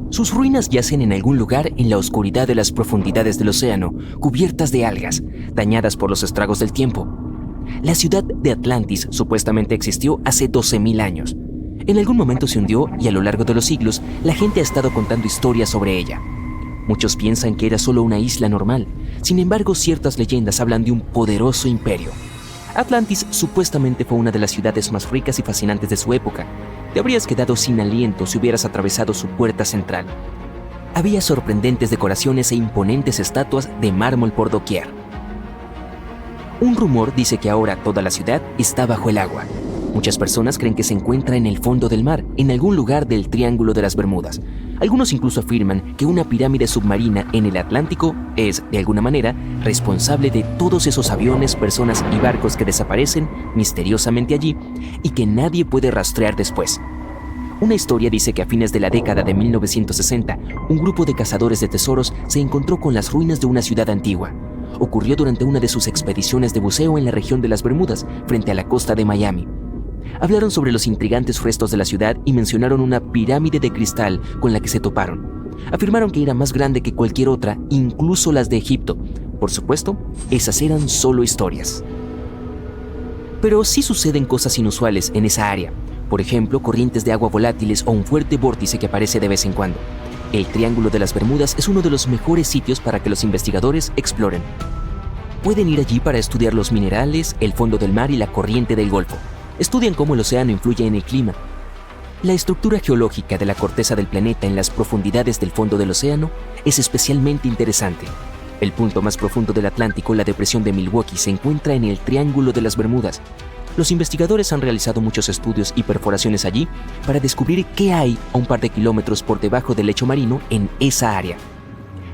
Sus ruinas yacen en algún lugar en la oscuridad de las profundidades del océano, cubiertas de algas, dañadas por los estragos del tiempo. La ciudad de Atlantis supuestamente existió hace 12.000 años. En algún momento se hundió y a lo largo de los siglos la gente ha estado contando historias sobre ella. Muchos piensan que era solo una isla normal. Sin embargo, ciertas leyendas hablan de un poderoso imperio. Atlantis supuestamente fue una de las ciudades más ricas y fascinantes de su época. Te habrías quedado sin aliento si hubieras atravesado su puerta central. Había sorprendentes decoraciones e imponentes estatuas de mármol por doquier. Un rumor dice que ahora toda la ciudad está bajo el agua. Muchas personas creen que se encuentra en el fondo del mar, en algún lugar del Triángulo de las Bermudas. Algunos incluso afirman que una pirámide submarina en el Atlántico es, de alguna manera, responsable de todos esos aviones, personas y barcos que desaparecen misteriosamente allí y que nadie puede rastrear después. Una historia dice que a fines de la década de 1960, un grupo de cazadores de tesoros se encontró con las ruinas de una ciudad antigua. Ocurrió durante una de sus expediciones de buceo en la región de las Bermudas, frente a la costa de Miami. Hablaron sobre los intrigantes restos de la ciudad y mencionaron una pirámide de cristal con la que se toparon. Afirmaron que era más grande que cualquier otra, incluso las de Egipto. Por supuesto, esas eran solo historias. Pero sí suceden cosas inusuales en esa área. Por ejemplo, corrientes de agua volátiles o un fuerte vórtice que aparece de vez en cuando. El Triángulo de las Bermudas es uno de los mejores sitios para que los investigadores exploren. Pueden ir allí para estudiar los minerales, el fondo del mar y la corriente del Golfo. Estudian cómo el océano influye en el clima. La estructura geológica de la corteza del planeta en las profundidades del fondo del océano es especialmente interesante. El punto más profundo del Atlántico, la depresión de Milwaukee, se encuentra en el Triángulo de las Bermudas. Los investigadores han realizado muchos estudios y perforaciones allí para descubrir qué hay a un par de kilómetros por debajo del lecho marino en esa área.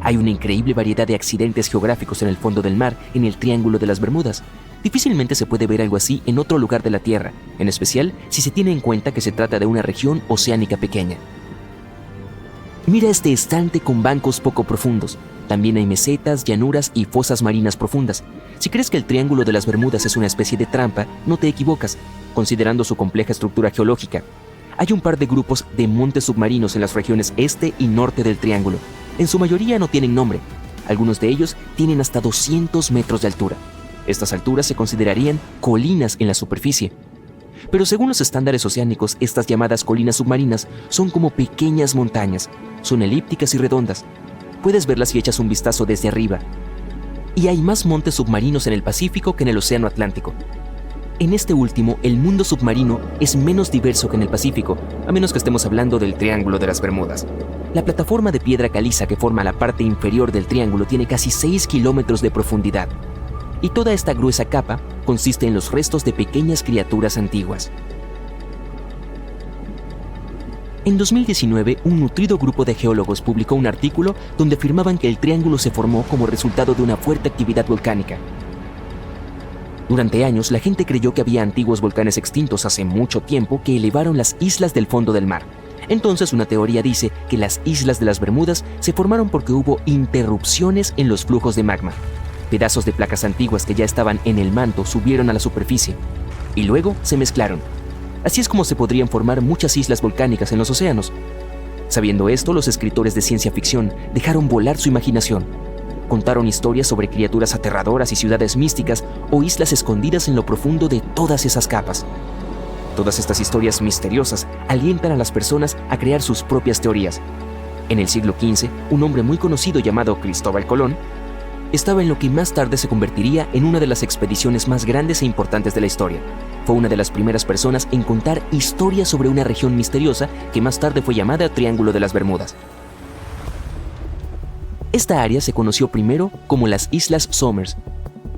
Hay una increíble variedad de accidentes geográficos en el fondo del mar en el Triángulo de las Bermudas. Difícilmente se puede ver algo así en otro lugar de la Tierra, en especial si se tiene en cuenta que se trata de una región oceánica pequeña. Mira este estante con bancos poco profundos. También hay mesetas, llanuras y fosas marinas profundas. Si crees que el Triángulo de las Bermudas es una especie de trampa, no te equivocas, considerando su compleja estructura geológica. Hay un par de grupos de montes submarinos en las regiones este y norte del Triángulo. En su mayoría no tienen nombre. Algunos de ellos tienen hasta 200 metros de altura. Estas alturas se considerarían colinas en la superficie. Pero según los estándares oceánicos, estas llamadas colinas submarinas son como pequeñas montañas. Son elípticas y redondas. Puedes verlas si echas un vistazo desde arriba. Y hay más montes submarinos en el Pacífico que en el Océano Atlántico. En este último, el mundo submarino es menos diverso que en el Pacífico, a menos que estemos hablando del Triángulo de las Bermudas. La plataforma de piedra caliza que forma la parte inferior del triángulo tiene casi 6 kilómetros de profundidad. Y toda esta gruesa capa consiste en los restos de pequeñas criaturas antiguas. En 2019, un nutrido grupo de geólogos publicó un artículo donde afirmaban que el triángulo se formó como resultado de una fuerte actividad volcánica. Durante años, la gente creyó que había antiguos volcanes extintos hace mucho tiempo que elevaron las islas del fondo del mar. Entonces, una teoría dice que las islas de las Bermudas se formaron porque hubo interrupciones en los flujos de magma. Pedazos de placas antiguas que ya estaban en el manto subieron a la superficie y luego se mezclaron. Así es como se podrían formar muchas islas volcánicas en los océanos. Sabiendo esto, los escritores de ciencia ficción dejaron volar su imaginación. Contaron historias sobre criaturas aterradoras y ciudades místicas o islas escondidas en lo profundo de todas esas capas. Todas estas historias misteriosas alientan a las personas a crear sus propias teorías. En el siglo XV, un hombre muy conocido llamado Cristóbal Colón estaba en lo que más tarde se convertiría en una de las expediciones más grandes e importantes de la historia. Fue una de las primeras personas en contar historias sobre una región misteriosa que más tarde fue llamada Triángulo de las Bermudas. Esta área se conoció primero como las Islas Somers,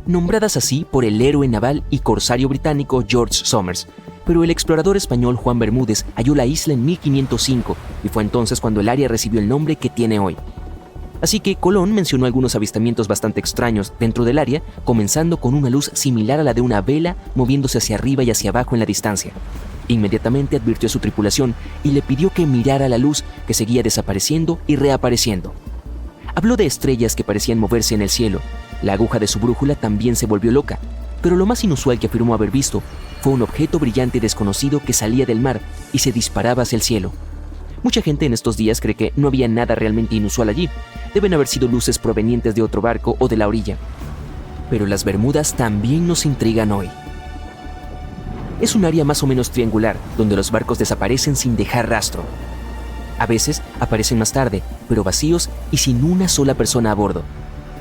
nombradas así por el héroe naval y corsario británico George Somers, pero el explorador español Juan Bermúdez halló la isla en 1505 y fue entonces cuando el área recibió el nombre que tiene hoy. Así que Colón mencionó algunos avistamientos bastante extraños dentro del área, comenzando con una luz similar a la de una vela moviéndose hacia arriba y hacia abajo en la distancia. Inmediatamente advirtió a su tripulación y le pidió que mirara la luz que seguía desapareciendo y reapareciendo. Habló de estrellas que parecían moverse en el cielo. La aguja de su brújula también se volvió loca, pero lo más inusual que afirmó haber visto fue un objeto brillante desconocido que salía del mar y se disparaba hacia el cielo. Mucha gente en estos días cree que no había nada realmente inusual allí. Deben haber sido luces provenientes de otro barco o de la orilla. Pero las Bermudas también nos intrigan hoy. Es un área más o menos triangular, donde los barcos desaparecen sin dejar rastro. A veces aparecen más tarde, pero vacíos y sin una sola persona a bordo.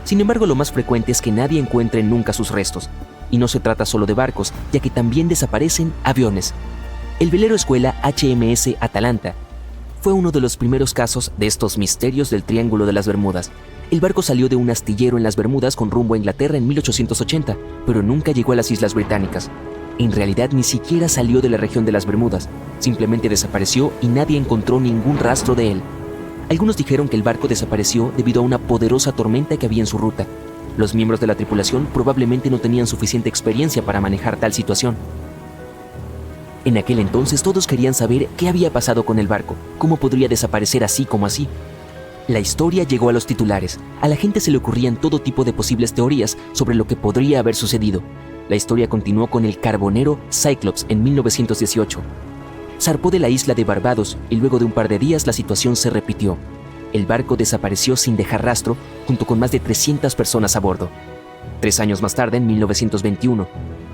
Sin embargo, lo más frecuente es que nadie encuentre nunca sus restos. Y no se trata solo de barcos, ya que también desaparecen aviones. El velero escuela HMS Atalanta fue uno de los primeros casos de estos misterios del Triángulo de las Bermudas. El barco salió de un astillero en las Bermudas con rumbo a Inglaterra en 1880, pero nunca llegó a las Islas Británicas. En realidad ni siquiera salió de la región de las Bermudas, simplemente desapareció y nadie encontró ningún rastro de él. Algunos dijeron que el barco desapareció debido a una poderosa tormenta que había en su ruta. Los miembros de la tripulación probablemente no tenían suficiente experiencia para manejar tal situación. En aquel entonces todos querían saber qué había pasado con el barco, cómo podría desaparecer así como así. La historia llegó a los titulares. A la gente se le ocurrían todo tipo de posibles teorías sobre lo que podría haber sucedido. La historia continuó con el carbonero Cyclops en 1918. Zarpó de la isla de Barbados y luego de un par de días la situación se repitió. El barco desapareció sin dejar rastro, junto con más de 300 personas a bordo. 3 años más tarde, en 1921,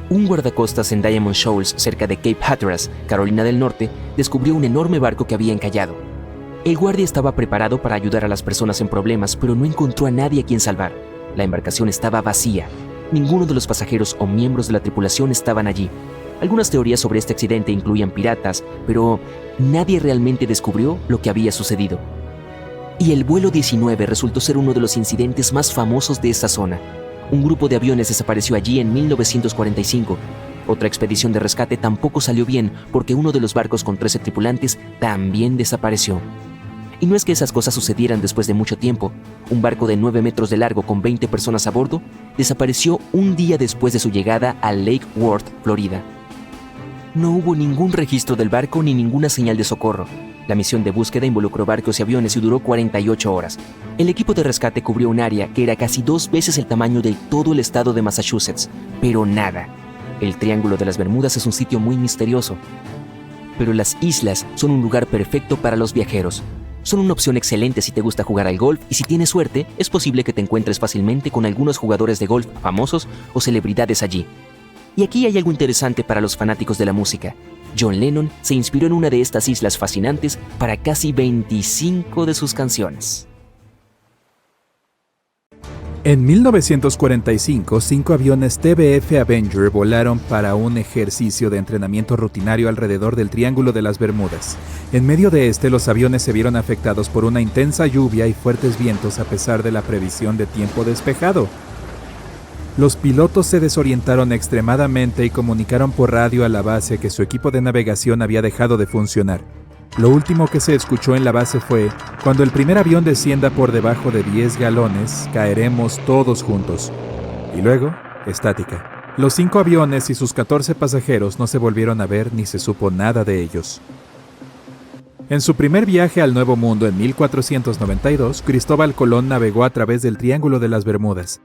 un guardacostas en Diamond Shoals, cerca de Cape Hatteras, Carolina del Norte, descubrió un enorme barco que había encallado. El guardia estaba preparado para ayudar a las personas en problemas, pero no encontró a nadie a quien salvar. La embarcación estaba vacía. Ninguno de los pasajeros o miembros de la tripulación estaban allí. Algunas teorías sobre este accidente incluían piratas, pero nadie realmente descubrió lo que había sucedido. Y el vuelo 19 resultó ser uno de los incidentes más famosos de esta zona. Un grupo de aviones desapareció allí en 1945. Otra expedición de rescate tampoco salió bien porque uno de los barcos con 13 tripulantes también desapareció. Y no es que esas cosas sucedieran después de mucho tiempo. Un barco de 9 metros de largo con 20 personas a bordo desapareció un día después de su llegada a Lake Worth, Florida. No hubo ningún registro del barco ni ninguna señal de socorro. La misión de búsqueda involucró barcos y aviones y duró 48 horas. El equipo de rescate cubrió un área que era casi 2 veces el tamaño de todo el estado de Massachusetts, pero nada. El Triángulo de las Bermudas es un sitio muy misterioso. Pero las islas son un lugar perfecto para los viajeros. Son una opción excelente si te gusta jugar al golf y si tienes suerte, es posible que te encuentres fácilmente con algunos jugadores de golf famosos o celebridades allí. Y aquí hay algo interesante para los fanáticos de la música. John Lennon se inspiró en una de estas islas fascinantes para casi 25 de sus canciones. En 1945, 5 aviones TBF Avenger volaron para un ejercicio de entrenamiento rutinario alrededor del Triángulo de las Bermudas. En medio de los aviones se vieron afectados por una intensa lluvia y fuertes vientos a pesar de la previsión de tiempo despejado. Los pilotos se desorientaron extremadamente y comunicaron por radio a la base que su equipo de navegación había dejado de funcionar. Lo último que se escuchó en la base fue: cuando el primer avión descienda por debajo de 10 galones, caeremos todos juntos. Y luego, estática. Los 5 aviones y sus 14 pasajeros no se volvieron a ver ni se supo nada de ellos. En su primer viaje al Nuevo Mundo en 1492, Cristóbal Colón navegó a través del Triángulo de las Bermudas.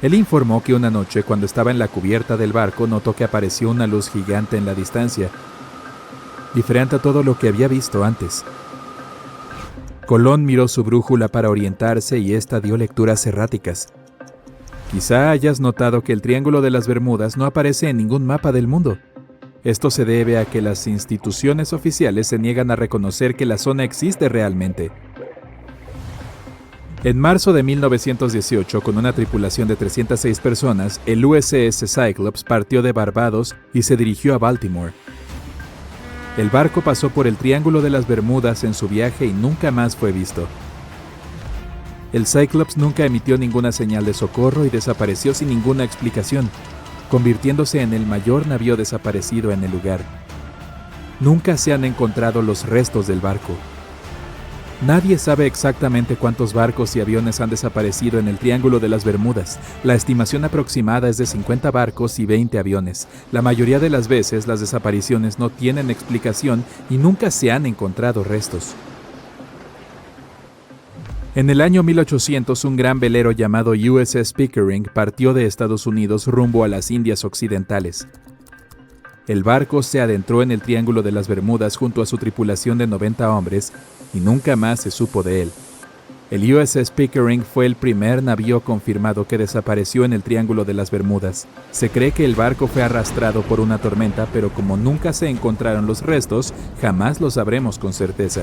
Él informó que una noche, cuando estaba en la cubierta del barco, notó que apareció una luz gigante en la distancia, diferente a todo lo que había visto antes. Colón miró su brújula para orientarse y ésta dio lecturas erráticas. Quizá hayas notado que el Triángulo de las Bermudas no aparece en ningún mapa del mundo. Esto se debe a que las instituciones oficiales se niegan a reconocer que la zona existe realmente. En marzo de 1918, con una tripulación de 306 personas, el USS Cyclops partió de Barbados y se dirigió a Baltimore. El barco pasó por el Triángulo de las Bermudas en su viaje y nunca más fue visto. El Cyclops nunca emitió ninguna señal de socorro y desapareció sin ninguna explicación, convirtiéndose en el mayor navío desaparecido en el lugar. Nunca se han encontrado los restos del barco. Nadie sabe exactamente cuántos barcos y aviones han desaparecido en el Triángulo de las Bermudas. La estimación aproximada es de 50 barcos y 20 aviones. La mayoría de las veces las desapariciones no tienen explicación y nunca se han encontrado restos. En el año 1800, un gran velero llamado USS Pickering partió de Estados Unidos rumbo a las Indias Occidentales. El barco se adentró en el Triángulo de las Bermudas junto a su tripulación de 90 hombres y nunca más se supo de él. El USS Pickering fue el primer navío confirmado que desapareció en el Triángulo de las Bermudas. Se cree que el barco fue arrastrado por una tormenta, pero como nunca se encontraron los restos, jamás lo sabremos con certeza.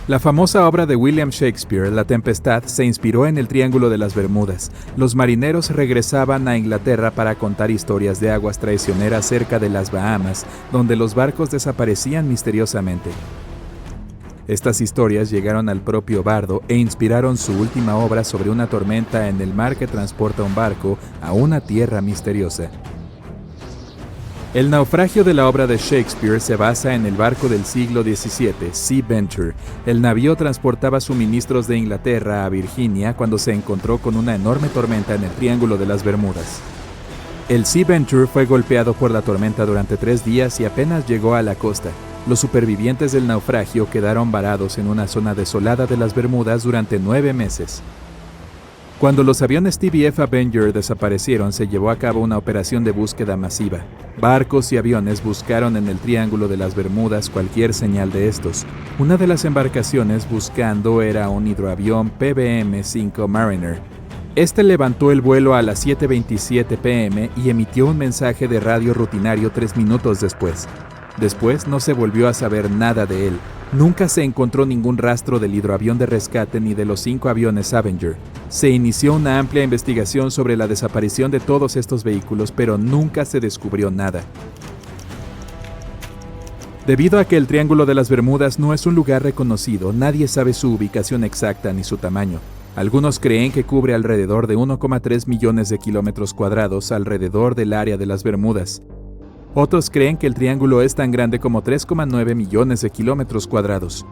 La famosa obra de William Shakespeare, La Tempestad, se inspiró en el Triángulo de las Bermudas. Los marineros regresaban a Inglaterra para contar historias de aguas traicioneras cerca de las Bahamas, donde los barcos desaparecían misteriosamente. Estas historias llegaron al propio bardo e inspiraron su última obra sobre una tormenta en el mar que transporta un barco a una tierra misteriosa. El naufragio de la obra de Shakespeare se basa en el barco del siglo XVII, Sea Venture. El navío transportaba suministros de Inglaterra a Virginia cuando se encontró con una enorme tormenta en el Triángulo de las Bermudas. El Sea Venture fue golpeado por la tormenta durante 3 días y apenas llegó a la costa. Los supervivientes del naufragio quedaron varados en una zona desolada de las Bermudas durante 9 meses. Cuando los aviones TBF Avenger desaparecieron, se llevó a cabo una operación de búsqueda masiva. Barcos y aviones buscaron en el Triángulo de las Bermudas cualquier señal de estos. Una de las embarcaciones buscando era un hidroavión PBM-5 Mariner. Este levantó el vuelo a las 7:27 p.m. y emitió un mensaje de radio rutinario 3 minutos después. Después no se volvió a saber nada de él. Nunca se encontró ningún rastro del hidroavión de rescate ni de los 5 aviones Avenger. Se inició una amplia investigación sobre la desaparición de todos estos vehículos, pero nunca se descubrió nada. Debido a que el Triángulo de las Bermudas no es un lugar reconocido, nadie sabe su ubicación exacta ni su tamaño. Algunos creen que cubre alrededor de 1,3 millones de kilómetros cuadrados alrededor del área de las Bermudas. Otros creen que el triángulo es tan grande como 3,9 millones de kilómetros cuadrados.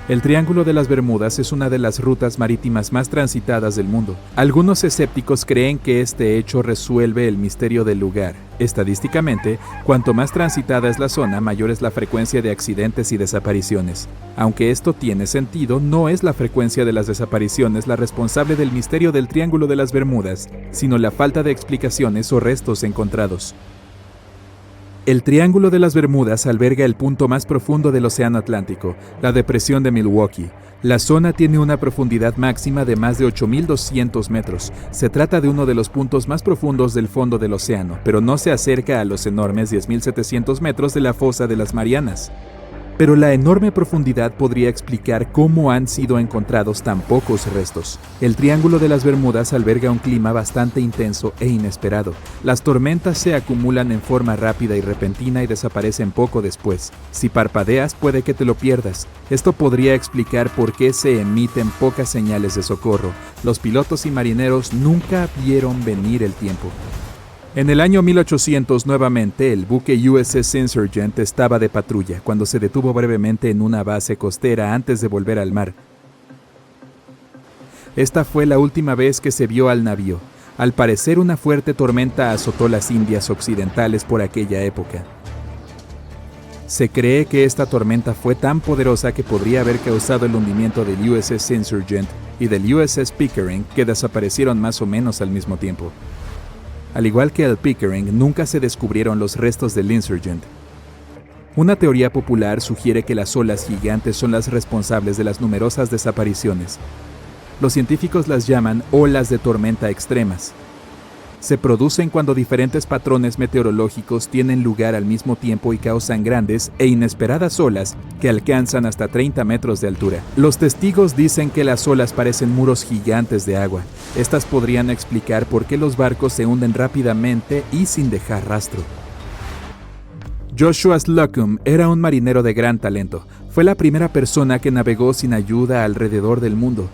El Triángulo de las Bermudas es una de las rutas marítimas más transitadas del mundo. Algunos escépticos creen que este hecho resuelve el misterio del lugar. Estadísticamente, cuanto más transitada es la zona, mayor es la frecuencia de accidentes y desapariciones. Aunque esto tiene sentido, no es la frecuencia de las desapariciones la responsable del misterio del Triángulo de las Bermudas, sino la falta de explicaciones o restos encontrados. El Triángulo de las Bermudas alberga el punto más profundo del Océano Atlántico, la depresión de Milwaukee. La zona tiene una profundidad máxima de más de 8.200 metros. Se trata de uno de los puntos más profundos del fondo del océano, pero no se acerca a los enormes 10.700 metros de la fosa de las Marianas. Pero la enorme profundidad podría explicar cómo han sido encontrados tan pocos restos. El Triángulo de las Bermudas alberga un clima bastante intenso e inesperado. Las tormentas se acumulan en forma rápida y repentina y desaparecen poco después. Si parpadeas, puede que te lo pierdas. Esto podría explicar por qué se emiten pocas señales de socorro. Los pilotos y marineros nunca vieron venir el tiempo. En el año 1800, nuevamente, el buque USS Insurgent estaba de patrulla cuando se detuvo brevemente en una base costera antes de volver al mar. Esta fue la última vez que se vio al navío. Al parecer, una fuerte tormenta azotó las Indias Occidentales por aquella época. Se cree que esta tormenta fue tan poderosa que podría haber causado el hundimiento del USS Insurgent y del USS Pickering, que desaparecieron más o menos al mismo tiempo. Al igual que el Pickering, nunca se descubrieron los restos del Insurgent. Una teoría popular sugiere que las olas gigantes son las responsables de las numerosas desapariciones. Los científicos las llaman olas de tormenta extremas. Se producen cuando diferentes patrones meteorológicos tienen lugar al mismo tiempo y causan grandes e inesperadas olas que alcanzan hasta 30 metros de altura. Los testigos dicen que las olas parecen muros gigantes de agua. Estas podrían explicar por qué los barcos se hunden rápidamente y sin dejar rastro. Joshua Slocum era un marinero de gran talento. Fue la primera persona que navegó sin ayuda alrededor del mundo.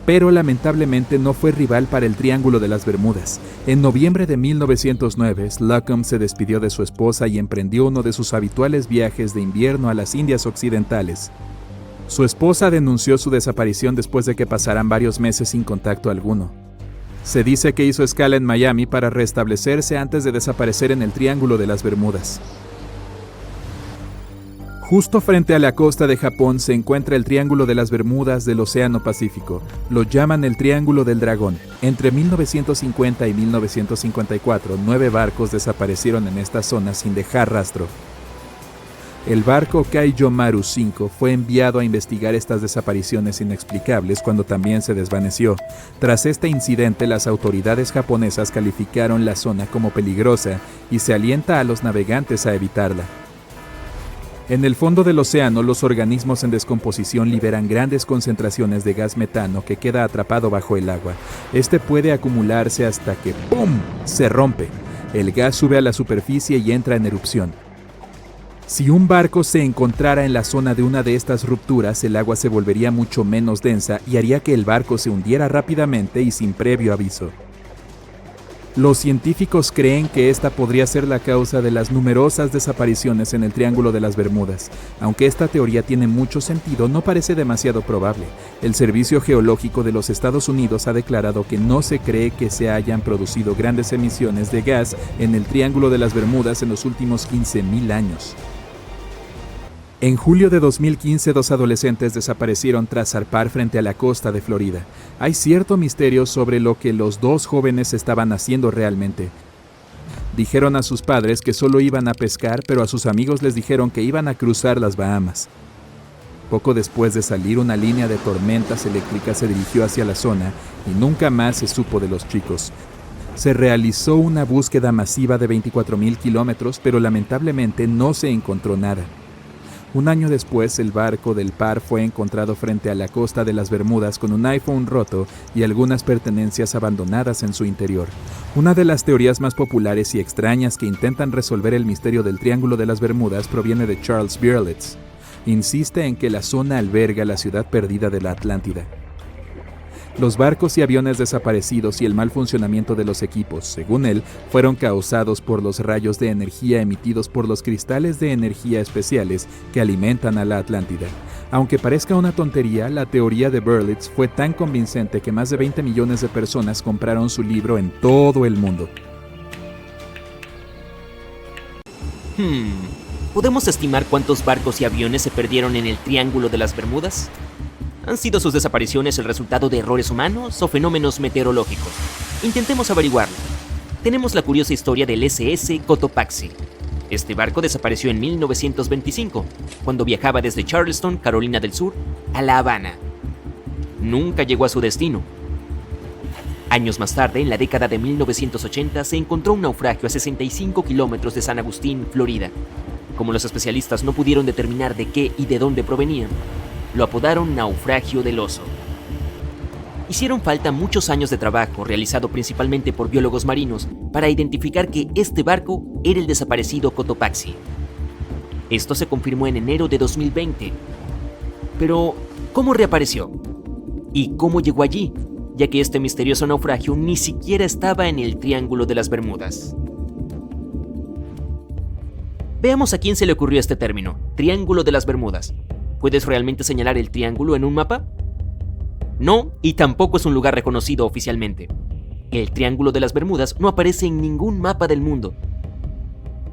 Pero lamentablemente no fue rival para el Triángulo de las Bermudas. En noviembre de 1909, Slocum se despidió de su esposa y emprendió uno de sus habituales viajes de invierno a las Indias Occidentales. Su esposa denunció su desaparición después de que pasaran varios meses sin contacto alguno. Se dice que hizo escala en Miami para restablecerse antes de desaparecer en el Triángulo de las Bermudas. Justo frente a la costa de Japón se encuentra el Triángulo de las Bermudas del Océano Pacífico. Lo llaman el Triángulo del Dragón. Entre 1950 y 1954, 9 barcos desaparecieron en esta zona sin dejar rastro. El barco Kaijomaru 5 fue enviado a investigar estas desapariciones inexplicables cuando también se desvaneció. Tras este incidente, las autoridades japonesas calificaron la zona como peligrosa y se alienta a los navegantes a evitarla. En el fondo del océano, los organismos en descomposición liberan grandes concentraciones de gas metano que queda atrapado bajo el agua. Este puede acumularse hasta que ¡pum!, se rompe. El gas sube a la superficie y entra en erupción. Si un barco se encontrara en la zona de una de estas rupturas, el agua se volvería mucho menos densa y haría que el barco se hundiera rápidamente y sin previo aviso. Los científicos creen que esta podría ser la causa de las numerosas desapariciones en el Triángulo de las Bermudas. Aunque esta teoría tiene mucho sentido, no parece demasiado probable. El Servicio Geológico de los Estados Unidos ha declarado que no se cree que se hayan producido grandes emisiones de gas en el Triángulo de las Bermudas en los últimos 15.000 años. En julio de 2015, 2 adolescentes desaparecieron tras zarpar frente a la costa de Florida. Hay cierto misterio sobre lo que los 2 jóvenes estaban haciendo realmente. Dijeron a sus padres que solo iban a pescar, pero a sus amigos les dijeron que iban a cruzar las Bahamas. Poco después de salir, una línea de tormentas eléctricas se dirigió hacia la zona y nunca más se supo de los chicos. Se realizó una búsqueda masiva de 24.000 kilómetros, pero lamentablemente no se encontró nada. Un año después, el barco del par fue encontrado frente a la costa de las Bermudas con un iPhone roto y algunas pertenencias abandonadas en su interior. Una de las teorías más populares y extrañas que intentan resolver el misterio del Triángulo de las Bermudas proviene de Charles Berlitz. Insiste en que la zona alberga la ciudad perdida de la Atlántida. Los barcos y aviones desaparecidos y el mal funcionamiento de los equipos, según él, fueron causados por los rayos de energía emitidos por los cristales de energía especiales que alimentan a la Atlántida. Aunque parezca una tontería, la teoría de Berlitz fue tan convincente que más de 20 millones de personas compraron su libro en todo el mundo. ¿Podemos estimar cuántos barcos y aviones se perdieron en el Triángulo de las Bermudas? ¿Han sido sus desapariciones el resultado de errores humanos o fenómenos meteorológicos? Intentemos averiguarlo. Tenemos la curiosa historia del SS Cotopaxi. Este barco desapareció en 1925, cuando viajaba desde Charleston, Carolina del Sur, a La Habana. Nunca llegó a su destino. Años más tarde, en la década de 1980, se encontró un naufragio a 65 kilómetros de San Agustín, Florida. Como los especialistas no pudieron determinar de qué y de dónde provenían, lo apodaron Naufragio del Oso. Hicieron falta muchos años de trabajo, realizado principalmente por biólogos marinos, para identificar que este barco era el desaparecido Cotopaxi. Esto se confirmó en enero de 2020. Pero, ¿cómo reapareció? ¿Y cómo llegó allí? Ya que este misterioso naufragio ni siquiera estaba en el Triángulo de las Bermudas. Veamos a quién se le ocurrió este término, Triángulo de las Bermudas. ¿Puedes realmente señalar el triángulo en un mapa? No, y tampoco es un lugar reconocido oficialmente. El Triángulo de las Bermudas no aparece en ningún mapa del mundo.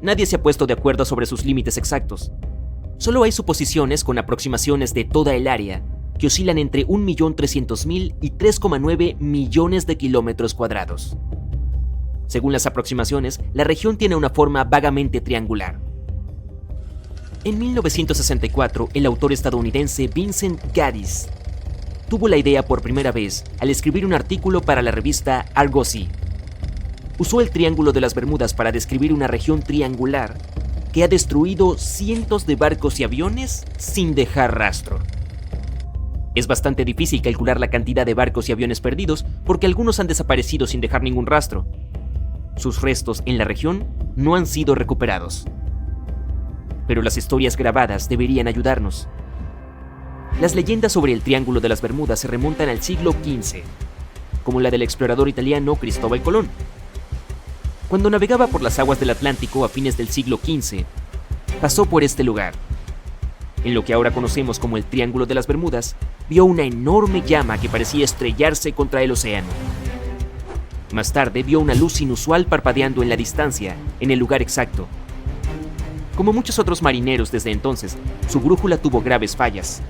Nadie se ha puesto de acuerdo sobre sus límites exactos. Solo hay suposiciones con aproximaciones de toda el área que oscilan entre 1.300.000 y 3,9 millones de kilómetros cuadrados. Según las aproximaciones, la región tiene una forma vagamente triangular. En 1964, el autor estadounidense Vincent Gaddis tuvo la idea por primera vez al escribir un artículo para la revista Argosy. Usó el Triángulo de las Bermudas para describir una región triangular que ha destruido cientos de barcos y aviones sin dejar rastro. Es bastante difícil calcular la cantidad de barcos y aviones perdidos porque algunos han desaparecido sin dejar ningún rastro. Sus restos en la región no han sido recuperados. Pero las historias grabadas deberían ayudarnos. Las leyendas sobre el Triángulo de las Bermudas se remontan al siglo XV, como la del explorador italiano Cristóbal Colón. Cuando navegaba por las aguas del Atlántico a fines del siglo XV, pasó por este lugar. En lo que ahora conocemos como el Triángulo de las Bermudas, vio una enorme llama que parecía estrellarse contra el océano. Más tarde vio una luz inusual parpadeando en la distancia, en el lugar exacto. Como muchos otros marineros desde entonces, su brújula tuvo graves fallas.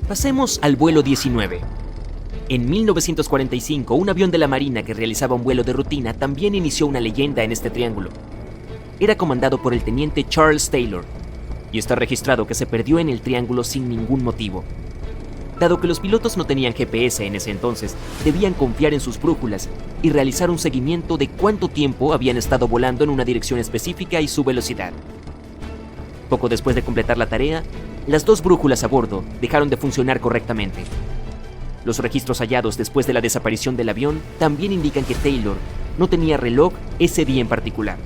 Pasemos al vuelo 19. En 1945, un avión de la Marina que realizaba un vuelo de rutina también inició una leyenda en este triángulo. Era comandado por el teniente Charles Taylor, y está registrado que se perdió en el triángulo sin ningún motivo. Dado que los pilotos no tenían GPS en ese entonces, debían confiar en sus brújulas y realizar un seguimiento de cuánto tiempo habían estado volando en una dirección específica y su velocidad. Poco después de completar la tarea, las dos brújulas a bordo dejaron de funcionar correctamente. Los registros hallados después de la desaparición del avión también indican que Taylor no tenía reloj ese día en particular.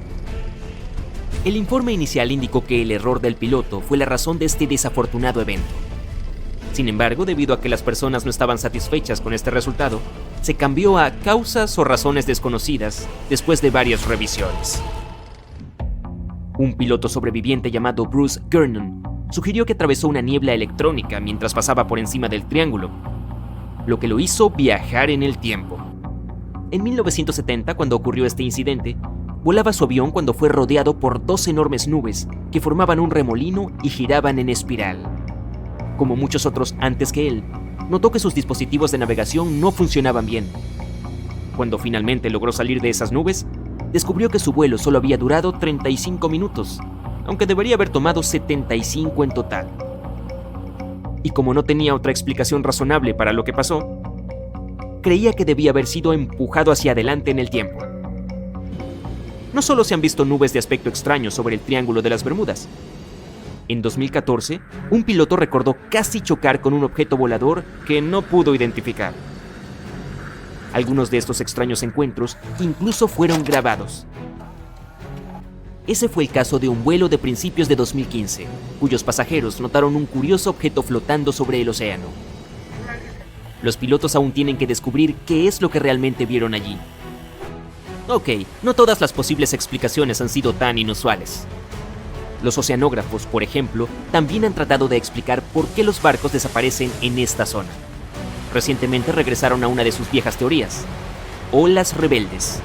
El informe inicial indicó que el error del piloto fue la razón de este desafortunado evento. Sin embargo, debido a que las personas no estaban satisfechas con este resultado, se cambió a causas o razones desconocidas después de varias revisiones. Un piloto sobreviviente llamado Bruce Gernon sugirió que atravesó una niebla electrónica mientras pasaba por encima del triángulo, lo que lo hizo viajar en el tiempo. En 1970, cuando ocurrió este incidente, volaba su avión cuando fue rodeado por dos enormes nubes que formaban un remolino y giraban en espiral. Como muchos otros antes que él, notó que sus dispositivos de navegación no funcionaban bien. Cuando finalmente logró salir de esas nubes, descubrió que su vuelo solo había durado 35 minutos, aunque debería haber tomado 75 en total. Y como no tenía otra explicación razonable para lo que pasó, creía que debía haber sido empujado hacia adelante en el tiempo. No solo se han visto nubes de aspecto extraño sobre el Triángulo de las Bermudas. En 2014, un piloto recordó casi chocar con un objeto volador que no pudo identificar. Algunos de estos extraños encuentros incluso fueron grabados. Ese fue el caso de un vuelo de principios de 2015, cuyos pasajeros notaron un curioso objeto flotando sobre el océano. Los pilotos aún tienen que descubrir qué es lo que realmente vieron allí. Ok, no todas las posibles explicaciones han sido tan inusuales. Los oceanógrafos, por ejemplo, también han tratado de explicar por qué los barcos desaparecen en esta zona. Recientemente regresaron a una de sus viejas teorías: olas rebeldes.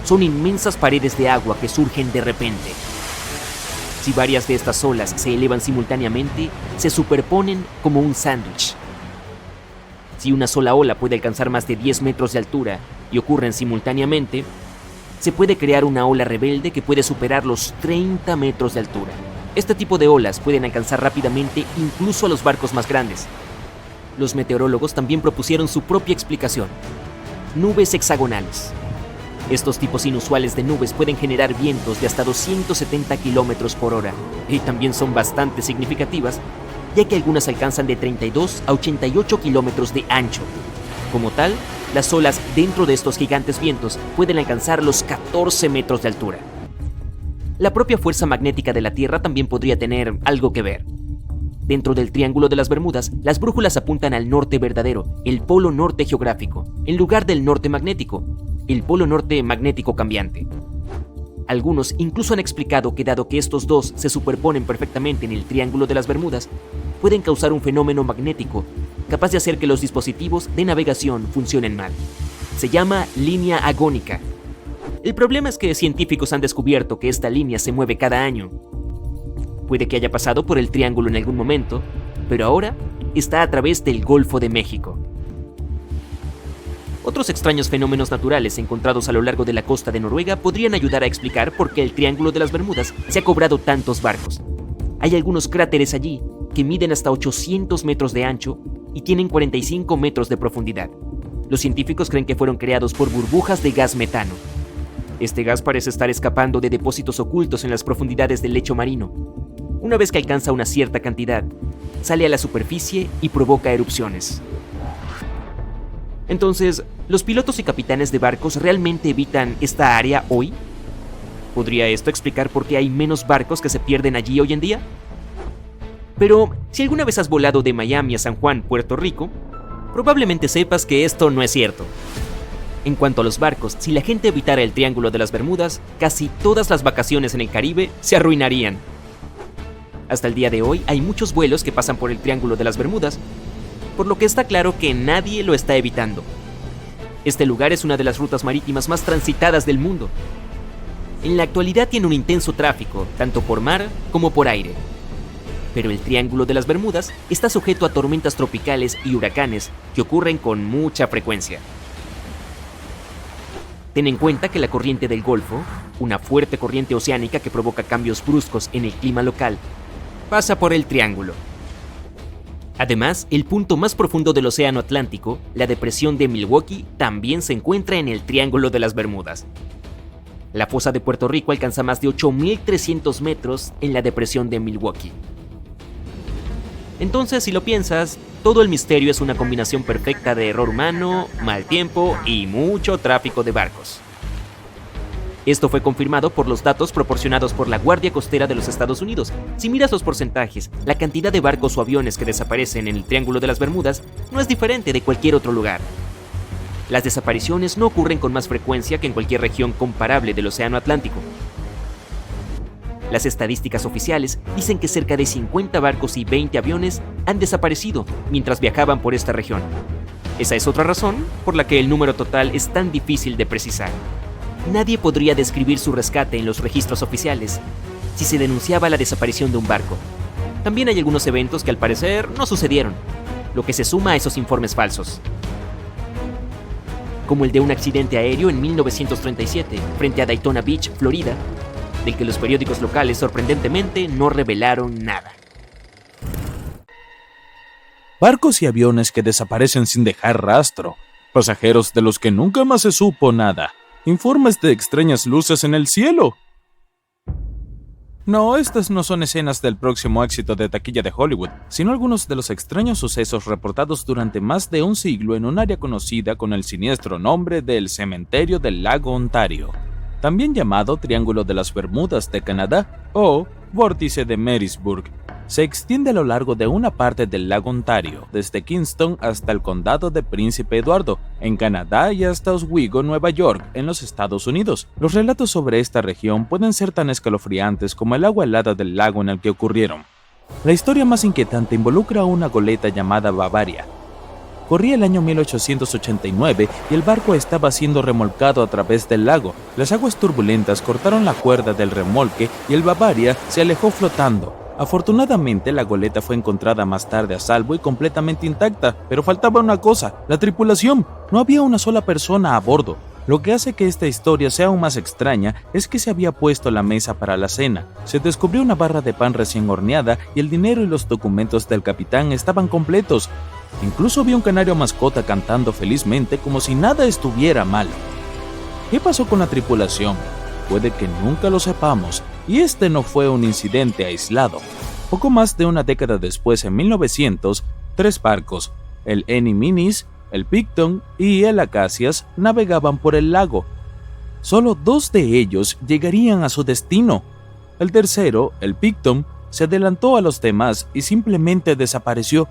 Son inmensas paredes de agua que surgen de repente. Si varias de estas olas se elevan simultáneamente, se superponen como un sándwich. Si una sola ola puede alcanzar más de 10 metros de altura y ocurren simultáneamente, se puede crear una ola rebelde que puede superar los 30 metros de altura. Este tipo de olas pueden alcanzar rápidamente incluso a los barcos más grandes. Los meteorólogos también propusieron su propia explicación: nubes hexagonales. Estos tipos inusuales de nubes pueden generar vientos de hasta 270 kilómetros por hora y también son bastante significativas, ya que algunas alcanzan de 32 a 88 kilómetros de ancho. Como tal, las olas dentro de estos gigantes vientos pueden alcanzar los 14 metros de altura. La propia fuerza magnética de la Tierra también podría tener algo que ver. Dentro del Triángulo de las Bermudas, las brújulas apuntan al norte verdadero, el polo norte geográfico, en lugar del norte magnético, el polo norte magnético cambiante. Algunos incluso han explicado que dado que estos dos se superponen perfectamente en el Triángulo de las Bermudas, pueden causar un fenómeno magnético capaz de hacer que los dispositivos de navegación funcionen mal. Se llama línea agónica. El problema es que científicos han descubierto que esta línea se mueve cada año. Puede que haya pasado por el triángulo en algún momento, pero ahora está a través del Golfo de México. Otros extraños fenómenos naturales encontrados a lo largo de la costa de Noruega podrían ayudar a explicar por qué el Triángulo de las Bermudas se ha cobrado tantos barcos. Hay algunos cráteres allí que miden hasta 800 metros de ancho y tienen 45 metros de profundidad. Los científicos creen que fueron creados por burbujas de gas metano. Este gas parece estar escapando de depósitos ocultos en las profundidades del lecho marino. Una vez que alcanza una cierta cantidad, sale a la superficie y provoca erupciones. Entonces, ¿los pilotos y capitanes de barcos realmente evitan esta área hoy? ¿Podría esto explicar por qué hay menos barcos que se pierden allí hoy en día? Pero, si alguna vez has volado de Miami a San Juan, Puerto Rico, probablemente sepas que esto no es cierto. En cuanto a los barcos, si la gente evitara el Triángulo de las Bermudas, casi todas las vacaciones en el Caribe se arruinarían. Hasta el día de hoy hay muchos vuelos que pasan por el Triángulo de las Bermudas, por lo que está claro que nadie lo está evitando. Este lugar es una de las rutas marítimas más transitadas del mundo. En la actualidad tiene un intenso tráfico, tanto por mar como por aire. Pero el Triángulo de las Bermudas está sujeto a tormentas tropicales y huracanes que ocurren con mucha frecuencia. Ten en cuenta que la corriente del Golfo, una fuerte corriente oceánica que provoca cambios bruscos en el clima local, pasa por el Triángulo. Además, el punto más profundo del Océano Atlántico, la depresión de Milwaukee, también se encuentra en el Triángulo de las Bermudas. La fosa de Puerto Rico alcanza más de 8.300 metros en la depresión de Milwaukee. Entonces, si lo piensas, todo el misterio es una combinación perfecta de error humano, mal tiempo y mucho tráfico de barcos. Esto fue confirmado por los datos proporcionados por la Guardia Costera de los Estados Unidos. Si miras los porcentajes, la cantidad de barcos o aviones que desaparecen en el Triángulo de las Bermudas no es diferente de cualquier otro lugar. Las desapariciones no ocurren con más frecuencia que en cualquier región comparable del Océano Atlántico. Las estadísticas oficiales dicen que cerca de 50 barcos y 20 aviones han desaparecido mientras viajaban por esta región. Esa es otra razón por la que el número total es tan difícil de precisar. Nadie podría describir su rescate en los registros oficiales si se denunciaba la desaparición de un barco. También hay algunos eventos que al parecer no sucedieron, lo que se suma a esos informes falsos. Como el de un accidente aéreo en 1937 frente a Daytona Beach, Florida, del que los periódicos locales sorprendentemente no revelaron nada. Barcos y aviones que desaparecen sin dejar rastro. Pasajeros de los que nunca más se supo nada. Informes de extrañas luces en el cielo. No, estas no son escenas del próximo éxito de taquilla de Hollywood, sino algunos de los extraños sucesos reportados durante más de un siglo en un área conocida con el siniestro nombre del Cementerio del Lago Ontario, también llamado Triángulo de las Bermudas de Canadá o Vórtice de Marysburg. Se extiende a lo largo de una parte del lago Ontario, desde Kingston hasta el condado de Príncipe Eduardo, en Canadá, y hasta Oswego, Nueva York, en los Estados Unidos. Los relatos sobre esta región pueden ser tan escalofriantes como el agua helada del lago en el que ocurrieron. La historia más inquietante involucra a una goleta llamada Bavaria. Corría el año 1889 y el barco estaba siendo remolcado a través del lago. Las aguas turbulentas cortaron la cuerda del remolque y el Bavaria se alejó flotando. Afortunadamente, la goleta fue encontrada más tarde a salvo y completamente intacta, pero faltaba una cosa: la tripulación. No había una sola persona a bordo. Lo que hace que esta historia sea aún más extraña es que se había puesto la mesa para la cena. Se descubrió una barra de pan recién horneada y el dinero y los documentos del capitán estaban completos. Incluso había un canario mascota cantando felizmente como si nada estuviera mal. ¿Qué pasó con la tripulación? Puede que nunca lo sepamos, y este no fue un incidente aislado. Poco más de una década después, en 1900, 3 barcos, el Annie Minis, el Picton y el Acacias, navegaban por el lago. Solo 2 de ellos llegarían a su destino. El tercero, el Picton, se adelantó a los demás y simplemente desapareció.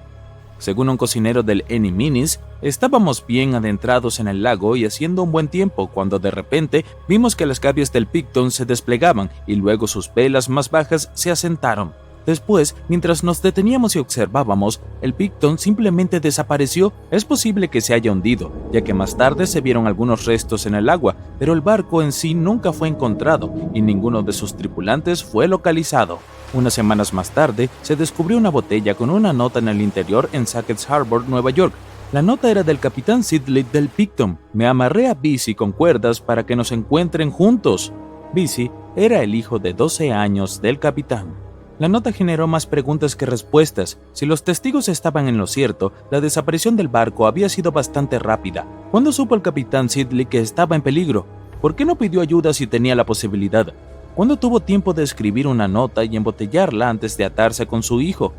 Según un cocinero del Annie Minis, estábamos bien adentrados en el lago y haciendo un buen tiempo cuando de repente vimos que las gavias del Picton se desplegaban y luego sus velas más bajas se asentaron. Después, mientras nos deteníamos y observábamos, el Picton simplemente desapareció. Es posible que se haya hundido, ya que más tarde se vieron algunos restos en el agua, pero el barco en sí nunca fue encontrado y ninguno de sus tripulantes fue localizado. Unas semanas más tarde, se descubrió una botella con una nota en el interior en Sackett's Harbor, Nueva York. La nota era del capitán Sidley del Picton. Me amarré a Busy con cuerdas para que nos encuentren juntos. Busy era el hijo de 12 años del capitán. La nota generó más preguntas que respuestas. Si los testigos estaban en lo cierto, la desaparición del barco había sido bastante rápida. ¿Cuándo supo el capitán Sidley que estaba en peligro? ¿Por qué no pidió ayuda si tenía la posibilidad? ¿Cuándo tuvo tiempo de escribir una nota y embotellarla antes de atarse con su hijo?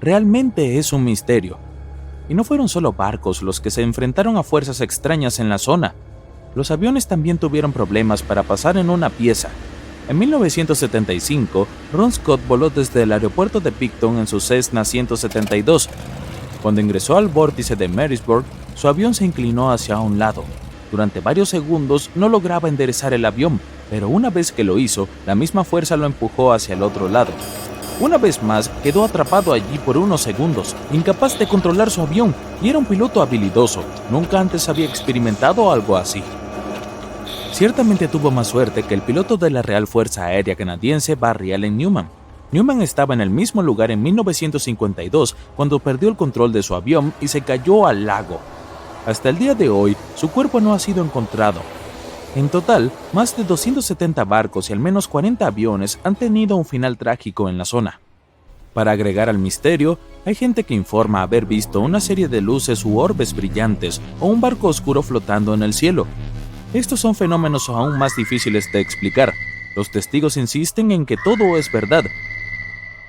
Realmente es un misterio. Y no fueron solo barcos los que se enfrentaron a fuerzas extrañas en la zona. Los aviones también tuvieron problemas para pasar en una pieza. En 1975, Ron Scott voló desde el aeropuerto de Picton en su Cessna 172. Cuando ingresó al vórtice de Marysburg, su avión se inclinó hacia un lado. Durante varios segundos no lograba enderezar el avión, pero una vez que lo hizo, la misma fuerza lo empujó hacia el otro lado. Una vez más, quedó atrapado allí por unos segundos, incapaz de controlar su avión, y era un piloto habilidoso. Nunca antes había experimentado algo así. Ciertamente tuvo más suerte que el piloto de la Real Fuerza Aérea Canadiense Barry Allen Newman. Newman estaba en el mismo lugar en 1952 cuando perdió el control de su avión y se cayó al lago. Hasta el día de hoy, su cuerpo no ha sido encontrado. En total, más de 270 barcos y al menos 40 aviones han tenido un final trágico en la zona. Para agregar al misterio, hay gente que informa haber visto una serie de luces u orbes brillantes o un barco oscuro flotando en el cielo. Estos son fenómenos aún más difíciles de explicar. Los testigos insisten en que todo es verdad.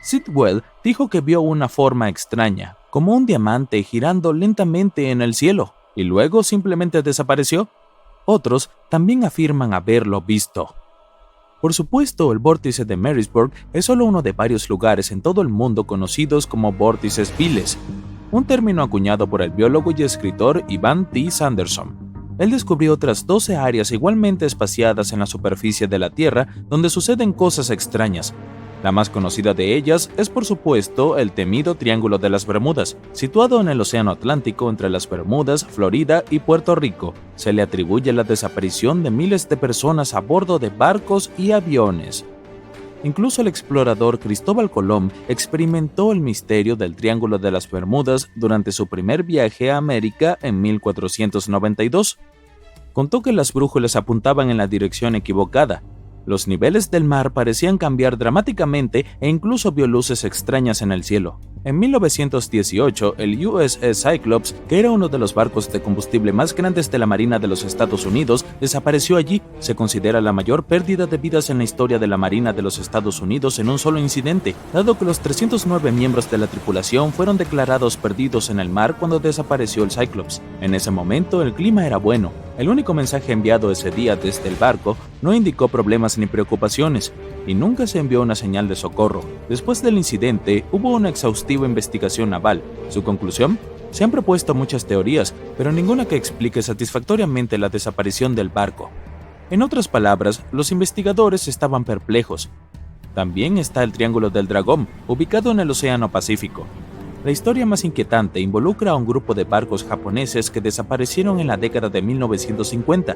Sitwell dijo que vio una forma extraña, como un diamante girando lentamente en el cielo, y luego simplemente desapareció. Otros también afirman haberlo visto. Por supuesto, el vórtice de Marysburg es solo uno de varios lugares en todo el mundo conocidos como vórtices viles, un término acuñado por el biólogo y escritor Ivan T. Sanderson. Él descubrió otras 12 áreas igualmente espaciadas en la superficie de la Tierra donde suceden cosas extrañas. La más conocida de ellas es, por supuesto, el temido Triángulo de las Bermudas, situado en el Océano Atlántico entre las Bermudas, Florida y Puerto Rico. Se le atribuye la desaparición de miles de personas a bordo de barcos y aviones. Incluso el explorador Cristóbal Colón experimentó el misterio del Triángulo de las Bermudas durante su primer viaje a América en 1492. Contó que las brújulas apuntaban en la dirección equivocada. Los niveles del mar parecían cambiar dramáticamente e incluso vio luces extrañas en el cielo. En 1918, el USS Cyclops, que era uno de los barcos de combustible más grandes de la Marina de los Estados Unidos, desapareció allí. Se considera la mayor pérdida de vidas en la historia de la Marina de los Estados Unidos en un solo incidente, dado que los 309 miembros de la tripulación fueron declarados perdidos en el mar cuando desapareció el Cyclops. En ese momento, el clima era bueno. El único mensaje enviado ese día desde el barco no indicó problemas ni preocupaciones, y nunca se envió una señal de socorro. Después del incidente, hubo una exhaustiva investigación naval. Su conclusión: se han propuesto muchas teorías, pero ninguna que explique satisfactoriamente la desaparición del barco. En otras palabras, los investigadores estaban perplejos. También está el Triángulo del Dragón, ubicado en el Océano Pacífico. La historia más inquietante involucra a un grupo de barcos japoneses que desaparecieron en la década de 1950.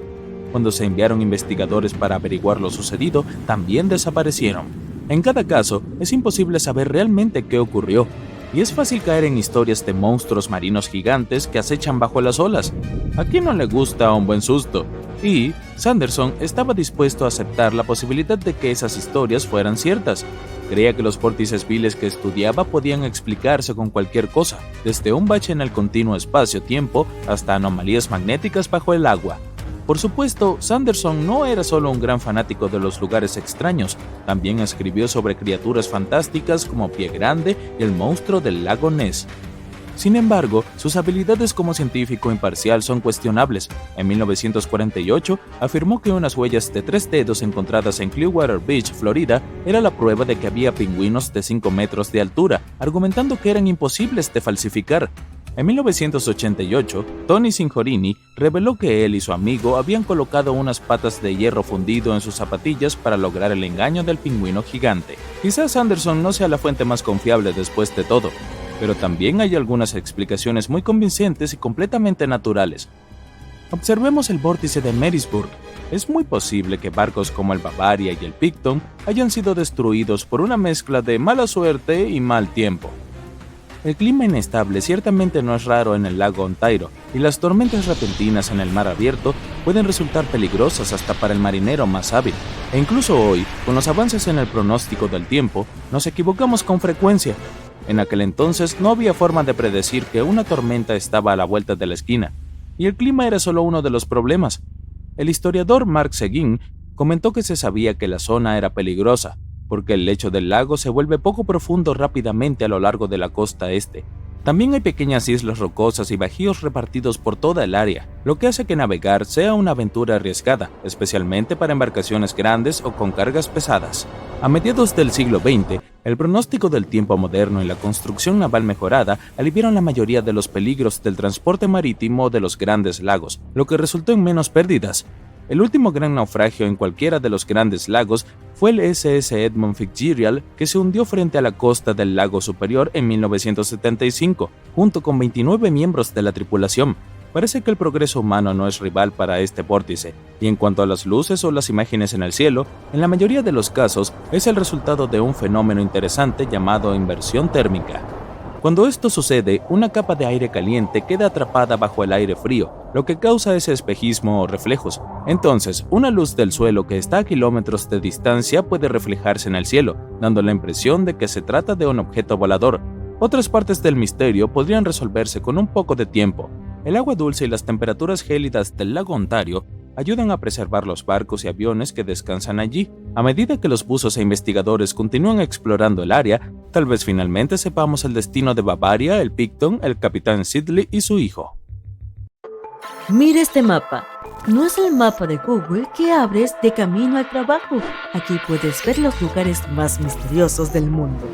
Cuando se enviaron investigadores para averiguar lo sucedido, también desaparecieron. En cada caso, es imposible saber realmente qué ocurrió, y es fácil caer en historias de monstruos marinos gigantes que acechan bajo las olas. ¿A quién no le gusta un buen susto? Y Sanderson estaba dispuesto a aceptar la posibilidad de que esas historias fueran ciertas. Creía que los vórtices viles que estudiaba podían explicarse con cualquier cosa, desde un bache en el continuo espacio-tiempo hasta anomalías magnéticas bajo el agua. Por supuesto, Sanderson no era solo un gran fanático de los lugares extraños, también escribió sobre criaturas fantásticas como Pie Grande y el monstruo del lago Ness. Sin embargo, sus habilidades como científico imparcial son cuestionables. En 1948, afirmó que unas huellas de 3 dedos encontradas en Clearwater Beach, Florida, era la prueba de que había pingüinos de 5 metros de altura, argumentando que eran imposibles de falsificar. En 1988, Tony Sinjorini reveló que él y su amigo habían colocado unas patas de hierro fundido en sus zapatillas para lograr el engaño del pingüino gigante. Quizás Anderson no sea la fuente más confiable después de todo, pero también hay algunas explicaciones muy convincentes y completamente naturales. Observemos el vórtice de Marysburg. Es muy posible que barcos como el Bavaria y el Picton hayan sido destruidos por una mezcla de mala suerte y mal tiempo. El clima inestable ciertamente no es raro en el lago Ontario, y las tormentas repentinas en el mar abierto pueden resultar peligrosas hasta para el marinero más hábil. E incluso hoy, con los avances en el pronóstico del tiempo, nos equivocamos con frecuencia. En aquel entonces no había forma de predecir que una tormenta estaba a la vuelta de la esquina, y el clima era solo uno de los problemas. El historiador Mark Seguin comentó que se sabía que la zona era peligrosa, porque el lecho del lago se vuelve poco profundo rápidamente a lo largo de la costa este. También hay pequeñas islas rocosas y bajíos repartidos por toda el área, lo que hace que navegar sea una aventura arriesgada, especialmente para embarcaciones grandes o con cargas pesadas. A mediados del siglo XX, el pronóstico del tiempo moderno y la construcción naval mejorada aliviaron la mayoría de los peligros del transporte marítimo de los grandes lagos, lo que resultó en menos pérdidas. El último gran naufragio en cualquiera de los grandes lagos fue el SS Edmund Fitzgerald, que se hundió frente a la costa del lago Superior en 1975, junto con 29 miembros de la tripulación. Parece que el progreso humano no es rival para este vórtice, y en cuanto a las luces o las imágenes en el cielo, en la mayoría de los casos es el resultado de un fenómeno interesante llamado inversión térmica. Cuando esto sucede, una capa de aire caliente queda atrapada bajo el aire frío, lo que causa ese espejismo o reflejos. Entonces, una luz del suelo que está a kilómetros de distancia puede reflejarse en el cielo, dando la impresión de que se trata de un objeto volador. Otras partes del misterio podrían resolverse con un poco de tiempo. El agua dulce y las temperaturas gélidas del lago Ontario ayudan a preservar los barcos y aviones que descansan allí. A medida que los buzos e investigadores continúan explorando el área, tal vez finalmente sepamos el destino de Bavaria, el Picton, el capitán Sidley y su hijo. Mira este mapa. No es el mapa de Google que abres de camino al trabajo. Aquí puedes ver los lugares más misteriosos del mundo.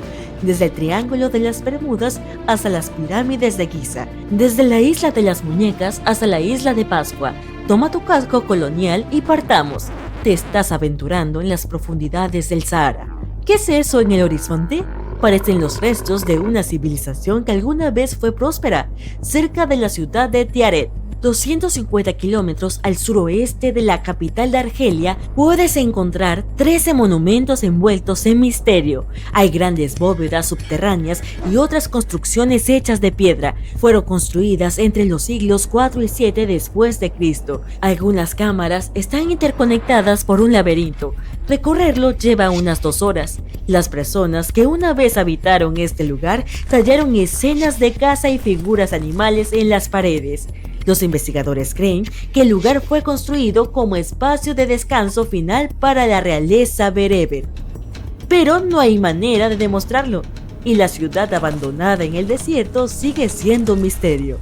Desde el Triángulo de las Bermudas hasta las pirámides de Giza. Desde la Isla de las Muñecas hasta la Isla de Pascua. Toma tu casco colonial y partamos. Te estás aventurando en las profundidades del Sahara. ¿Qué es eso en el horizonte? Parecen los restos de una civilización que alguna vez fue próspera, cerca de la ciudad de Tiaret. 250 kilómetros al suroeste de la capital de Argelia, puedes encontrar 13 monumentos envueltos en misterio. Hay grandes bóvedas subterráneas y otras construcciones hechas de piedra. Fueron construidas entre los siglos 4 y 7 después de Cristo. Algunas cámaras están interconectadas por un laberinto. Recorrerlo lleva unas 2 horas. Las personas que una vez habitaron este lugar tallaron escenas de caza y figuras animales en las paredes. Los investigadores creen que el lugar fue construido como espacio de descanso final para la realeza bereber. Pero no hay manera de demostrarlo, y la ciudad abandonada en el desierto sigue siendo un misterio.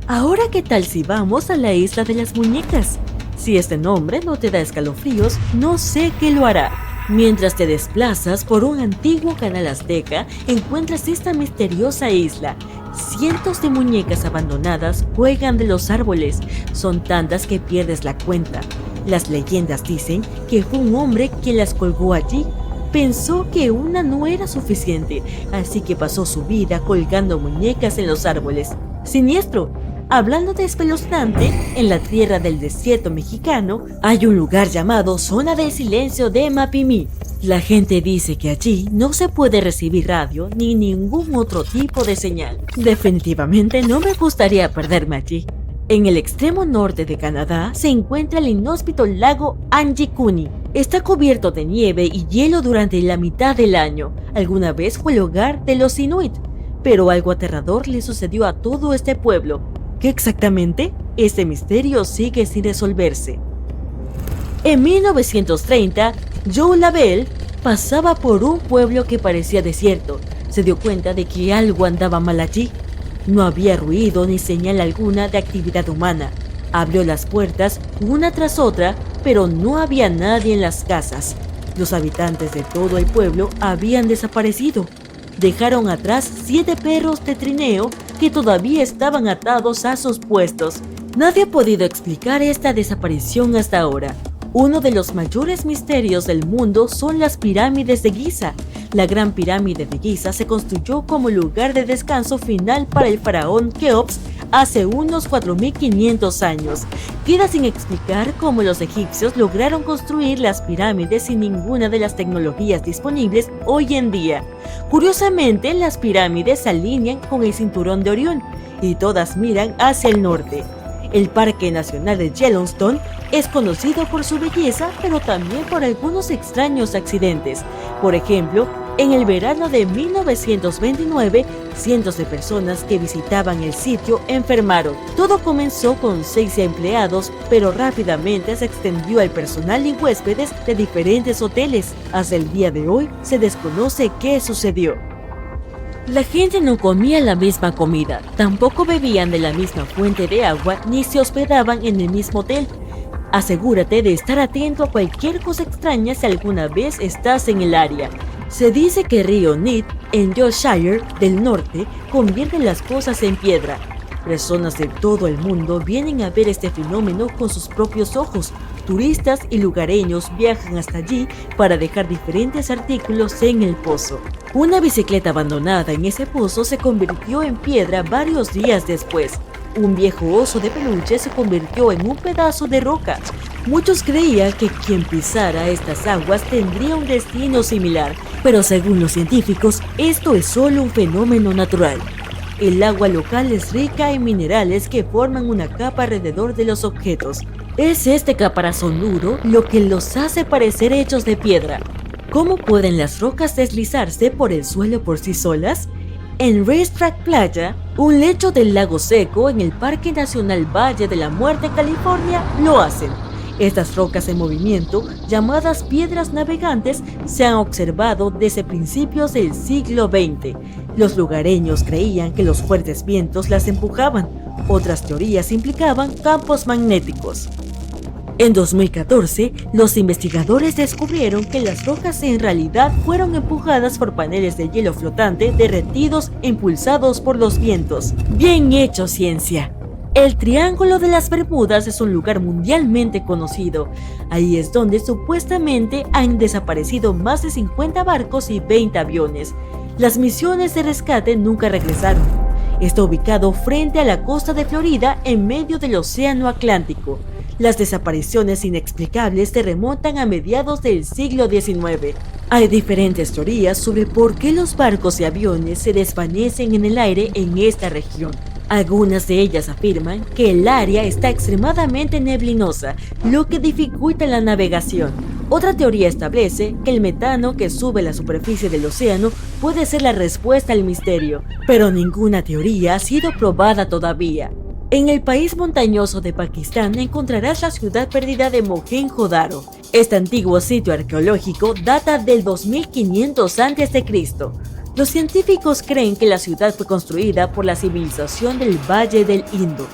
Ahora, ¿qué tal si vamos a la Isla de las Muñecas? Si este nombre no te da escalofríos, no sé qué lo hará. Mientras te desplazas por un antiguo canal azteca, encuentras esta misteriosa isla. Cientos de muñecas abandonadas cuelgan de los árboles, son tantas que pierdes la cuenta. Las leyendas dicen que fue un hombre quien las colgó allí. Pensó que una no era suficiente, así que pasó su vida colgando muñecas en los árboles. Siniestro. Hablando de espeluznante, en la tierra del desierto mexicano hay un lugar llamado Zona del Silencio de Mapimí. La gente dice que allí no se puede recibir radio ni ningún otro tipo de señal. Definitivamente no me gustaría perderme allí. En el extremo norte de Canadá se encuentra el inhóspito lago Anjikuni. Está cubierto de nieve y hielo durante la mitad del año. Alguna vez fue el hogar de los Inuit, pero algo aterrador le sucedió a todo este pueblo. ¿Qué exactamente? Este misterio sigue sin resolverse. En 1930, Joe Lavelle pasaba por un pueblo que parecía desierto. Se dio cuenta de que algo andaba mal allí. No había ruido ni señal alguna de actividad humana. Abrió las puertas una tras otra, pero no había nadie en las casas. Los habitantes de todo el pueblo habían desaparecido. Dejaron atrás 7 perros de trineo que todavía estaban atados a sus puestos. Nadie ha podido explicar esta desaparición hasta ahora. Uno de los mayores misterios del mundo son las pirámides de Giza. La gran pirámide de Giza se construyó como lugar de descanso final para el faraón Keops hace unos 4500 años. Queda sin explicar cómo los egipcios lograron construir las pirámides sin ninguna de las tecnologías disponibles hoy en día. Curiosamente, las pirámides se alinean con el cinturón de Orión y todas miran hacia el norte. El Parque Nacional de Yellowstone es conocido por su belleza, pero también por algunos extraños accidentes. Por ejemplo, en el verano de 1929, cientos de personas que visitaban el sitio enfermaron. Todo comenzó con 6 empleados, pero rápidamente se extendió al personal y huéspedes de diferentes hoteles. Hasta el día de hoy se desconoce qué sucedió. La gente no comía la misma comida, tampoco bebían de la misma fuente de agua ni se hospedaban en el mismo hotel. Asegúrate de estar atento a cualquier cosa extraña si alguna vez estás en el área. Se dice que Río Neat, en Yorkshire del norte, convierte las cosas en piedra. Personas de todo el mundo vienen a ver este fenómeno con sus propios ojos. Turistas y lugareños viajan hasta allí para dejar diferentes artículos en el pozo. Una bicicleta abandonada en ese pozo se convirtió en piedra varios días después. Un viejo oso de peluche se convirtió en un pedazo de roca. Muchos creían que quien pisara estas aguas tendría un destino similar, pero según los científicos, esto es solo un fenómeno natural. El agua local es rica en minerales que forman una capa alrededor de los objetos. Es este caparazón duro lo que los hace parecer hechos de piedra. ¿Cómo pueden las rocas deslizarse por el suelo por sí solas? En Racetrack Playa, un lecho del lago seco en el Parque Nacional Valle de la Muerte, California, lo hacen. Estas rocas en movimiento, llamadas piedras navegantes, se han observado desde principios del siglo XX. Los lugareños creían que los fuertes vientos las empujaban. Otras teorías implicaban campos magnéticos. En 2014, los investigadores descubrieron que las rocas en realidad fueron empujadas por paneles de hielo flotante derretidos e impulsados por los vientos. ¡Bien hecho, ciencia! El Triángulo de las Bermudas es un lugar mundialmente conocido. Ahí es donde supuestamente han desaparecido más de 50 barcos y 20 aviones. Las misiones de rescate nunca regresaron. Está ubicado frente a la costa de Florida en medio del Océano Atlántico. Las desapariciones inexplicables se remontan a mediados del siglo XIX. Hay diferentes teorías sobre por qué los barcos y aviones se desvanecen en el aire en esta región. Algunas de ellas afirman que el área está extremadamente neblinosa, lo que dificulta la navegación. Otra teoría establece que el metano que sube a la superficie del océano puede ser la respuesta al misterio, pero ninguna teoría ha sido probada todavía. En el país montañoso de Pakistán encontrarás la ciudad perdida de Mohenjo-Daro. Este antiguo sitio arqueológico data del 2500 a.C. Los científicos creen que la ciudad fue construida por la civilización del Valle del Indo.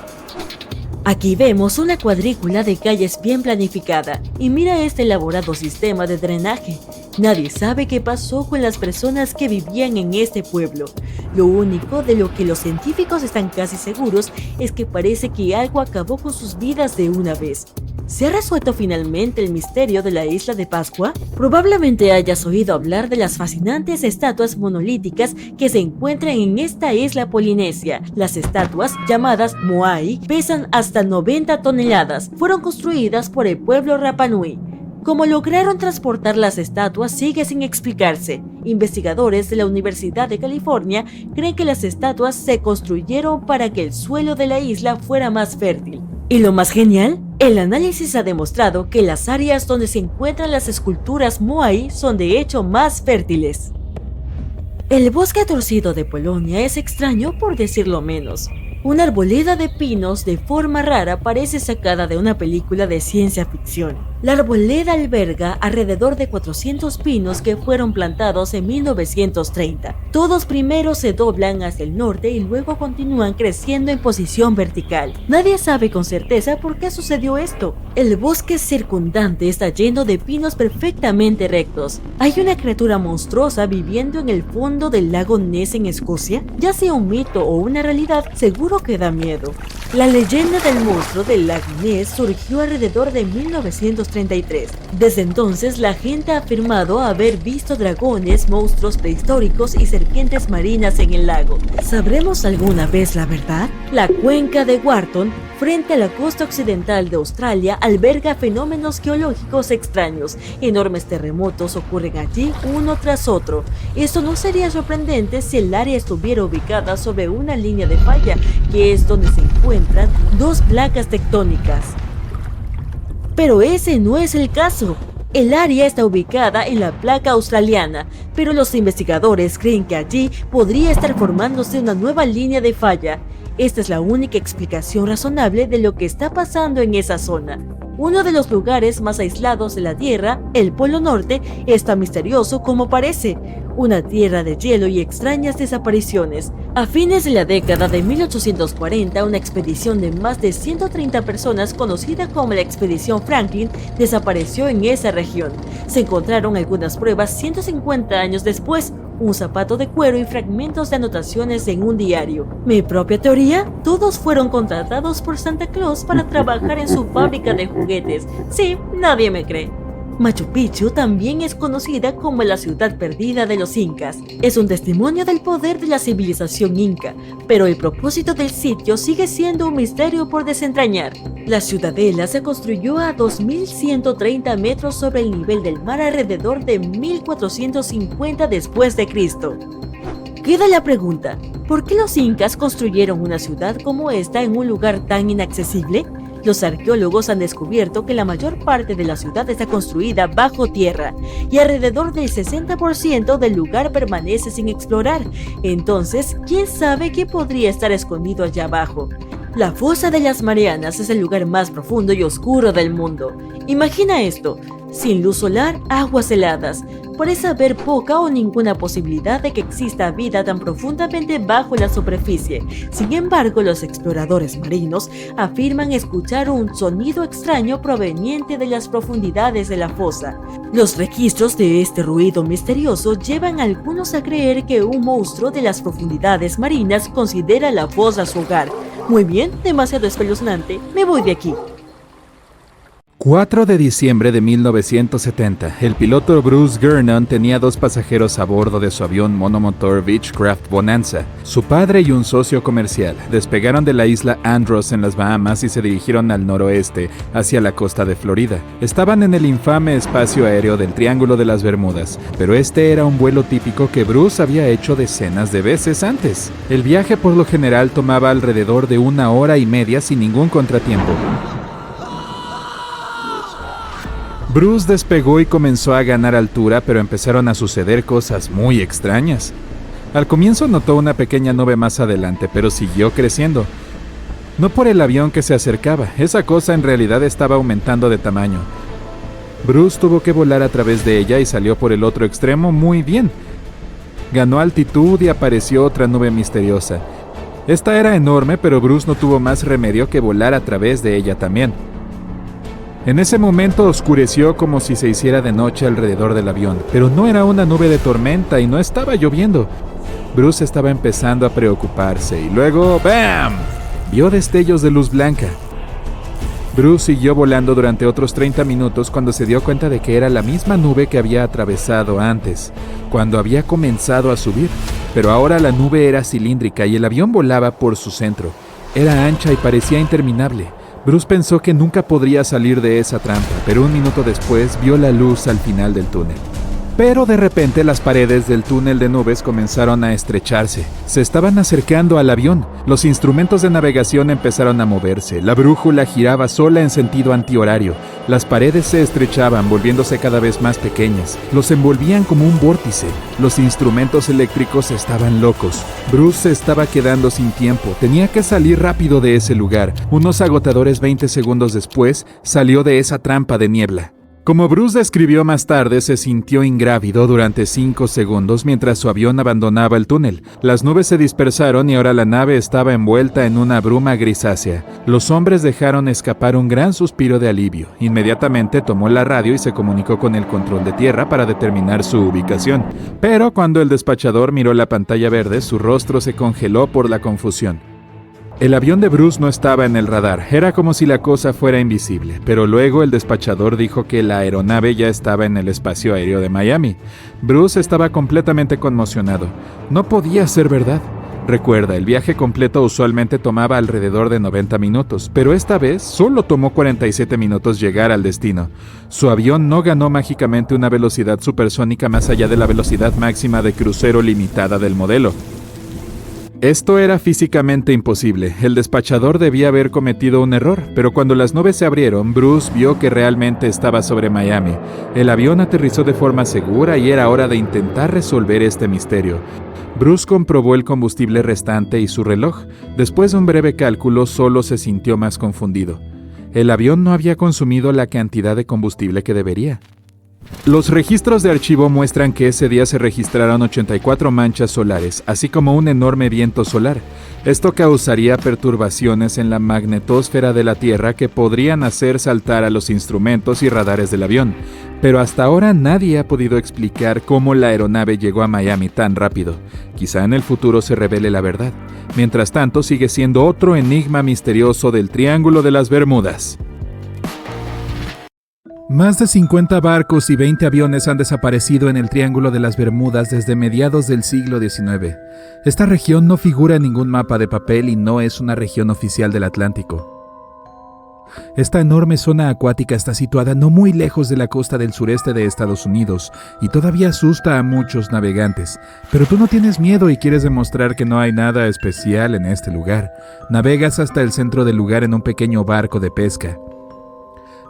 Aquí vemos una cuadrícula de calles bien planificada y mira este elaborado sistema de drenaje. Nadie sabe qué pasó con las personas que vivían en este pueblo. Lo único de lo que los científicos están casi seguros es que parece que algo acabó con sus vidas de una vez. ¿Se ha resuelto finalmente el misterio de la isla de Pascua? Probablemente hayas oído hablar de las fascinantes estatuas monolíticas que se encuentran en esta isla polinesia. Las estatuas, llamadas Moai, pesan hasta 90 toneladas. Fueron construidas por el pueblo Rapa Nui. Cómo lograron transportar las estatuas sigue sin explicarse. Investigadores de la Universidad de California creen que las estatuas se construyeron para que el suelo de la isla fuera más fértil. ¿Y lo más genial? El análisis ha demostrado que las áreas donde se encuentran las esculturas Moai son de hecho más fértiles. El bosque torcido de Polonia es extraño por decirlo menos. Una arboleda de pinos de forma rara parece sacada de una película de ciencia ficción. La arboleda alberga alrededor de 400 pinos que fueron plantados en 1930. Todos primero se doblan hacia el norte y luego continúan creciendo en posición vertical. Nadie sabe con certeza por qué sucedió esto. El bosque circundante está lleno de pinos perfectamente rectos. ¿Hay una criatura monstruosa viviendo en el fondo del lago Ness en Escocia? Ya sea un mito o una realidad, seguro que da miedo. La leyenda del monstruo del lago Ness surgió alrededor de 1933. Desde entonces, la gente ha afirmado haber visto dragones, monstruos prehistóricos y serpientes marinas en el lago. ¿Sabremos alguna vez la verdad? La cuenca de Wharton, frente a la costa occidental de Australia, alberga fenómenos geológicos extraños. Enormes terremotos ocurren allí uno tras otro. Esto no sería sorprendente si el área estuviera ubicada sobre una línea de falla, que es donde se encuentran dos placas tectónicas. Pero ese no es el caso. El área está ubicada en la placa australiana, pero los investigadores creen que allí podría estar formándose una nueva línea de falla. Esta es la única explicación razonable de lo que está pasando en esa zona. Uno de los lugares más aislados de la Tierra, el Polo Norte, es tan misterioso como parece. Una tierra de hielo y extrañas desapariciones. A fines de la década de 1840, una expedición de más de 130 personas, conocida como la Expedición Franklin, desapareció en esa región. Se encontraron algunas pruebas 150 años después, un zapato de cuero y fragmentos de anotaciones en un diario. Mi propia teoría: todos fueron contratados por Santa Claus para trabajar en su fábrica de juguetes. Sí, nadie me cree. Machu Picchu también es conocida como la ciudad perdida de los incas. Es un testimonio del poder de la civilización inca, pero el propósito del sitio sigue siendo un misterio por desentrañar. La ciudadela se construyó a 2.130 metros sobre el nivel del mar alrededor de 1450 después de Cristo. Queda la pregunta, ¿por qué los incas construyeron una ciudad como esta en un lugar tan inaccesible? Los arqueólogos han descubierto que la mayor parte de la ciudad está construida bajo tierra y alrededor del 60% del lugar permanece sin explorar. Entonces, ¿quién sabe qué podría estar escondido allá abajo? La fosa de las Marianas es el lugar más profundo y oscuro del mundo. Imagina esto, sin luz solar, aguas heladas. Parece haber poca o ninguna posibilidad de que exista vida tan profundamente bajo la superficie. Sin embargo, los exploradores marinos afirman escuchar un sonido extraño proveniente de las profundidades de la fosa. Los registros de este ruido misterioso llevan a algunos a creer que un monstruo de las profundidades marinas considera la fosa su hogar. Muy bien, demasiado espeluznante, me voy de aquí. 4 de diciembre de 1970, el piloto Bruce Gernon tenía 2 pasajeros a bordo de su avión monomotor Beechcraft Bonanza. Su padre y un socio comercial despegaron de la isla Andros en las Bahamas y se dirigieron al noroeste, hacia la costa de Florida. Estaban en el infame espacio aéreo del Triángulo de las Bermudas, pero este era un vuelo típico que Bruce había hecho decenas de veces antes. El viaje por lo general tomaba alrededor de 1 hora y media sin ningún contratiempo. Bruce despegó y comenzó a ganar altura, pero empezaron a suceder cosas muy extrañas. Al comienzo notó una pequeña nube más adelante, pero siguió creciendo. No por el avión que se acercaba, esa cosa en realidad estaba aumentando de tamaño. Bruce tuvo que volar a través de ella y salió por el otro extremo muy bien. Ganó altitud y apareció otra nube misteriosa. Esta era enorme, pero Bruce no tuvo más remedio que volar a través de ella también. En ese momento oscureció como si se hiciera de noche alrededor del avión, pero no era una nube de tormenta y no estaba lloviendo. Bruce estaba empezando a preocuparse y luego ¡bam! Vio destellos de luz blanca. Bruce siguió volando durante otros 30 minutos cuando se dio cuenta de que era la misma nube que había atravesado antes, cuando había comenzado a subir, pero ahora la nube era cilíndrica y el avión volaba por su centro. Era ancha y parecía interminable. Bruce pensó que nunca podría salir de esa trampa, pero un minuto después vio la luz al final del túnel. Pero de repente las paredes del túnel de nubes comenzaron a estrecharse. Se estaban acercando al avión. Los instrumentos de navegación empezaron a moverse. La brújula giraba sola en sentido antihorario. Las paredes se estrechaban, volviéndose cada vez más pequeñas. Los envolvían como un vórtice. Los instrumentos eléctricos estaban locos. Bruce se estaba quedando sin tiempo. Tenía que salir rápido de ese lugar. Unos agotadores 20 segundos después, salió de esa trampa de niebla. Como Bruce describió más tarde, se sintió ingrávido durante 5 segundos mientras su avión abandonaba el túnel. Las nubes se dispersaron y ahora la nave estaba envuelta en una bruma grisácea. Los hombres dejaron escapar un gran suspiro de alivio. Inmediatamente tomó la radio y se comunicó con el control de tierra para determinar su ubicación. Pero cuando el despachador miró la pantalla verde, su rostro se congeló por la confusión. El avión de Bruce no estaba en el radar, era como si la cosa fuera invisible, pero luego el despachador dijo que la aeronave ya estaba en el espacio aéreo de Miami. Bruce estaba completamente conmocionado. No podía ser verdad. Recuerda, el viaje completo usualmente tomaba alrededor de 90 minutos, pero esta vez solo tomó 47 minutos llegar al destino. Su avión no ganó mágicamente una velocidad supersónica más allá de la velocidad máxima de crucero limitada del modelo. Esto era físicamente imposible. El despachador debía haber cometido un error, pero cuando las nubes se abrieron, Bruce vio que realmente estaba sobre Miami. El avión aterrizó de forma segura y era hora de intentar resolver este misterio. Bruce comprobó el combustible restante y su reloj. Después de un breve cálculo, solo se sintió más confundido. El avión no había consumido la cantidad de combustible que debería. Los registros de archivo muestran que ese día se registraron 84 manchas solares, así como un enorme viento solar. Esto causaría perturbaciones en la magnetosfera de la Tierra que podrían hacer saltar a los instrumentos y radares del avión. Pero hasta ahora nadie ha podido explicar cómo la aeronave llegó a Miami tan rápido. Quizá en el futuro se revele la verdad. Mientras tanto, sigue siendo otro enigma misterioso del Triángulo de las Bermudas. Más de 50 barcos y 20 aviones han desaparecido en el Triángulo de las Bermudas desde mediados del siglo XIX. Esta región no figura en ningún mapa de papel y no es una región oficial del Atlántico. Esta enorme zona acuática está situada no muy lejos de la costa del sureste de Estados Unidos y todavía asusta a muchos navegantes. Pero tú no tienes miedo y quieres demostrar que no hay nada especial en este lugar. Navegas hasta el centro del lugar en un pequeño barco de pesca.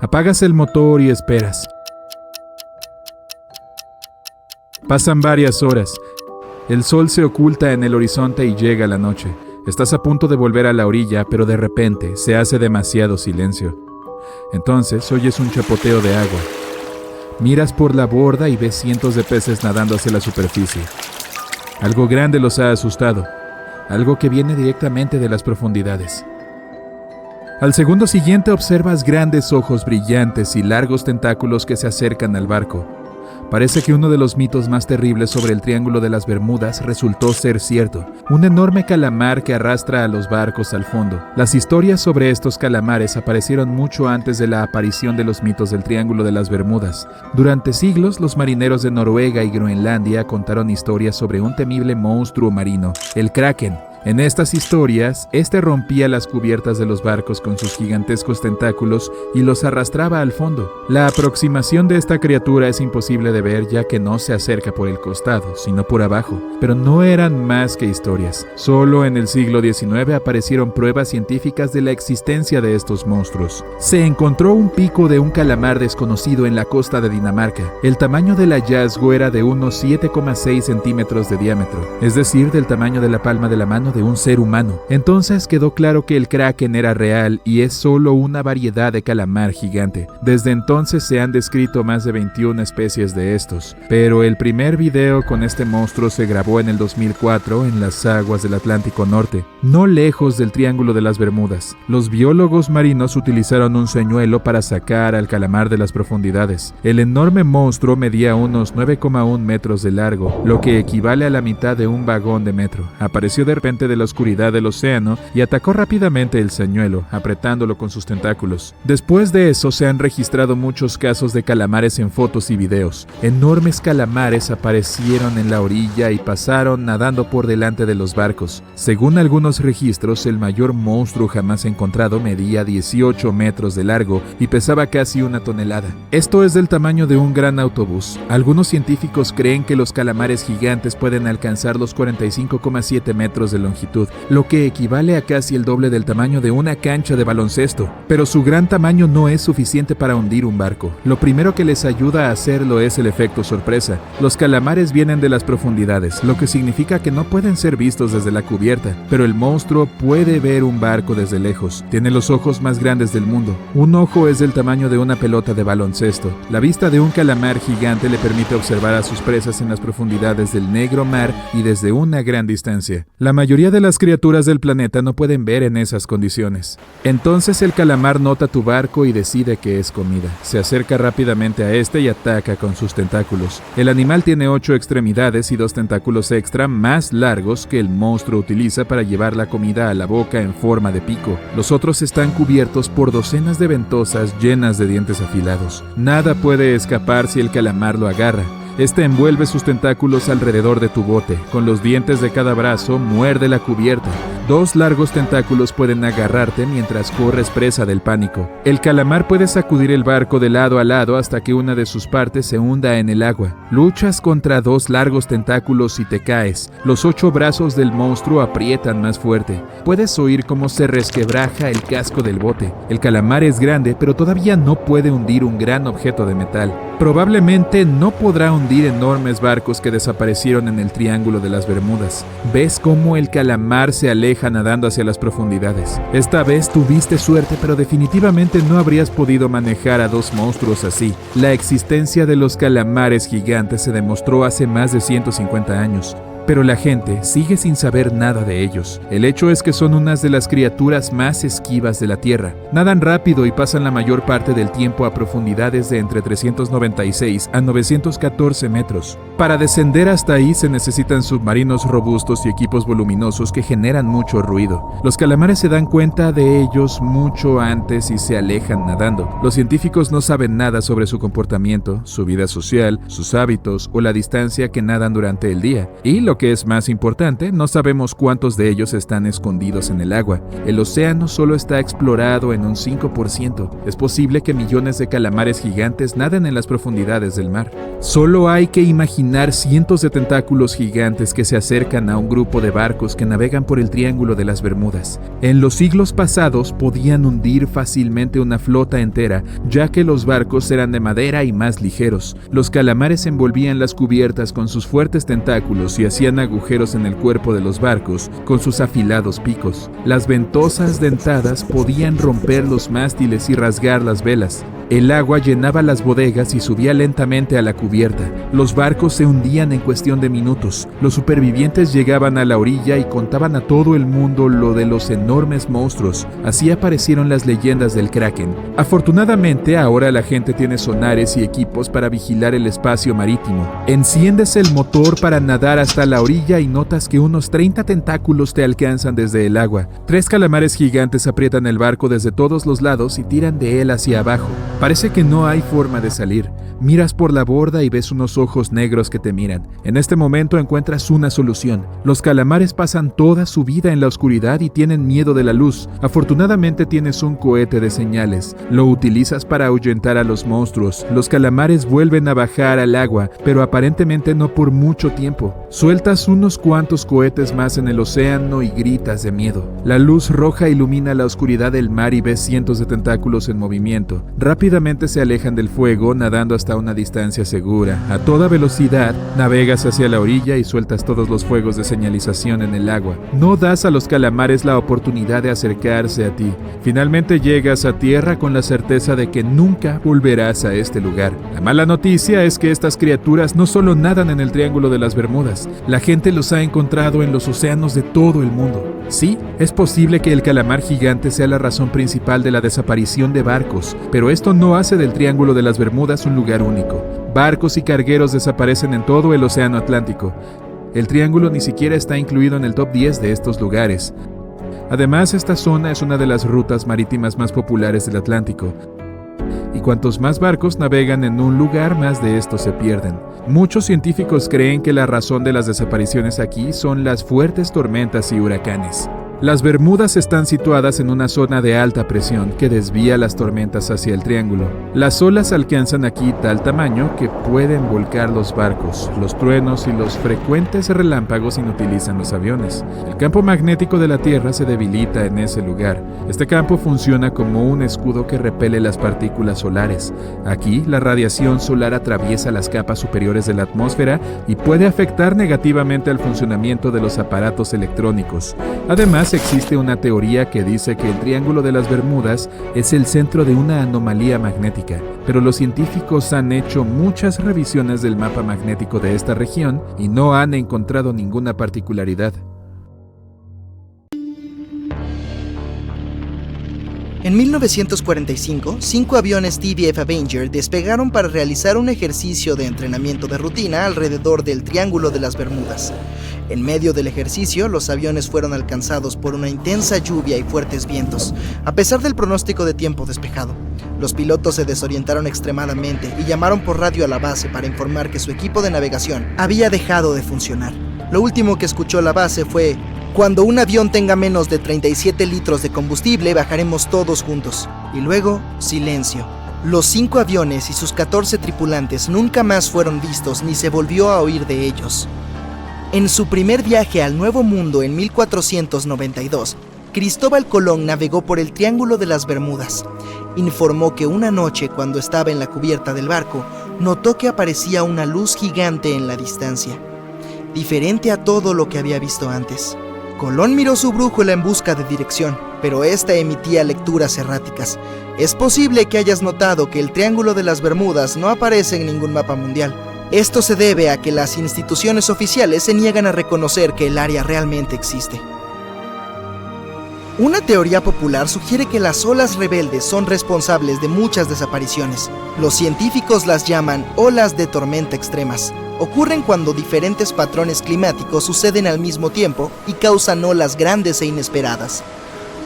Apagas el motor y esperas. Pasan varias horas. El sol se oculta en el horizonte y llega la noche. Estás a punto de volver a la orilla, pero de repente se hace demasiado silencio. Entonces oyes un chapoteo de agua. Miras por la borda y ves cientos de peces nadando hacia la superficie. Algo grande los ha asustado. Algo que viene directamente de las profundidades. Al segundo siguiente observas grandes ojos brillantes y largos tentáculos que se acercan al barco. Parece que uno de los mitos más terribles sobre el Triángulo de las Bermudas resultó ser cierto. Un enorme calamar que arrastra a los barcos al fondo. Las historias sobre estos calamares aparecieron mucho antes de la aparición de los mitos del Triángulo de las Bermudas. Durante siglos, los marineros de Noruega y Groenlandia contaron historias sobre un temible monstruo marino, el Kraken. En estas historias, este rompía las cubiertas de los barcos con sus gigantescos tentáculos y los arrastraba al fondo. La aproximación de esta criatura es imposible de ver ya que no se acerca por el costado, sino por abajo. Pero no eran más que historias. Solo en el siglo XIX aparecieron pruebas científicas de la existencia de estos monstruos. Se encontró un pico de un calamar desconocido en la costa de Dinamarca. El tamaño del hallazgo era de unos 7,6 centímetros de diámetro, es decir, del tamaño de la palma de la mano de un ser humano. Entonces quedó claro que el Kraken era real y es solo una variedad de calamar gigante. Desde entonces se han descrito más de 21 especies de estos, pero el primer video con este monstruo se grabó en el 2004 en las aguas del Atlántico Norte, no lejos del Triángulo de las Bermudas. Los biólogos marinos utilizaron un señuelo para sacar al calamar de las profundidades. El enorme monstruo medía unos 9,1 metros de largo, lo que equivale a la mitad de un vagón de metro. Apareció de repente de la oscuridad del océano y atacó rápidamente el señuelo, apretándolo con sus tentáculos. Después de eso se han registrado muchos casos de calamares en fotos y videos. Enormes calamares aparecieron en la orilla y pasaron nadando por delante de los barcos. Según algunos registros, el mayor monstruo jamás encontrado medía 18 metros de largo y pesaba casi 1 tonelada. Esto es del tamaño de un gran autobús. Algunos científicos creen que los calamares gigantes pueden alcanzar los 45,7 metros de longitud, lo que equivale a casi el doble del tamaño de una cancha de baloncesto. Pero su gran tamaño no es suficiente para hundir un barco. Lo primero que les ayuda a hacerlo es el efecto sorpresa. Los calamares vienen de las profundidades, lo que significa que no pueden ser vistos desde la cubierta, pero el monstruo puede ver un barco desde lejos. Tiene los ojos más grandes del mundo. Un ojo es del tamaño de una pelota de baloncesto. La vista de un calamar gigante le permite observar a sus presas en las profundidades del Negro Mar y desde una gran distancia. La mayoría de las criaturas del planeta no pueden ver en esas condiciones. Entonces el calamar nota tu barco y decide que es comida. Se acerca rápidamente a este y ataca con sus tentáculos. El animal tiene 8 extremidades y 2 tentáculos extra más largos que el monstruo utiliza para llevar la comida a la boca en forma de pico. Los otros están cubiertos por docenas de ventosas llenas de dientes afilados. Nada puede escapar si el calamar lo agarra. Este envuelve sus tentáculos alrededor de tu bote. Con los dientes de cada brazo, muerde la cubierta. 2 largos tentáculos pueden agarrarte mientras corres presa del pánico. El calamar puede sacudir el barco de lado a lado hasta que una de sus partes se hunda en el agua. Luchas contra 2 largos tentáculos y te caes. Los 8 brazos del monstruo aprietan más fuerte. Puedes oír cómo se resquebraja el casco del bote. El calamar es grande, pero todavía no puede hundir un gran objeto de metal. Probablemente no podrá hundir enormes barcos que desaparecieron en el Triángulo de las Bermudas. Ves cómo el calamar se aleja nadando hacia las profundidades. Esta vez tuviste suerte, pero definitivamente no habrías podido manejar a 2 monstruos así. La existencia de los calamares gigantes se demostró hace más de 150 años. pero la gente sigue sin saber nada de ellos. El hecho es que son unas de las criaturas más esquivas de la Tierra. Nadan rápido y pasan la mayor parte del tiempo a profundidades de entre 396 a 914 metros. Para descender hasta ahí se necesitan submarinos robustos y equipos voluminosos que generan mucho ruido. Los calamares se dan cuenta de ellos mucho antes y se alejan nadando. Los científicos no saben nada sobre su comportamiento, su vida social, sus hábitos o la distancia que nadan durante el día. Y lo que es más importante, no sabemos cuántos de ellos están escondidos en el agua. El océano solo está explorado en un 5%. Es posible que millones de calamares gigantes naden en las profundidades del mar. Solo hay que imaginar cientos de tentáculos gigantes que se acercan a un grupo de barcos que navegan por el Triángulo de las Bermudas. En los siglos pasados podían hundir fácilmente una flota entera, ya que los barcos eran de madera y más ligeros. Los calamares envolvían las cubiertas con sus fuertes tentáculos y hacían agujeros en el cuerpo de los barcos con sus afilados picos. Las ventosas dentadas podían romper los mástiles y rasgar las velas. El agua llenaba las bodegas y subía lentamente a la cubierta. Los barcos se hundían en cuestión de minutos. Los supervivientes llegaban a la orilla y contaban a todo el mundo lo de los enormes monstruos. Así aparecieron las leyendas del Kraken. Afortunadamente, ahora la gente tiene sonares y equipos para vigilar el espacio marítimo. Enciendes el motor para nadar hasta la orilla y notas que unos 30 tentáculos te alcanzan desde el agua. 3 calamares gigantes aprietan el barco desde todos los lados y tiran de él hacia abajo. Parece que no hay forma de salir. Miras por la borda y ves unos ojos negros que te miran. En este momento encuentras una solución. Los calamares pasan toda su vida en la oscuridad y tienen miedo de la luz. Afortunadamente tienes un cohete de señales. Lo utilizas para ahuyentar a los monstruos. Los calamares vuelven a bajar al agua, pero aparentemente no por mucho tiempo. Sueltas unos cuantos cohetes más en el océano y gritas de miedo. La luz roja ilumina la oscuridad del mar y ves cientos de tentáculos en movimiento. Rápidamente se alejan del fuego, nadando hasta una distancia segura. A toda velocidad, navegas hacia la orilla y sueltas todos los fuegos de señalización en el agua. No das a los calamares la oportunidad de acercarse a ti. Finalmente llegas a tierra con la certeza de que nunca volverás a este lugar. La mala noticia es que estas criaturas no solo nadan en el Triángulo de las Bermudas, la gente los ha encontrado en los océanos de todo el mundo. Sí, es posible que el calamar gigante sea la razón principal de la desaparición de barcos, pero esto no hace del Triángulo de las Bermudas un lugar único. Barcos y cargueros desaparecen en todo el océano Atlántico. El Triángulo ni siquiera está incluido en el top 10 de estos lugares. Además, esta zona es una de las rutas marítimas más populares del Atlántico. Y cuantos más barcos navegan en un lugar, más de estos se pierden. Muchos científicos creen que la razón de las desapariciones aquí son las fuertes tormentas y huracanes. Las Bermudas están situadas en una zona de alta presión que desvía las tormentas hacia el triángulo. Las olas alcanzan aquí tal tamaño que pueden volcar los barcos. Los truenos y los frecuentes relámpagos inutilizan los aviones. El campo magnético de la Tierra se debilita en ese lugar. Este campo funciona como un escudo que repele las partículas solares. Aquí, la radiación solar atraviesa las capas superiores de la atmósfera y puede afectar negativamente al funcionamiento de los aparatos electrónicos. Además, existe una teoría que dice que el Triángulo de las Bermudas es el centro de una anomalía magnética, pero los científicos han hecho muchas revisiones del mapa magnético de esta región y no han encontrado ninguna particularidad. En 1945, 5 aviones TBF Avenger despegaron para realizar un ejercicio de entrenamiento de rutina alrededor del Triángulo de las Bermudas. En medio del ejercicio, los aviones fueron alcanzados por una intensa lluvia y fuertes vientos, a pesar del pronóstico de tiempo despejado. Los pilotos se desorientaron extremadamente y llamaron por radio a la base para informar que su equipo de navegación había dejado de funcionar. Lo último que escuchó la base fue: "Cuando un avión tenga menos de 37 litros de combustible, bajaremos todos juntos". Y luego, silencio. Los 5 aviones y sus 14 tripulantes nunca más fueron vistos ni se volvió a oír de ellos. En su primer viaje al Nuevo Mundo en 1492, Cristóbal Colón navegó por el Triángulo de las Bermudas. Informó que una noche, cuando estaba en la cubierta del barco, notó que aparecía una luz gigante en la distancia, diferente a todo lo que había visto antes. Colón miró su brújula en busca de dirección, pero esta emitía lecturas erráticas. Es posible que hayas notado que el Triángulo de las Bermudas no aparece en ningún mapa mundial, Esto se debe a que las instituciones oficiales se niegan a reconocer que el área realmente existe. Una teoría popular sugiere que las olas rebeldes son responsables de muchas desapariciones. Los científicos las llaman olas de tormenta extremas. Ocurren cuando diferentes patrones climáticos suceden al mismo tiempo y causan olas grandes e inesperadas.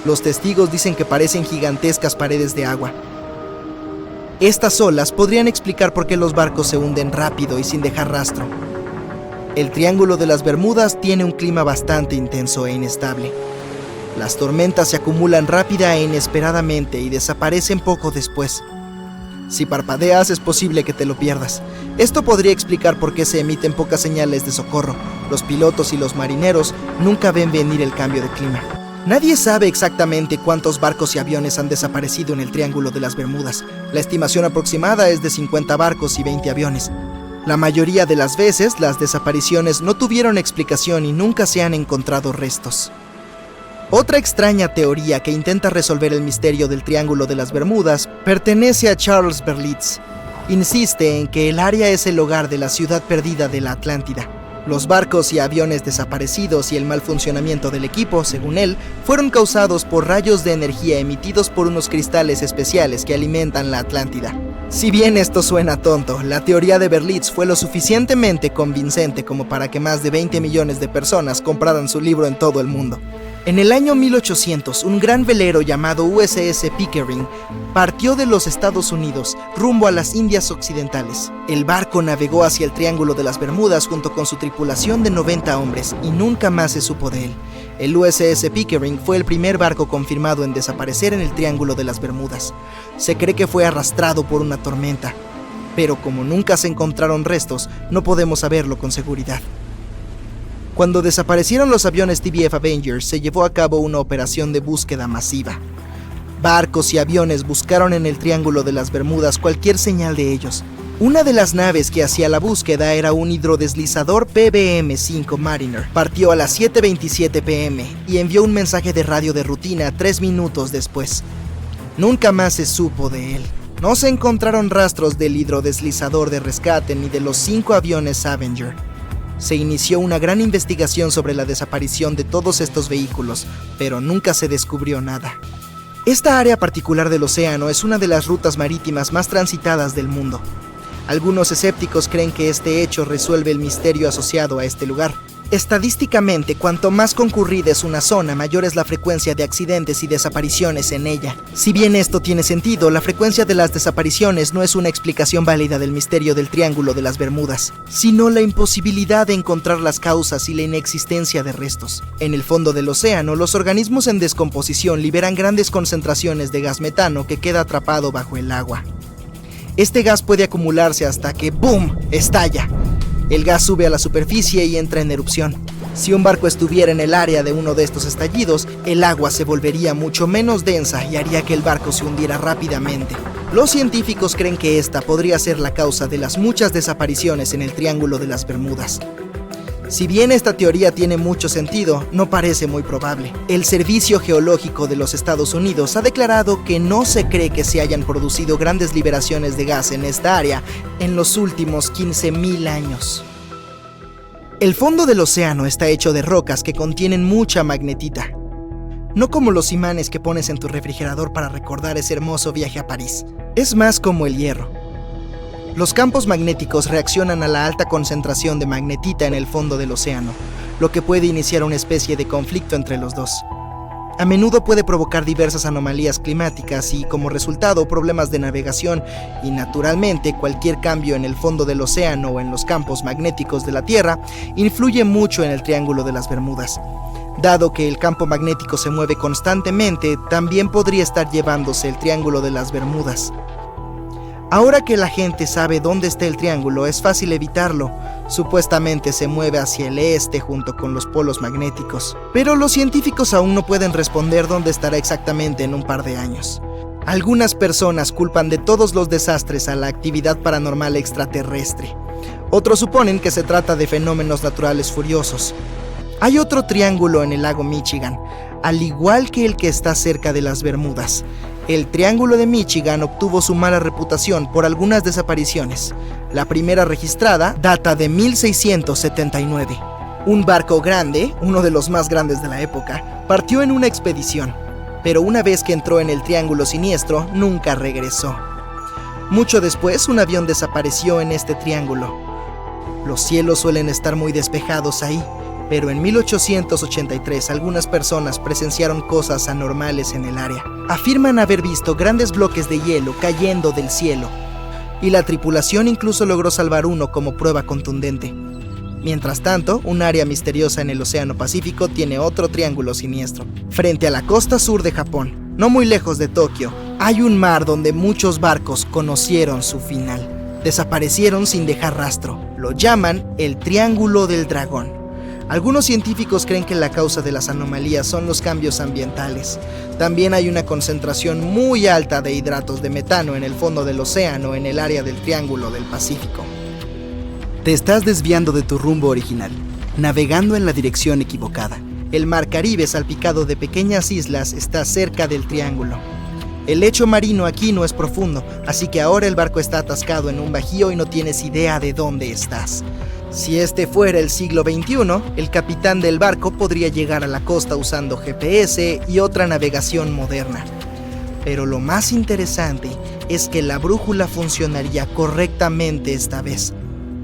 Los testigos dicen que parecen gigantescas paredes de agua. Estas olas podrían explicar por qué los barcos se hunden rápido y sin dejar rastro. El Triángulo de las Bermudas tiene un clima bastante intenso e inestable. Las tormentas se acumulan rápida e inesperadamente y desaparecen poco después. Si parpadeas es posible que te lo pierdas. Esto podría explicar por qué se emiten pocas señales de socorro. Los pilotos y los marineros nunca ven venir el cambio de clima. Nadie sabe exactamente cuántos barcos y aviones han desaparecido en el Triángulo de las Bermudas. La estimación aproximada es de 50 barcos y 20 aviones. La mayoría de las veces, las desapariciones no tuvieron explicación y nunca se han encontrado restos. Otra extraña teoría que intenta resolver el misterio del Triángulo de las Bermudas pertenece a Charles Berlitz. Insiste en que el área es el hogar de la ciudad perdida de la Atlántida. Los barcos y aviones desaparecidos y el mal funcionamiento del equipo, según él, fueron causados por rayos de energía emitidos por unos cristales especiales que alimentan la Atlántida. Si bien esto suena tonto, la teoría de Berlitz fue lo suficientemente convincente como para que más de 20 millones de personas compraran su libro en todo el mundo. En el año 1800, un gran velero llamado USS Pickering partió de los Estados Unidos rumbo a las Indias Occidentales. El barco navegó hacia el Triángulo de las Bermudas junto con su tripulación de 90 hombres y nunca más se supo de él. El USS Pickering fue el primer barco confirmado en desaparecer en el Triángulo de las Bermudas. Se cree que fue arrastrado por una tormenta, pero como nunca se encontraron restos, no podemos saberlo con seguridad. Cuando desaparecieron los aviones TBF Avenger, se llevó a cabo una operación de búsqueda masiva. Barcos y aviones buscaron en el Triángulo de las Bermudas cualquier señal de ellos. Una de las naves que hacía la búsqueda era un hidrodeslizador PBM-5 Mariner. Partió a las 7:27 p.m. y envió un mensaje de radio de rutina 3 minutos después. Nunca más se supo de él. No se encontraron rastros del hidrodeslizador de rescate ni de los 5 aviones Avenger. Se inició una gran investigación sobre la desaparición de todos estos vehículos, pero nunca se descubrió nada. Esta área particular del océano es una de las rutas marítimas más transitadas del mundo. Algunos escépticos creen que este hecho resuelve el misterio asociado a este lugar. Estadísticamente, cuanto más concurrida es una zona, mayor es la frecuencia de accidentes y desapariciones en ella. Si bien esto tiene sentido, la frecuencia de las desapariciones no es una explicación válida del misterio del Triángulo de las Bermudas, sino la imposibilidad de encontrar las causas y la inexistencia de restos. En el fondo del océano, los organismos en descomposición liberan grandes concentraciones de gas metano que queda atrapado bajo el agua. Este gas puede acumularse hasta que ¡boom!, estalla. El gas sube a la superficie y entra en erupción. Si un barco estuviera en el área de uno de estos estallidos, el agua se volvería mucho menos densa y haría que el barco se hundiera rápidamente. Los científicos creen que esta podría ser la causa de las muchas desapariciones en el Triángulo de las Bermudas. Si bien esta teoría tiene mucho sentido, no parece muy probable. El Servicio Geológico de los Estados Unidos ha declarado que no se cree que se hayan producido grandes liberaciones de gas en esta área en los últimos 15.000 años. El fondo del océano está hecho de rocas que contienen mucha magnetita. No como los imanes que pones en tu refrigerador para recordar ese hermoso viaje a París. Es más como el hierro. Los campos magnéticos reaccionan a la alta concentración de magnetita en el fondo del océano, lo que puede iniciar una especie de conflicto entre los dos. A menudo puede provocar diversas anomalías climáticas y, como resultado, problemas de navegación y, naturalmente, cualquier cambio en el fondo del océano o en los campos magnéticos de la Tierra influye mucho en el Triángulo de las Bermudas. Dado que el campo magnético se mueve constantemente, también podría estar llevándose el Triángulo de las Bermudas. Ahora que la gente sabe dónde está el triángulo, es fácil evitarlo. Supuestamente se mueve hacia el este junto con los polos magnéticos. Pero los científicos aún no pueden responder dónde estará exactamente en un par de años. Algunas personas culpan de todos los desastres a la actividad paranormal extraterrestre. Otros suponen que se trata de fenómenos naturales furiosos. Hay otro triángulo en el lago Michigan, al igual que el que está cerca de las Bermudas. El Triángulo de Michigan obtuvo su mala reputación por algunas desapariciones. La primera registrada data de 1679. Un barco grande, uno de los más grandes de la época, partió en una expedición, pero una vez que entró en el Triángulo Siniestro, nunca regresó. Mucho después, un avión desapareció en este triángulo. Los cielos suelen estar muy despejados ahí, pero en 1883 algunas personas presenciaron cosas anormales en el área. Afirman haber visto grandes bloques de hielo cayendo del cielo, y la tripulación incluso logró salvar uno como prueba contundente. Mientras tanto, un área misteriosa en el Océano Pacífico tiene otro triángulo siniestro. Frente a la costa sur de Japón, no muy lejos de Tokio, hay un mar donde muchos barcos conocieron su final. Desaparecieron sin dejar rastro. Lo llaman el Triángulo del Dragón. Algunos científicos creen que la causa de las anomalías son los cambios ambientales. También hay una concentración muy alta de hidratos de metano en el fondo del océano en el área del Triángulo del Pacífico. Te estás desviando de tu rumbo original, navegando en la dirección equivocada. El mar Caribe, salpicado de pequeñas islas, está cerca del triángulo. El lecho marino aquí no es profundo, así que ahora el barco está atascado en un bajío y no tienes idea de dónde estás. Si este fuera el siglo XXI, el capitán del barco podría llegar a la costa usando GPS y otra navegación moderna. Pero lo más interesante es que la brújula funcionaría correctamente esta vez,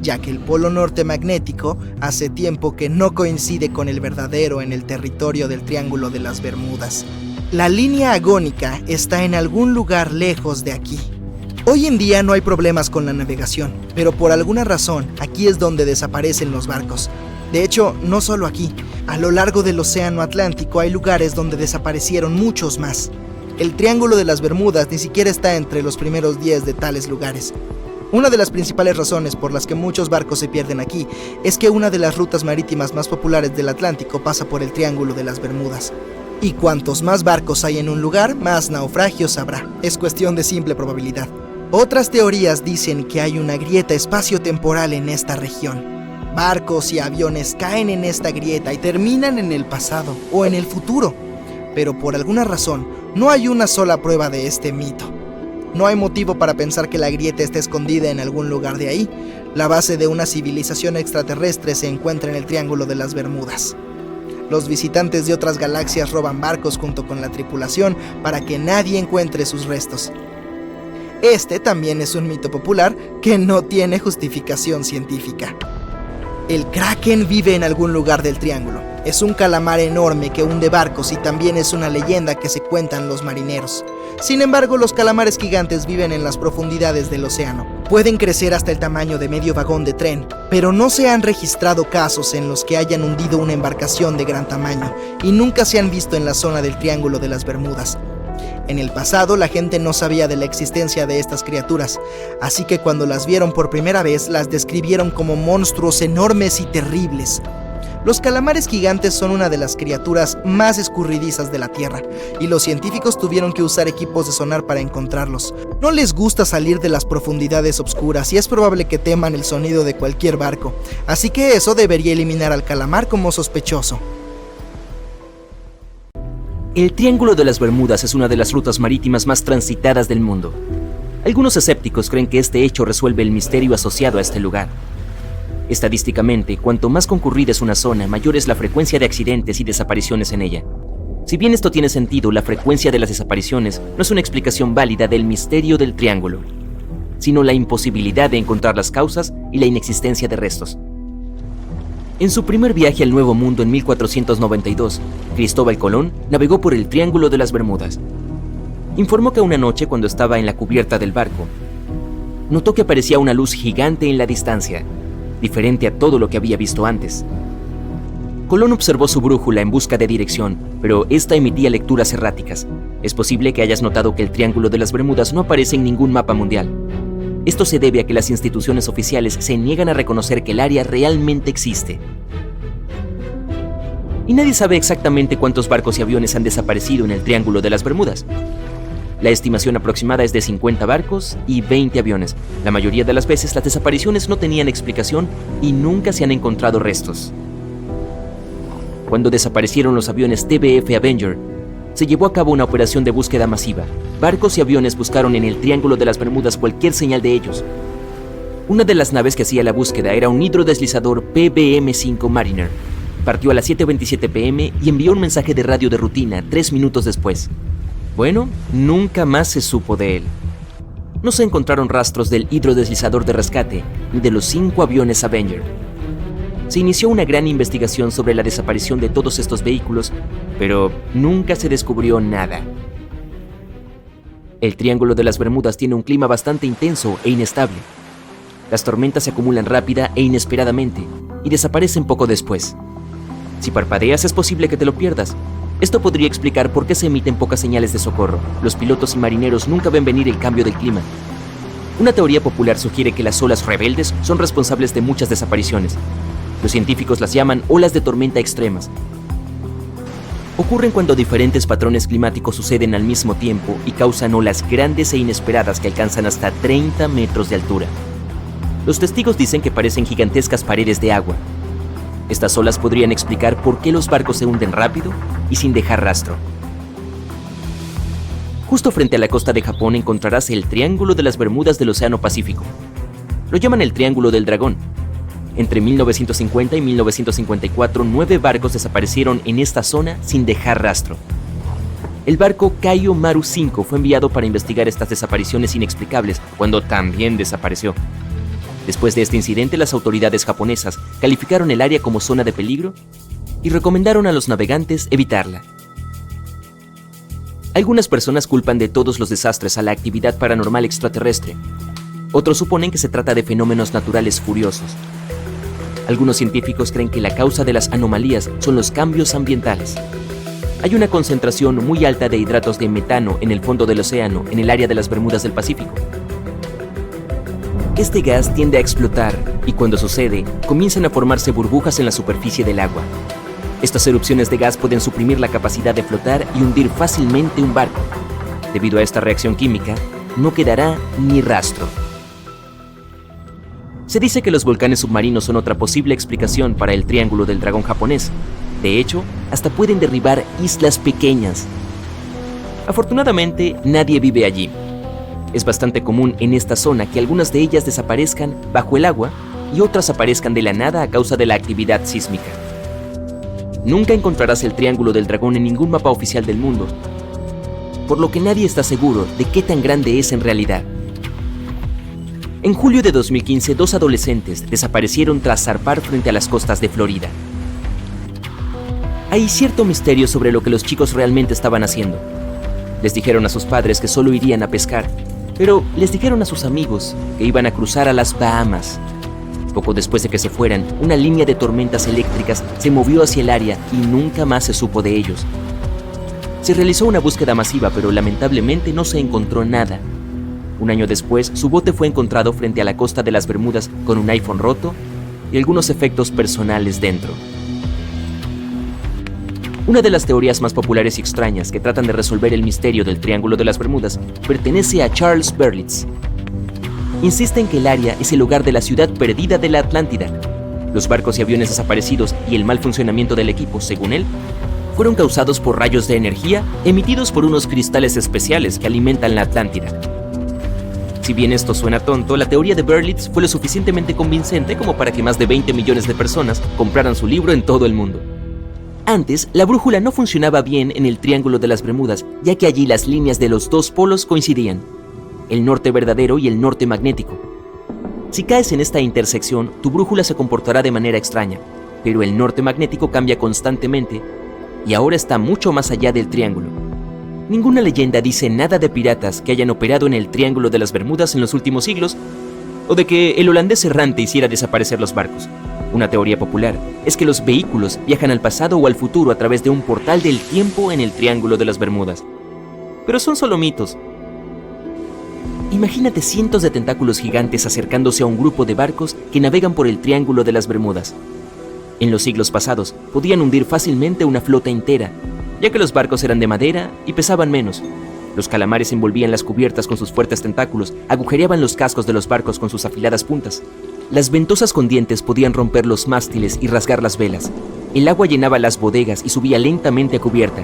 ya que el polo norte magnético hace tiempo que no coincide con el verdadero en el territorio del Triángulo de las Bermudas. La línea agónica está en algún lugar lejos de aquí. Hoy en día no hay problemas con la navegación, pero por alguna razón aquí es donde desaparecen los barcos. De hecho, no solo aquí, a lo largo del Océano Atlántico hay lugares donde desaparecieron muchos más. El Triángulo de las Bermudas ni siquiera está entre los primeros 10 de tales lugares. Una de las principales razones por las que muchos barcos se pierden aquí es que una de las rutas marítimas más populares del Atlántico pasa por el Triángulo de las Bermudas. Y cuantos más barcos hay en un lugar, más naufragios habrá. Es cuestión de simple probabilidad. Otras teorías dicen que hay una grieta espaciotemporal en esta región. Barcos y aviones caen en esta grieta y terminan en el pasado o en el futuro. Pero por alguna razón, no hay una sola prueba de este mito. No hay motivo para pensar que la grieta esté escondida en algún lugar de ahí. La base de una civilización extraterrestre se encuentra en el Triángulo de las Bermudas. Los visitantes de otras galaxias roban barcos junto con la tripulación para que nadie encuentre sus restos. Este también es un mito popular que no tiene justificación científica. El Kraken vive en algún lugar del triángulo. Es un calamar enorme que hunde barcos y también es una leyenda que se cuentan los marineros. Sin embargo, los calamares gigantes viven en las profundidades del océano. Pueden crecer hasta el tamaño de medio vagón de tren, pero no se han registrado casos en los que hayan hundido una embarcación de gran tamaño y nunca se han visto en la zona del Triángulo de las Bermudas. En el pasado, la gente no sabía de la existencia de estas criaturas, así que cuando las vieron por primera vez, las describieron como monstruos enormes y terribles. Los calamares gigantes son una de las criaturas más escurridizas de la Tierra, y los científicos tuvieron que usar equipos de sonar para encontrarlos. No les gusta salir de las profundidades oscuras y es probable que teman el sonido de cualquier barco, así que eso debería eliminar al calamar como sospechoso. El Triángulo de las Bermudas es una de las rutas marítimas más transitadas del mundo. Algunos escépticos creen que este hecho resuelve el misterio asociado a este lugar. Estadísticamente, cuanto más concurrida es una zona, mayor es la frecuencia de accidentes y desapariciones en ella. Si bien esto tiene sentido, la frecuencia de las desapariciones no es una explicación válida del misterio del triángulo, sino la imposibilidad de encontrar las causas y la inexistencia de restos. En su primer viaje al Nuevo Mundo en 1492, Cristóbal Colón navegó por el Triángulo de las Bermudas. Informó que una noche, cuando estaba en la cubierta del barco, notó que aparecía una luz gigante en la distancia, diferente a todo lo que había visto antes. Colón observó su brújula en busca de dirección, pero esta emitía lecturas erráticas. Es posible que hayas notado que el Triángulo de las Bermudas no aparece en ningún mapa mundial. Esto se debe a que las instituciones oficiales se niegan a reconocer que el área realmente existe. Y nadie sabe exactamente cuántos barcos y aviones han desaparecido en el Triángulo de las Bermudas. La estimación aproximada es de 50 barcos y 20 aviones. La mayoría de las veces las desapariciones no tenían explicación y nunca se han encontrado restos. Cuando desaparecieron los aviones TBF Avenger, se llevó a cabo una operación de búsqueda masiva. Barcos y aviones buscaron en el Triángulo de las Bermudas cualquier señal de ellos. Una de las naves que hacía la búsqueda era un hidrodeslizador PBM-5 Mariner. Partió a las 7:27 p.m. y envió un mensaje de radio de rutina 3 minutos después. Bueno, nunca más se supo de él. No se encontraron rastros del hidrodeslizador de rescate ni de los 5 aviones Avenger. Se inició una gran investigación sobre la desaparición de todos estos vehículos, pero nunca se descubrió nada. El Triángulo de las Bermudas tiene un clima bastante intenso e inestable. Las tormentas se acumulan rápida e inesperadamente y desaparecen poco después. Si parpadeas es posible que te lo pierdas. Esto podría explicar por qué se emiten pocas señales de socorro. Los pilotos y marineros nunca ven venir el cambio del clima. Una teoría popular sugiere que las olas rebeldes son responsables de muchas desapariciones. Los científicos las llaman olas de tormenta extremas. Ocurren cuando diferentes patrones climáticos suceden al mismo tiempo y causan olas grandes e inesperadas que alcanzan hasta 30 metros de altura. Los testigos dicen que parecen gigantescas paredes de agua. Estas olas podrían explicar por qué los barcos se hunden rápido y sin dejar rastro. Justo frente a la costa de Japón encontrarás el Triángulo de las Bermudas del Océano Pacífico. Lo llaman el Triángulo del Dragón. Entre 1950 y 1954, 9 barcos desaparecieron en esta zona sin dejar rastro. El barco Kaio Maru 5 fue enviado para investigar estas desapariciones inexplicables, cuando también desapareció. Después de este incidente, las autoridades japonesas calificaron el área como zona de peligro y recomendaron a los navegantes evitarla. Algunas personas culpan de todos los desastres a la actividad paranormal extraterrestre. Otros suponen que se trata de fenómenos naturales furiosos. Algunos científicos creen que la causa de las anomalías son los cambios ambientales. Hay una concentración muy alta de hidratos de metano en el fondo del océano, en el área de las Bermudas del Pacífico. Este gas tiende a explotar y cuando sucede, comienzan a formarse burbujas en la superficie del agua. Estas erupciones de gas pueden suprimir la capacidad de flotar y hundir fácilmente un barco. Debido a esta reacción química, no quedará ni rastro. Se dice que los volcanes submarinos son otra posible explicación para el Triángulo del Dragón japonés. De hecho, hasta pueden derribar islas pequeñas. Afortunadamente, nadie vive allí. Es bastante común en esta zona que algunas de ellas desaparezcan bajo el agua y otras aparezcan de la nada a causa de la actividad sísmica. Nunca encontrarás el Triángulo del Dragón en ningún mapa oficial del mundo, por lo que nadie está seguro de qué tan grande es en realidad. En julio de 2015, 2 adolescentes desaparecieron tras zarpar frente a las costas de Florida. Hay cierto misterio sobre lo que los chicos realmente estaban haciendo. Les dijeron a sus padres que solo irían a pescar, pero les dijeron a sus amigos que iban a cruzar a las Bahamas. Poco después de que se fueran, una línea de tormentas eléctricas se movió hacia el área y nunca más se supo de ellos. Se realizó una búsqueda masiva, pero lamentablemente no se encontró nada. Un año después, su bote fue encontrado frente a la costa de las Bermudas con un iPhone roto y algunos efectos personales dentro. Una de las teorías más populares y extrañas que tratan de resolver el misterio del Triángulo de las Bermudas pertenece a Charles Berlitz. Insiste en que el área es el hogar de la ciudad perdida de la Atlántida. Los barcos y aviones desaparecidos y el mal funcionamiento del equipo, según él, fueron causados por rayos de energía emitidos por unos cristales especiales que alimentan la Atlántida. Si bien esto suena tonto, la teoría de Berlitz fue lo suficientemente convincente como para que más de 20 millones de personas compraran su libro en todo el mundo. Antes, la brújula no funcionaba bien en el Triángulo de las Bermudas, ya que allí las líneas de los 2 polos coincidían, el norte verdadero y el norte magnético. Si caes en esta intersección, tu brújula se comportará de manera extraña, pero el norte magnético cambia constantemente y ahora está mucho más allá del triángulo. Ninguna leyenda dice nada de piratas que hayan operado en el Triángulo de las Bermudas en los últimos siglos o de que el holandés errante hiciera desaparecer los barcos. Una teoría popular es que los vehículos viajan al pasado o al futuro a través de un portal del tiempo en el Triángulo de las Bermudas. Pero son solo mitos. Imagínate cientos de tentáculos gigantes acercándose a un grupo de barcos que navegan por el Triángulo de las Bermudas. En los siglos pasados, podían hundir fácilmente una flota entera, ya que los barcos eran de madera y pesaban menos. Los calamares envolvían las cubiertas con sus fuertes tentáculos, agujereaban los cascos de los barcos con sus afiladas puntas. Las ventosas con dientes podían romper los mástiles y rasgar las velas. El agua llenaba las bodegas y subía lentamente a cubierta.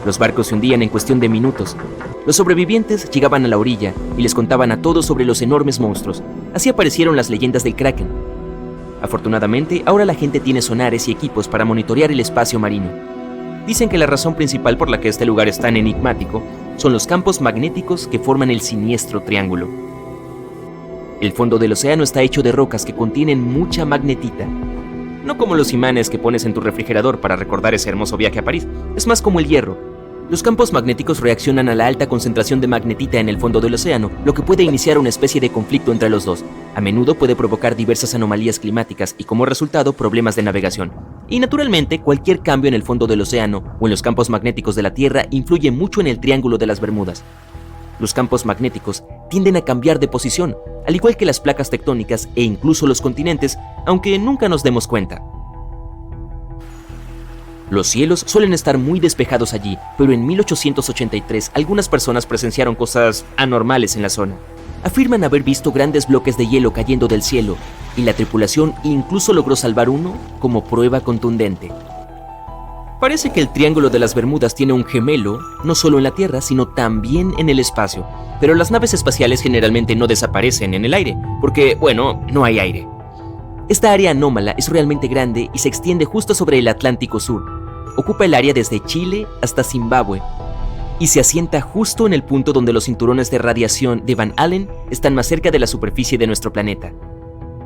Los barcos se hundían en cuestión de minutos. Los sobrevivientes llegaban a la orilla y les contaban a todos sobre los enormes monstruos. Así aparecieron las leyendas del Kraken. Afortunadamente, ahora la gente tiene sonares y equipos para monitorear el espacio marino. Dicen que la razón principal por la que este lugar es tan enigmático son los campos magnéticos que forman el siniestro triángulo. El fondo del océano está hecho de rocas que contienen mucha magnetita. No como los imanes que pones en tu refrigerador para recordar ese hermoso viaje a París, es más como el hierro. Los campos magnéticos reaccionan a la alta concentración de magnetita en el fondo del océano, lo que puede iniciar una especie de conflicto entre los dos. A menudo puede provocar diversas anomalías climáticas y como resultado problemas de navegación. Y naturalmente, cualquier cambio en el fondo del océano o en los campos magnéticos de la Tierra influye mucho en el Triángulo de las Bermudas. Los campos magnéticos tienden a cambiar de posición, al igual que las placas tectónicas e incluso los continentes, aunque nunca nos demos cuenta. Los cielos suelen estar muy despejados allí, pero en 1883 algunas personas presenciaron cosas anormales en la zona. Afirman haber visto grandes bloques de hielo cayendo del cielo, y la tripulación incluso logró salvar uno como prueba contundente. Parece que el Triángulo de las Bermudas tiene un gemelo, no solo en la Tierra, sino también en el espacio. Pero las naves espaciales generalmente no desaparecen en el aire, porque, bueno, no hay aire. Esta área anómala es realmente grande y se extiende justo sobre el Atlántico Sur. Ocupa el área desde Chile hasta Zimbabue y se asienta justo en el punto donde los cinturones de radiación de Van Allen están más cerca de la superficie de nuestro planeta.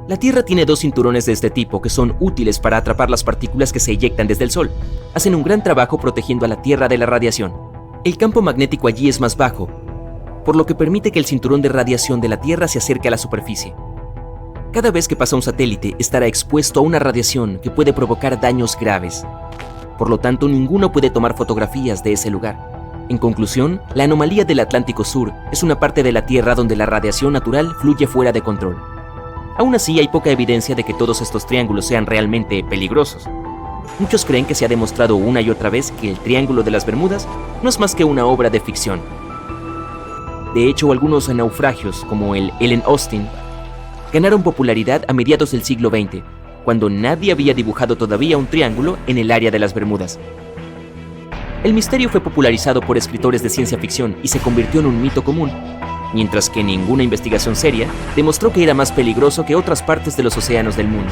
La Tierra tiene dos cinturones de este tipo que son útiles para atrapar las partículas que se eyectan desde el Sol. Hacen un gran trabajo protegiendo a la Tierra de la radiación. El campo magnético allí es más bajo, por lo que permite que el cinturón de radiación de la Tierra se acerque a la superficie. Cada vez que pasa un satélite estará expuesto a una radiación que puede provocar daños graves. Por lo tanto, ninguno puede tomar fotografías de ese lugar. En conclusión, la anomalía del Atlántico Sur es una parte de la Tierra donde la radiación natural fluye fuera de control. Aún así, hay poca evidencia de que todos estos triángulos sean realmente peligrosos. Muchos creen que se ha demostrado una y otra vez que el Triángulo de las Bermudas no es más que una obra de ficción. De hecho, algunos naufragios, como el Ellen Austin, ganaron popularidad a mediados del siglo XX, cuando nadie había dibujado todavía un triángulo en el área de las Bermudas. El misterio fue popularizado por escritores de ciencia ficción y se convirtió en un mito común, mientras que ninguna investigación seria demostró que era más peligroso que otras partes de los océanos del mundo.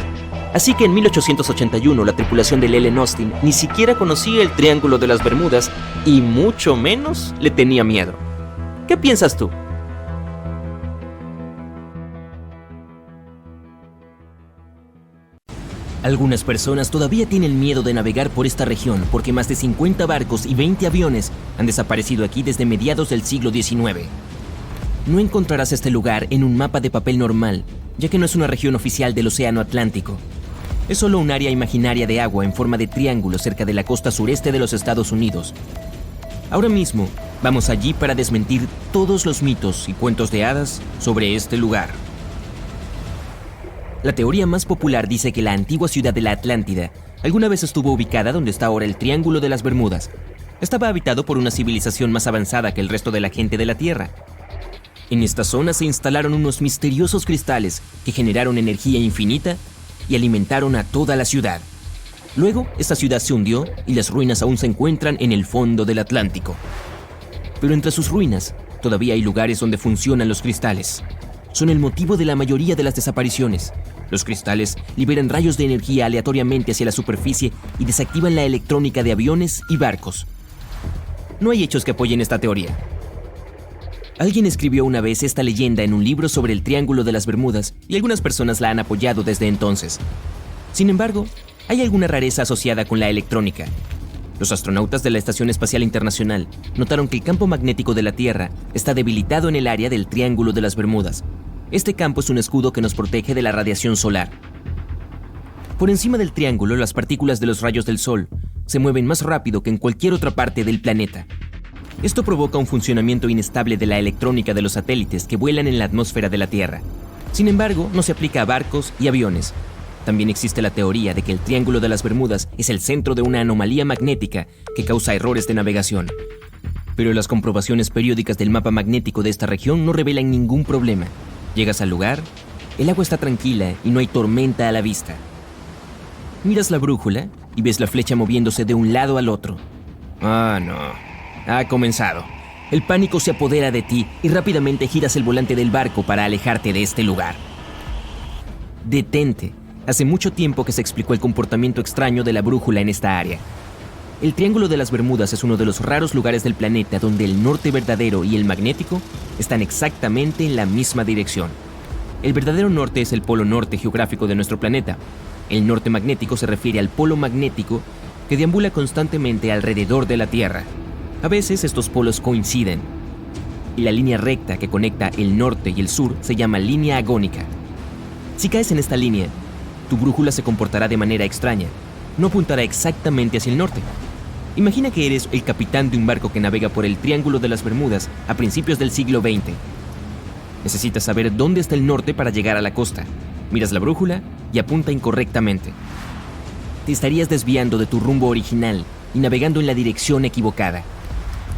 Así que en 1881 la tripulación del Ellen Austin ni siquiera conocía el Triángulo de las Bermudas y mucho menos le tenía miedo. ¿Qué piensas tú? Algunas personas todavía tienen miedo de navegar por esta región porque más de 50 barcos y 20 aviones han desaparecido aquí desde mediados del siglo XIX. No encontrarás este lugar en un mapa de papel normal, ya que no es una región oficial del Océano Atlántico. Es solo un área imaginaria de agua en forma de triángulo cerca de la costa sureste de los Estados Unidos. Ahora mismo, vamos allí para desmentir todos los mitos y cuentos de hadas sobre este lugar. La teoría más popular dice que la antigua ciudad de la Atlántida alguna vez estuvo ubicada donde está ahora el Triángulo de las Bermudas. Estaba habitado por una civilización más avanzada que el resto de la gente de la Tierra. En esta zona se instalaron unos misteriosos cristales que generaron energía infinita y alimentaron a toda la ciudad. Luego, esta ciudad se hundió y las ruinas aún se encuentran en el fondo del Atlántico. Pero entre sus ruinas, todavía hay lugares donde funcionan los cristales. Son el motivo de la mayoría de las desapariciones. Los cristales liberan rayos de energía aleatoriamente hacia la superficie y desactivan la electrónica de aviones y barcos. No hay hechos que apoyen esta teoría. Alguien escribió una vez esta leyenda en un libro sobre el Triángulo de las Bermudas y algunas personas la han apoyado desde entonces. Sin embargo, hay alguna rareza asociada con la electrónica. Los astronautas de la Estación Espacial Internacional notaron que el campo magnético de la Tierra está debilitado en el área del Triángulo de las Bermudas. Este campo es un escudo que nos protege de la radiación solar. Por encima del triángulo, las partículas de los rayos del Sol se mueven más rápido que en cualquier otra parte del planeta. Esto provoca un funcionamiento inestable de la electrónica de los satélites que vuelan en la atmósfera de la Tierra. Sin embargo, no se aplica a barcos y aviones. También existe la teoría de que el Triángulo de las Bermudas es el centro de una anomalía magnética que causa errores de navegación. Pero las comprobaciones periódicas del mapa magnético de esta región no revelan ningún problema. Llegas al lugar, el agua está tranquila y no hay tormenta a la vista. Miras la brújula y ves la flecha moviéndose de un lado al otro. Ah, no. Ha comenzado. El pánico se apodera de ti y rápidamente giras el volante del barco para alejarte de este lugar. Detente. Hace mucho tiempo que se explicó el comportamiento extraño de la brújula en esta área. El Triángulo de las Bermudas es uno de los raros lugares del planeta donde el norte verdadero y el magnético están exactamente en la misma dirección. El verdadero norte es el polo norte geográfico de nuestro planeta. El norte magnético se refiere al polo magnético que deambula constantemente alrededor de la Tierra. A veces estos polos coinciden, y la línea recta que conecta el norte y el sur se llama línea agónica. Si caes en esta línea, tu brújula se comportará de manera extraña. No apuntará exactamente hacia el norte. Imagina que eres el capitán de un barco que navega por el Triángulo de las Bermudas a principios del siglo XX. Necesitas saber dónde está el norte para llegar a la costa. Miras la brújula y apunta incorrectamente. Te estarías desviando de tu rumbo original y navegando en la dirección equivocada.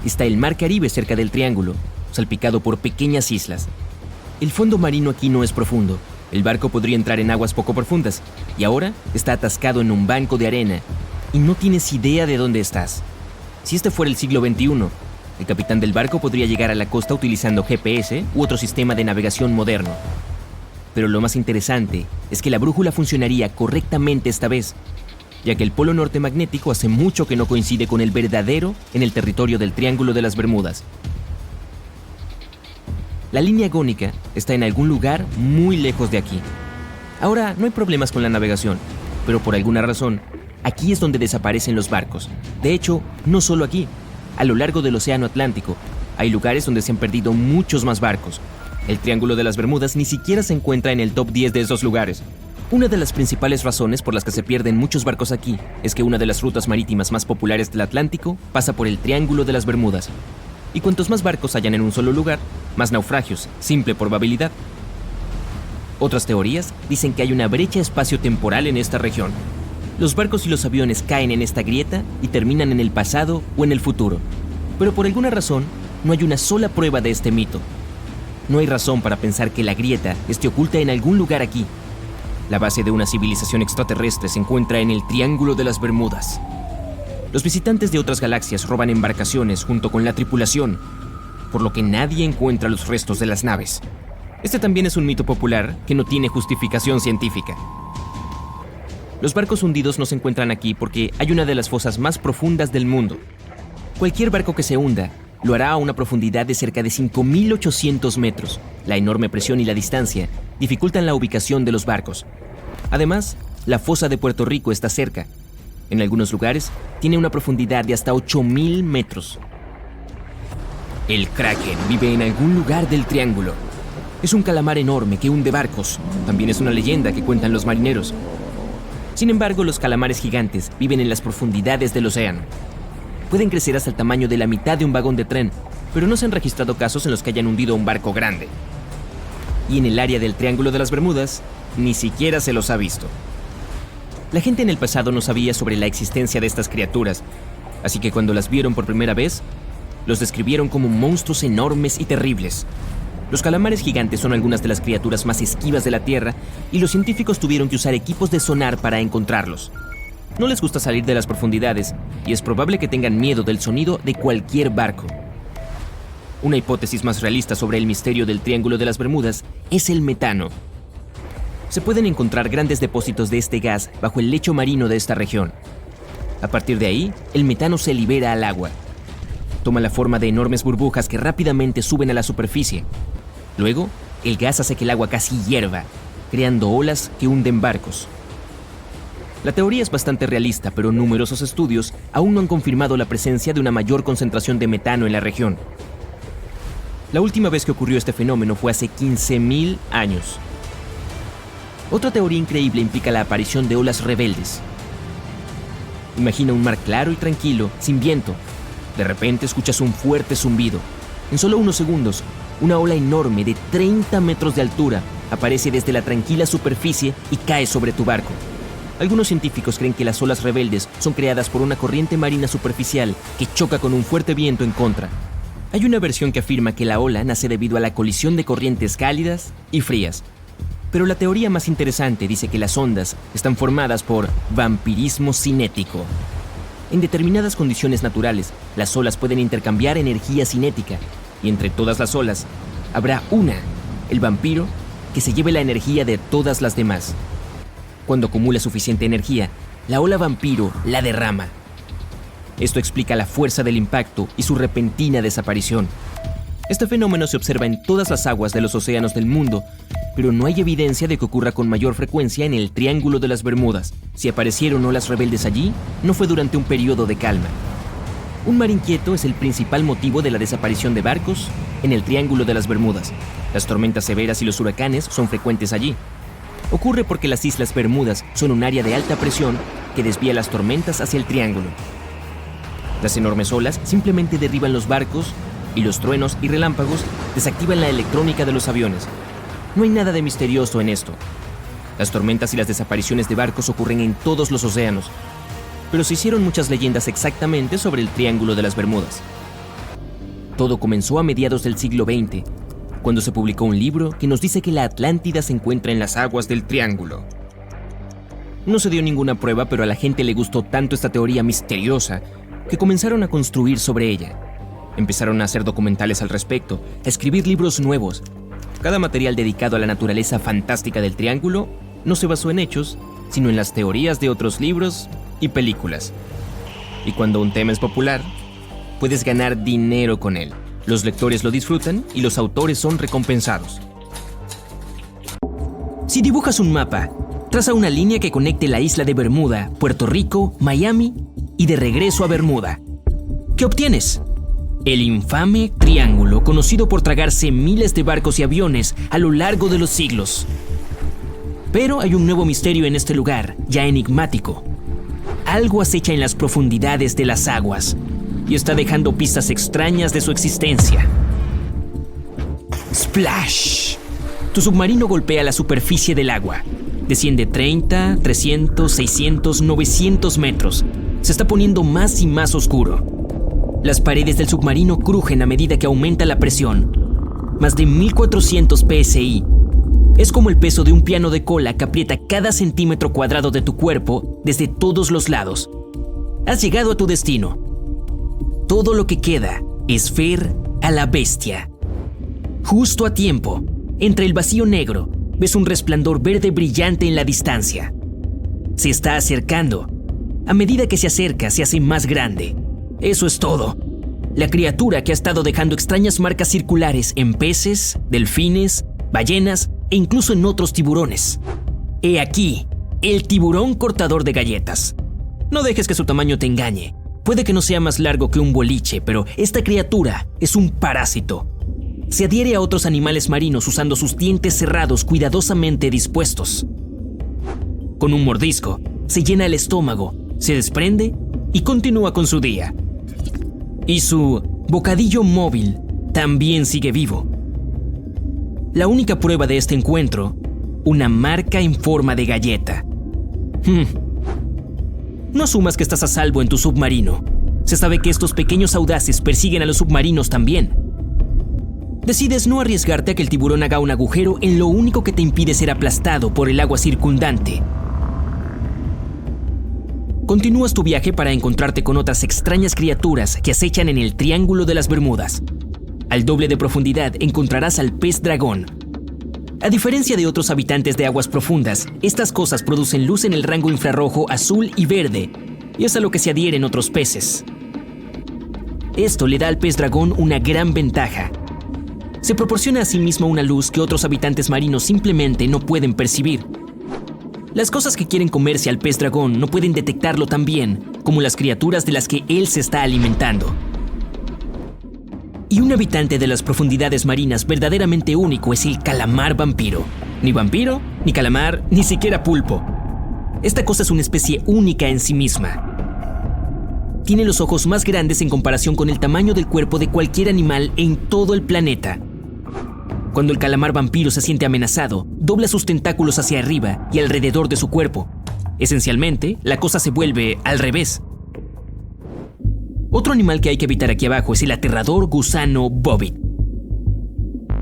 Está el Mar Caribe cerca del triángulo, salpicado por pequeñas islas. El fondo marino aquí no es profundo. El barco podría entrar en aguas poco profundas y ahora está atascado en un banco de arena y no tienes idea de dónde estás. Si este fuera el siglo XXI, el capitán del barco podría llegar a la costa utilizando GPS u otro sistema de navegación moderno. Pero lo más interesante es que la brújula funcionaría correctamente esta vez, ya que el polo norte magnético hace mucho que no coincide con el verdadero en el territorio del Triángulo de las Bermudas. La línea agónica está en algún lugar muy lejos de aquí. Ahora, no hay problemas con la navegación, pero por alguna razón, aquí es donde desaparecen los barcos. De hecho, no solo aquí. A lo largo del Océano Atlántico, hay lugares donde se han perdido muchos más barcos. El Triángulo de las Bermudas ni siquiera se encuentra en el top 10 de esos lugares. Una de las principales razones por las que se pierden muchos barcos aquí es que una de las rutas marítimas más populares del Atlántico pasa por el Triángulo de las Bermudas. Y cuantos más barcos hayan en un solo lugar, más naufragios, simple probabilidad. Otras teorías dicen que hay una brecha espacio-temporal en esta región. Los barcos y los aviones caen en esta grieta y terminan en el pasado o en el futuro. Pero por alguna razón, no hay una sola prueba de este mito. No hay razón para pensar que la grieta esté oculta en algún lugar aquí. La base de una civilización extraterrestre se encuentra en el Triángulo de las Bermudas. Los visitantes de otras galaxias roban embarcaciones junto con la tripulación, por lo que nadie encuentra los restos de las naves. Este también es un mito popular que no tiene justificación científica. Los barcos hundidos no se encuentran aquí porque hay una de las fosas más profundas del mundo. Cualquier barco que se hunda lo hará a una profundidad de cerca de 5.800 metros. La enorme presión y la distancia dificultan la ubicación de los barcos. Además, la fosa de Puerto Rico está cerca. En algunos lugares tiene una profundidad de hasta 8.000 metros. El Kraken vive en algún lugar del triángulo. Es un calamar enorme que hunde barcos. También es una leyenda que cuentan los marineros. Sin embargo, los calamares gigantes viven en las profundidades del océano. Pueden crecer hasta el tamaño de la mitad de un vagón de tren, pero no se han registrado casos en los que hayan hundido un barco grande. Y en el área del Triángulo de las Bermudas, ni siquiera se los ha visto. La gente en el pasado no sabía sobre la existencia de estas criaturas, así que cuando las vieron por primera vez, los describieron como monstruos enormes y terribles. Los calamares gigantes son algunas de las criaturas más esquivas de la Tierra y los científicos tuvieron que usar equipos de sonar para encontrarlos. No les gusta salir de las profundidades y es probable que tengan miedo del sonido de cualquier barco. Una hipótesis más realista sobre el misterio del Triángulo de las Bermudas es el metano. Se pueden encontrar grandes depósitos de este gas bajo el lecho marino de esta región. A partir de ahí, el metano se libera al agua. Toma la forma de enormes burbujas que rápidamente suben a la superficie. Luego, el gas hace que el agua casi hierva, creando olas que hunden barcos. La teoría es bastante realista, pero numerosos estudios aún no han confirmado la presencia de una mayor concentración de metano en la región. La última vez que ocurrió este fenómeno fue hace 15.000 años. Otra teoría increíble implica la aparición de olas rebeldes. Imagina un mar claro y tranquilo, sin viento. De repente escuchas un fuerte zumbido. En solo unos segundos, una ola enorme de 30 metros de altura aparece desde la tranquila superficie y cae sobre tu barco. Algunos científicos creen que las olas rebeldes son creadas por una corriente marina superficial que choca con un fuerte viento en contra. Hay una versión que afirma que la ola nace debido a la colisión de corrientes cálidas y frías. Pero la teoría más interesante dice que las ondas están formadas por vampirismo cinético. En determinadas condiciones naturales, las olas pueden intercambiar energía cinética, y entre todas las olas, habrá una, el vampiro, que se lleve la energía de todas las demás. Cuando acumula suficiente energía, la ola vampiro la derrama. Esto explica la fuerza del impacto y su repentina desaparición. Este fenómeno se observa en todas las aguas de los océanos del mundo, pero no hay evidencia de que ocurra con mayor frecuencia en el Triángulo de las Bermudas. Si aparecieron olas rebeldes allí, no fue durante un periodo de calma. Un mar inquieto es el principal motivo de la desaparición de barcos en el Triángulo de las Bermudas. Las tormentas severas y los huracanes son frecuentes allí. Ocurre porque las Islas Bermudas son un área de alta presión que desvía las tormentas hacia el triángulo. Las enormes olas simplemente derriban los barcos y los truenos y relámpagos desactivan la electrónica de los aviones. No hay nada de misterioso en esto. Las tormentas y las desapariciones de barcos ocurren en todos los océanos, pero se hicieron muchas leyendas exactamente sobre el Triángulo de las Bermudas. Todo comenzó a mediados del siglo XX, cuando se publicó un libro que nos dice que la Atlántida se encuentra en las aguas del Triángulo. No se dio ninguna prueba, pero a la gente le gustó tanto esta teoría misteriosa que comenzaron a construir sobre ella. Empezaron a hacer documentales al respecto, a escribir libros nuevos. Cada material dedicado a la naturaleza fantástica del Triángulo no se basó en hechos, sino en las teorías de otros libros y películas. Y cuando un tema es popular, puedes ganar dinero con él. Los lectores lo disfrutan y los autores son recompensados. Si dibujas un mapa, traza una línea que conecte la isla de Bermuda, Puerto Rico, Miami y de regreso a Bermuda. ¿Qué obtienes? El infame triángulo, conocido por tragarse miles de barcos y aviones a lo largo de los siglos. Pero hay un nuevo misterio en este lugar, ya enigmático. Algo acecha en las profundidades de las aguas y está dejando pistas extrañas de su existencia. ¡Splash! Tu submarino golpea la superficie del agua. Desciende 30, 300, 600, 900 metros. Se está poniendo más y más oscuro. Las paredes del submarino crujen a medida que aumenta la presión. Más de 1400 psi. Es como el peso de un piano de cola que aprieta cada centímetro cuadrado de tu cuerpo desde todos los lados. Has llegado a tu destino. Todo lo que queda es ver a la bestia. Justo a tiempo, entre el vacío negro, ves un resplandor verde brillante en la distancia. Se está acercando. A medida que se acerca, se hace más grande. Eso es todo. La criatura que ha estado dejando extrañas marcas circulares en peces, delfines, ballenas e incluso en otros tiburones. He aquí, el tiburón cortador de galletas. No dejes que su tamaño te engañe. Puede que no sea más largo que un boliche, pero esta criatura es un parásito. Se adhiere a otros animales marinos usando sus dientes cerrados cuidadosamente dispuestos. Con un mordisco, se llena el estómago, se desprende y continúa con su día. Y su bocadillo móvil también sigue vivo. La única prueba de este encuentro, una marca en forma de galleta. No asumas que estás a salvo en tu submarino. Se sabe que estos pequeños audaces persiguen a los submarinos también. Decides no arriesgarte a que el tiburón haga un agujero en lo único que te impide ser aplastado por el agua circundante. Continúas tu viaje para encontrarte con otras extrañas criaturas que acechan en el Triángulo de las Bermudas. Al doble de profundidad encontrarás al pez dragón. A diferencia de otros habitantes de aguas profundas, estas cosas producen luz en el rango infrarrojo azul y verde, y es a lo que se adhieren otros peces. Esto le da al pez dragón una gran ventaja. Se proporciona a sí mismo una luz que otros habitantes marinos simplemente no pueden percibir. Las cosas que quieren comerse al pez dragón no pueden detectarlo tan bien como las criaturas de las que él se está alimentando. Y un habitante de las profundidades marinas verdaderamente único es el calamar vampiro. Ni vampiro, ni calamar, ni siquiera pulpo. Esta cosa es una especie única en sí misma. Tiene los ojos más grandes en comparación con el tamaño del cuerpo de cualquier animal en todo el planeta. Cuando el calamar vampiro se siente amenazado, dobla sus tentáculos hacia arriba y alrededor de su cuerpo. Esencialmente, la cosa se vuelve al revés. Otro animal que hay que evitar aquí abajo es el aterrador gusano bobbit.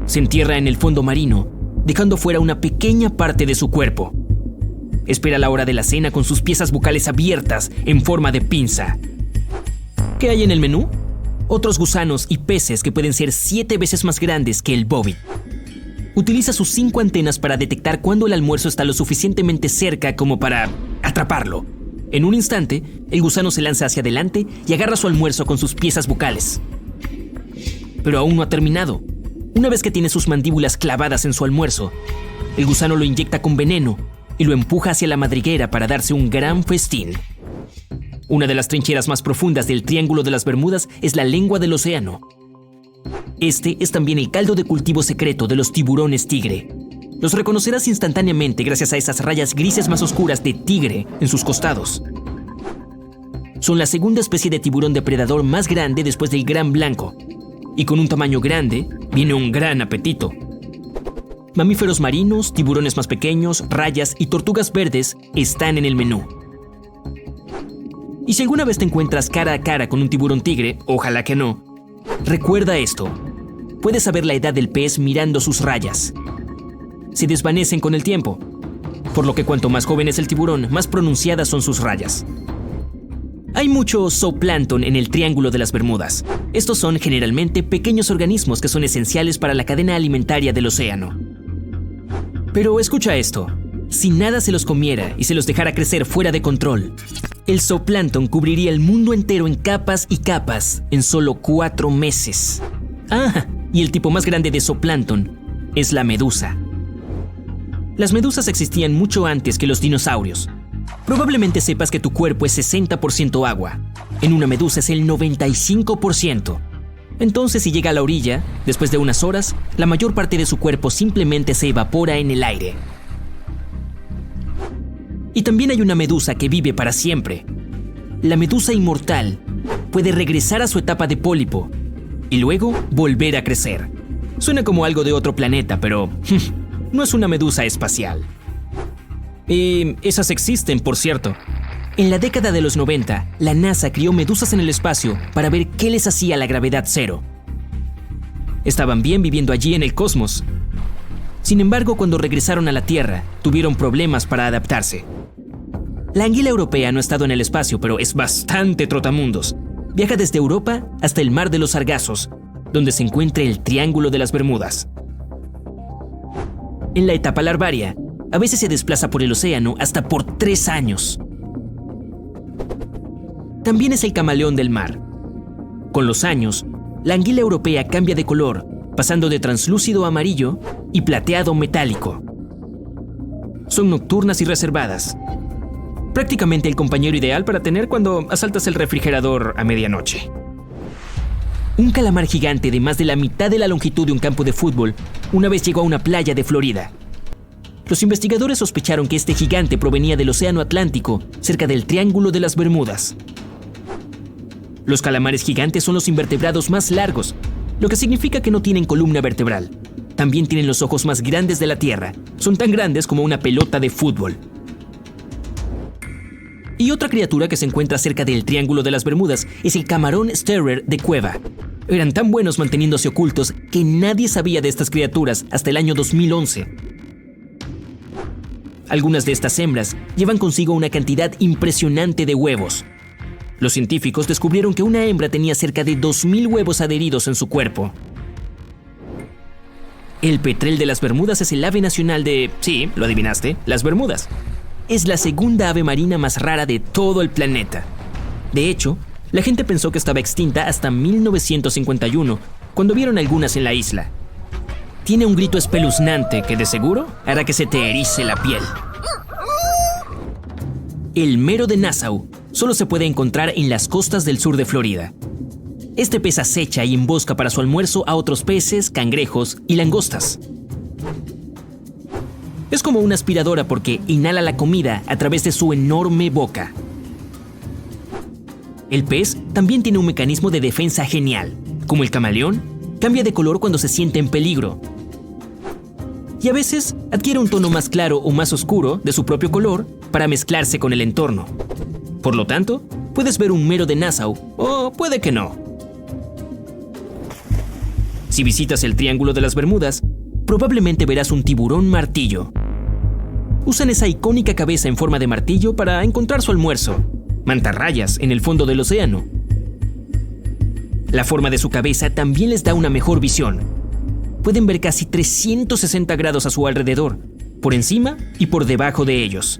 Se entierra en el fondo marino, dejando fuera una pequeña parte de su cuerpo. Espera la hora de la cena con sus piezas bucales abiertas en forma de pinza. ¿Qué hay en el menú? Otros gusanos y peces que pueden ser 7 veces más grandes que el bobby. Utiliza sus 5 antenas para detectar cuándo el almuerzo está lo suficientemente cerca como para atraparlo. En un instante, el gusano se lanza hacia adelante y agarra su almuerzo con sus piezas bucales. Pero aún no ha terminado. Una vez que tiene sus mandíbulas clavadas en su almuerzo, el gusano lo inyecta con veneno y lo empuja hacia la madriguera para darse un gran festín. Una de las trincheras más profundas del Triángulo de las Bermudas es la lengua del océano. Este es también el caldo de cultivo secreto de los tiburones tigre. Los reconocerás instantáneamente gracias a esas rayas grises más oscuras de tigre en sus costados. Son la segunda especie de tiburón depredador más grande después del gran blanco. Y con un tamaño grande, viene un gran apetito. Mamíferos marinos, tiburones más pequeños, rayas y tortugas verdes están en el menú. Y si alguna vez te encuentras cara a cara con un tiburón tigre, ojalá que no, recuerda esto. Puedes saber la edad del pez mirando sus rayas. Se desvanecen con el tiempo, por lo que cuanto más joven es el tiburón, más pronunciadas son sus rayas. Hay mucho zooplancton en el Triángulo de las Bermudas. Estos son generalmente pequeños organismos que son esenciales para la cadena alimentaria del océano. Pero escucha esto. Si nada se los comiera y se los dejara crecer fuera de control, el zooplancton cubriría el mundo entero en capas y capas en solo 4 meses. Y el tipo más grande de zooplancton es la medusa. Las medusas existían mucho antes que los dinosaurios. Probablemente sepas que tu cuerpo es 60% agua. En una medusa es el 95%. Entonces, si llega a la orilla, después de unas horas, la mayor parte de su cuerpo simplemente se evapora en el aire. Y también hay una medusa que vive para siempre. La medusa inmortal puede regresar a su etapa de pólipo y luego volver a crecer. Suena como algo de otro planeta, pero no es una medusa espacial. Y esas existen, por cierto. En la década de los 90, la NASA crió medusas en el espacio para ver qué les hacía la gravedad cero. Estaban bien viviendo allí en el cosmos. Sin embargo, cuando regresaron a la Tierra, tuvieron problemas para adaptarse. La anguila europea no ha estado en el espacio, pero es bastante trotamundos. Viaja desde Europa hasta el Mar de los Sargazos, donde se encuentra el Triángulo de las Bermudas. En la etapa larvaria, a veces se desplaza por el océano hasta por 3 años. También es el camaleón del mar. Con los años, la anguila europea cambia de color, pasando de translúcido a amarillo y plateado metálico. Son nocturnas y reservadas. Prácticamente el compañero ideal para tener cuando asaltas el refrigerador a medianoche. Un calamar gigante de más de la mitad de la longitud de un campo de fútbol una vez llegó a una playa de Florida. Los investigadores sospecharon que este gigante provenía del Océano Atlántico, cerca del Triángulo de las Bermudas. Los calamares gigantes son los invertebrados más largos, lo que significa que no tienen columna vertebral. También tienen los ojos más grandes de la Tierra. Son tan grandes como una pelota de fútbol. Y otra criatura que se encuentra cerca del Triángulo de las Bermudas es el camarón Starer de cueva. Eran tan buenos manteniéndose ocultos que nadie sabía de estas criaturas hasta el año 2011. Algunas de estas hembras llevan consigo una cantidad impresionante de huevos. Los científicos descubrieron que una hembra tenía cerca de 2,000 huevos adheridos en su cuerpo. El petrel de las Bermudas es el ave nacional de... sí, lo adivinaste, las Bermudas. Es la segunda ave marina más rara de todo el planeta. De hecho, la gente pensó que estaba extinta hasta 1951, cuando vieron algunas en la isla. Tiene un grito espeluznante que de seguro hará que se te erice la piel. El mero de Nassau solo se puede encontrar en las costas del sur de Florida. Este pez acecha y embosca para su almuerzo a otros peces, cangrejos y langostas. Es como una aspiradora porque inhala la comida a través de su enorme boca. El pez también tiene un mecanismo de defensa genial. Como el camaleón, cambia de color cuando se siente en peligro. Y a veces adquiere un tono más claro o más oscuro de su propio color para mezclarse con el entorno. Por lo tanto, puedes ver un mero de Nassau o puede que no. Si visitas el Triángulo de las Bermudas, probablemente verás un tiburón martillo. Usan esa icónica cabeza en forma de martillo para encontrar su almuerzo, mantarrayas en el fondo del océano. La forma de su cabeza también les da una mejor visión. Pueden ver casi 360 grados a su alrededor, por encima y por debajo de ellos.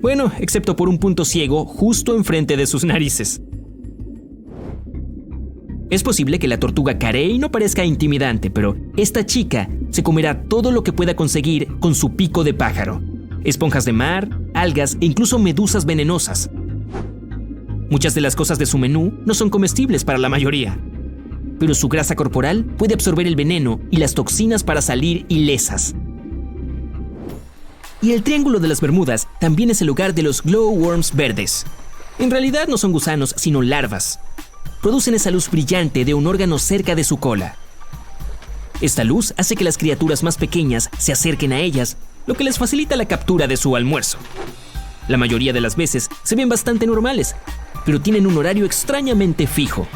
Bueno, excepto por un punto ciego justo enfrente de sus narices. Es posible que la tortuga carey no parezca intimidante, pero esta chica se comerá todo lo que pueda conseguir con su pico de pájaro. Esponjas de mar, algas e incluso medusas venenosas. Muchas de las cosas de su menú no son comestibles para la mayoría, pero su grasa corporal puede absorber el veneno y las toxinas para salir ilesas. Y el Triángulo de las Bermudas también es el hogar de los glowworms verdes. En realidad no son gusanos, sino larvas. Producen esa luz brillante de un órgano cerca de su cola. Esta luz hace que las criaturas más pequeñas se acerquen a ellas, lo que les facilita la captura de su almuerzo. La mayoría de las veces se ven bastante normales, pero tienen un horario extrañamente fijo.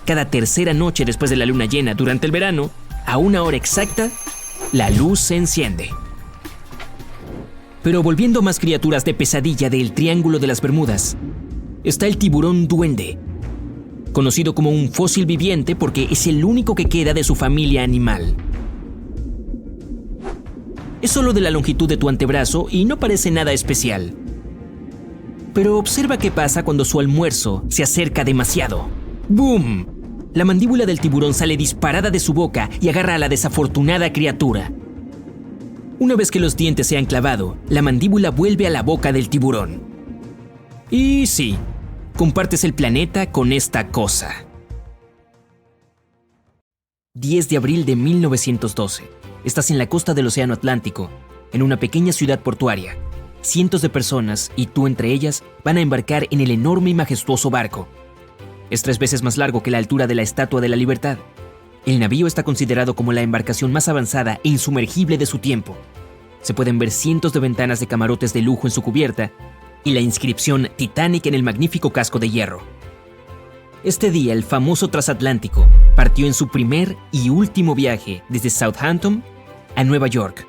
Cada tercera noche después de la luna llena durante el verano, a una hora exacta, la luz se enciende. Pero volviendo a más criaturas de pesadilla del Triángulo de las Bermudas, está el tiburón duende, conocido como un fósil viviente porque es el único que queda de su familia animal. Es solo de la longitud de tu antebrazo y no parece nada especial. Pero observa qué pasa cuando su almuerzo se acerca demasiado. ¡Boom! La mandíbula del tiburón sale disparada de su boca y agarra a la desafortunada criatura. Una vez que los dientes se han clavado, la mandíbula vuelve a la boca del tiburón. Y sí, compartes el planeta con esta cosa. 10 de abril de 1912. Estás en la costa del Océano Atlántico, en una pequeña ciudad portuaria. Cientos de personas, y tú entre ellas, van a embarcar en el enorme y majestuoso barco. Es 3 veces más largo que la altura de la Estatua de la Libertad. El navío está considerado como la embarcación más avanzada e insumergible de su tiempo. Se pueden ver cientos de ventanas de camarotes de lujo en su cubierta y la inscripción Titanic en el magnífico casco de hierro. Este día, el famoso transatlántico partió en su primer y último viaje desde Southampton a Nueva York.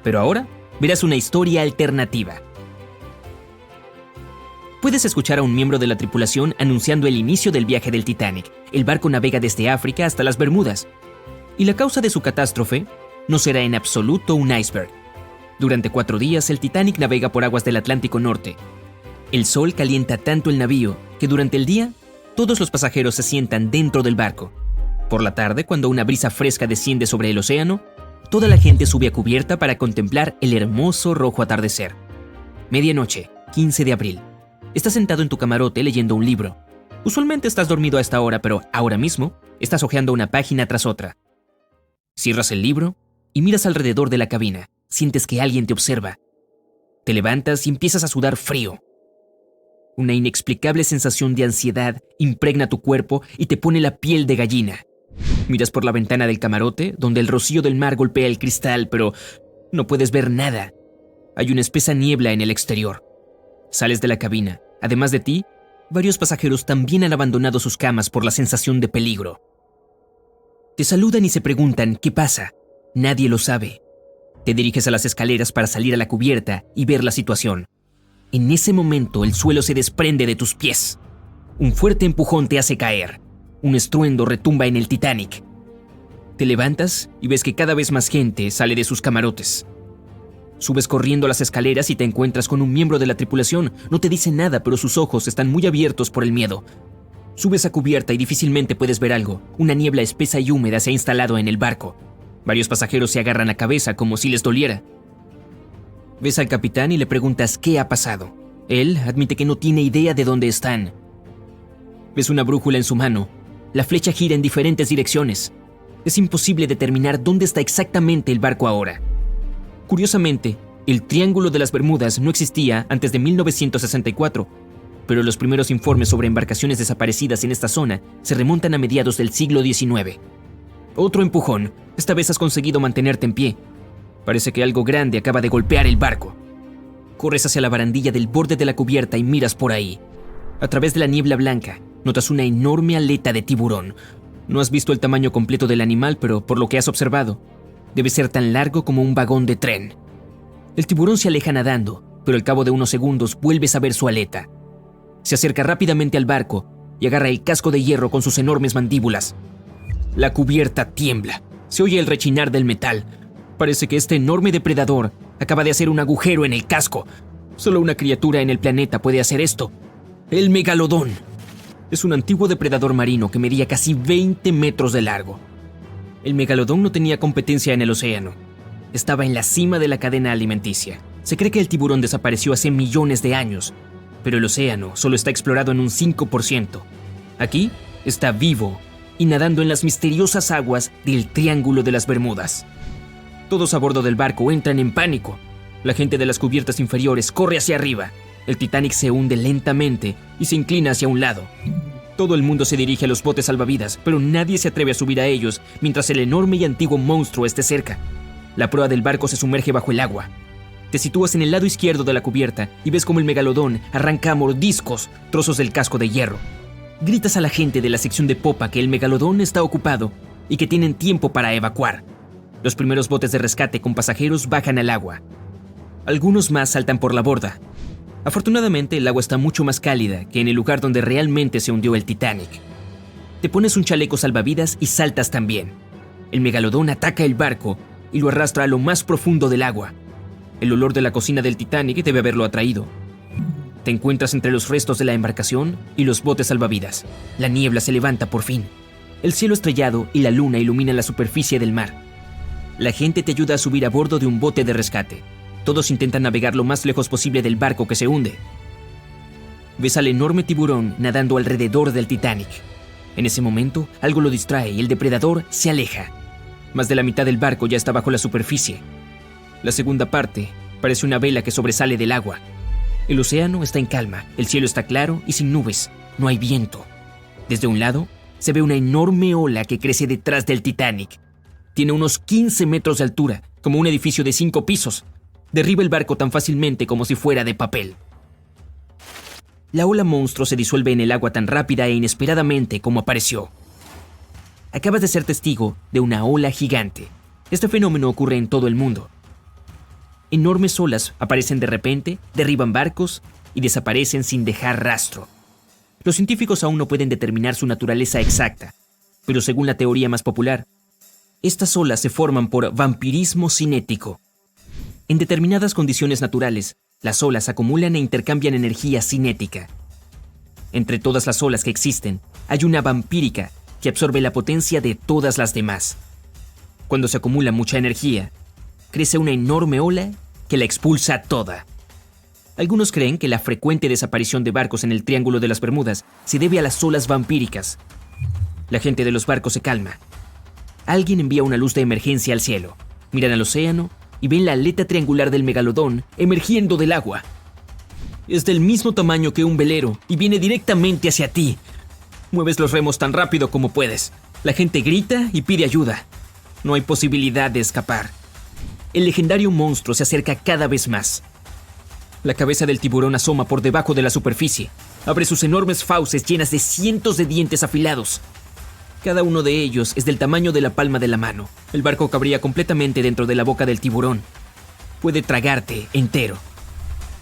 Pero ahora verás una historia alternativa. Puedes escuchar a un miembro de la tripulación anunciando el inicio del viaje del Titanic. El barco navega desde África hasta las Bermudas. Y la causa de su catástrofe no será en absoluto un iceberg. Durante 4 días, el Titanic navega por aguas del Atlántico Norte. El sol calienta tanto el navío que durante el día, todos los pasajeros se sientan dentro del barco. Por la tarde, cuando una brisa fresca desciende sobre el océano, toda la gente sube a cubierta para contemplar el hermoso rojo atardecer. Medianoche, 15 de abril. Estás sentado en tu camarote leyendo un libro. Usualmente estás dormido a esta hora, pero ahora mismo estás hojeando una página tras otra. Cierras el libro y miras alrededor de la cabina. Sientes que alguien te observa. Te levantas y empiezas a sudar frío. Una inexplicable sensación de ansiedad impregna tu cuerpo y te pone la piel de gallina. Miras por la ventana del camarote, donde el rocío del mar golpea el cristal, pero no puedes ver nada. Hay una espesa niebla en el exterior. Sales de la cabina. Además de ti, varios pasajeros también han abandonado sus camas por la sensación de peligro. Te saludan y se preguntan qué pasa. Nadie lo sabe. Te diriges a las escaleras para salir a la cubierta y ver la situación. En ese momento, el suelo se desprende de tus pies. Un fuerte empujón te hace caer. Un estruendo retumba en el Titanic. Te levantas y ves que cada vez más gente sale de sus camarotes. Subes corriendo las escaleras y te encuentras con un miembro de la tripulación. No te dice nada, pero sus ojos están muy abiertos por el miedo. Subes a cubierta y difícilmente puedes ver algo. Una niebla espesa y húmeda se ha instalado en el barco. Varios pasajeros se agarran la cabeza como si les doliera. Ves al capitán y le preguntas qué ha pasado. Él admite que no tiene idea de dónde están. Ves una brújula en su mano. La flecha gira en diferentes direcciones. Es imposible determinar dónde está exactamente el barco ahora. Curiosamente, el Triángulo de las Bermudas no existía antes de 1964, pero los primeros informes sobre embarcaciones desaparecidas en esta zona se remontan a mediados del siglo XIX. Otro empujón. Esta vez has conseguido mantenerte en pie. Parece que algo grande acaba de golpear el barco. Corres hacia la barandilla del borde de la cubierta y miras por ahí. A través de la niebla blanca, notas una enorme aleta de tiburón. No has visto el tamaño completo del animal, pero por lo que has observado, debe ser tan largo como un vagón de tren. El tiburón se aleja nadando, pero al cabo de unos segundos vuelves a ver su aleta. Se acerca rápidamente al barco y agarra el casco de hierro con sus enormes mandíbulas. La cubierta tiembla. Se oye el rechinar del metal. Parece que este enorme depredador acaba de hacer un agujero en el casco. Solo una criatura en el planeta puede hacer esto. El megalodón. Es un antiguo depredador marino que medía casi 20 metros de largo. El megalodón no tenía competencia en el océano. Estaba en la cima de la cadena alimenticia. Se cree que el tiburón desapareció hace millones de años, pero el océano solo está explorado en un 5%. Aquí está vivo y nadando en las misteriosas aguas del Triángulo de las Bermudas. Todos a bordo del barco entran en pánico. La gente de las cubiertas inferiores corre hacia arriba. El Titanic se hunde lentamente y se inclina hacia un lado. Todo el mundo se dirige a los botes salvavidas, pero nadie se atreve a subir a ellos mientras el enorme y antiguo monstruo esté cerca. La proa del barco se sumerge bajo el agua. Te sitúas en el lado izquierdo de la cubierta y ves cómo el megalodón arranca a mordiscos trozos del casco de hierro. Gritas a la gente de la sección de popa que el megalodón está ocupado y que tienen tiempo para evacuar. Los primeros botes de rescate con pasajeros bajan al agua. Algunos más saltan por la borda. Afortunadamente, el agua está mucho más cálida que en el lugar donde realmente se hundió el Titanic. Te pones un chaleco salvavidas y saltas también. El megalodón ataca el barco y lo arrastra a lo más profundo del agua. El olor de la cocina del Titanic debe haberlo atraído. Te encuentras entre los restos de la embarcación y los botes salvavidas. La niebla se levanta por fin. El cielo estrellado y la luna iluminan la superficie del mar. La gente te ayuda a subir a bordo de un bote de rescate. Todos intentan navegar lo más lejos posible del barco que se hunde. Ves al enorme tiburón nadando alrededor del Titanic. En ese momento, algo lo distrae y el depredador se aleja. Más de la mitad del barco ya está bajo la superficie. La segunda parte parece una vela que sobresale del agua. El océano está en calma, el cielo está claro y sin nubes. No hay viento. Desde un lado, se ve una enorme ola que crece detrás del Titanic. Tiene unos 15 metros de altura, como un edificio de 5 pisos. Derriba el barco tan fácilmente como si fuera de papel. La ola monstruo se disuelve en el agua tan rápida e inesperadamente como apareció. Acabas de ser testigo de una ola gigante. Este fenómeno ocurre en todo el mundo. Enormes olas aparecen de repente, derriban barcos y desaparecen sin dejar rastro. Los científicos aún no pueden determinar su naturaleza exacta, pero según la teoría más popular, estas olas se forman por vampirismo cinético. En determinadas condiciones naturales, las olas acumulan e intercambian energía cinética. Entre todas las olas que existen, hay una vampírica que absorbe la potencia de todas las demás. Cuando se acumula mucha energía, crece una enorme ola que la expulsa toda. Algunos creen que la frecuente desaparición de barcos en el Triángulo de las Bermudas se debe a las olas vampíricas. La gente de los barcos se calma. Alguien envía una luz de emergencia al cielo. Miran al océano y ven la aleta triangular del megalodón emergiendo del agua. Es del mismo tamaño que un velero y viene directamente hacia ti. Mueves los remos tan rápido como puedes. La gente grita y pide ayuda. No hay posibilidad de escapar. El legendario monstruo se acerca cada vez más. La cabeza del tiburón asoma por debajo de la superficie. Abre sus enormes fauces llenas de cientos de dientes afilados. Cada uno de ellos es del tamaño de la palma de la mano. El barco cabría completamente dentro de la boca del tiburón. Puede tragarte entero.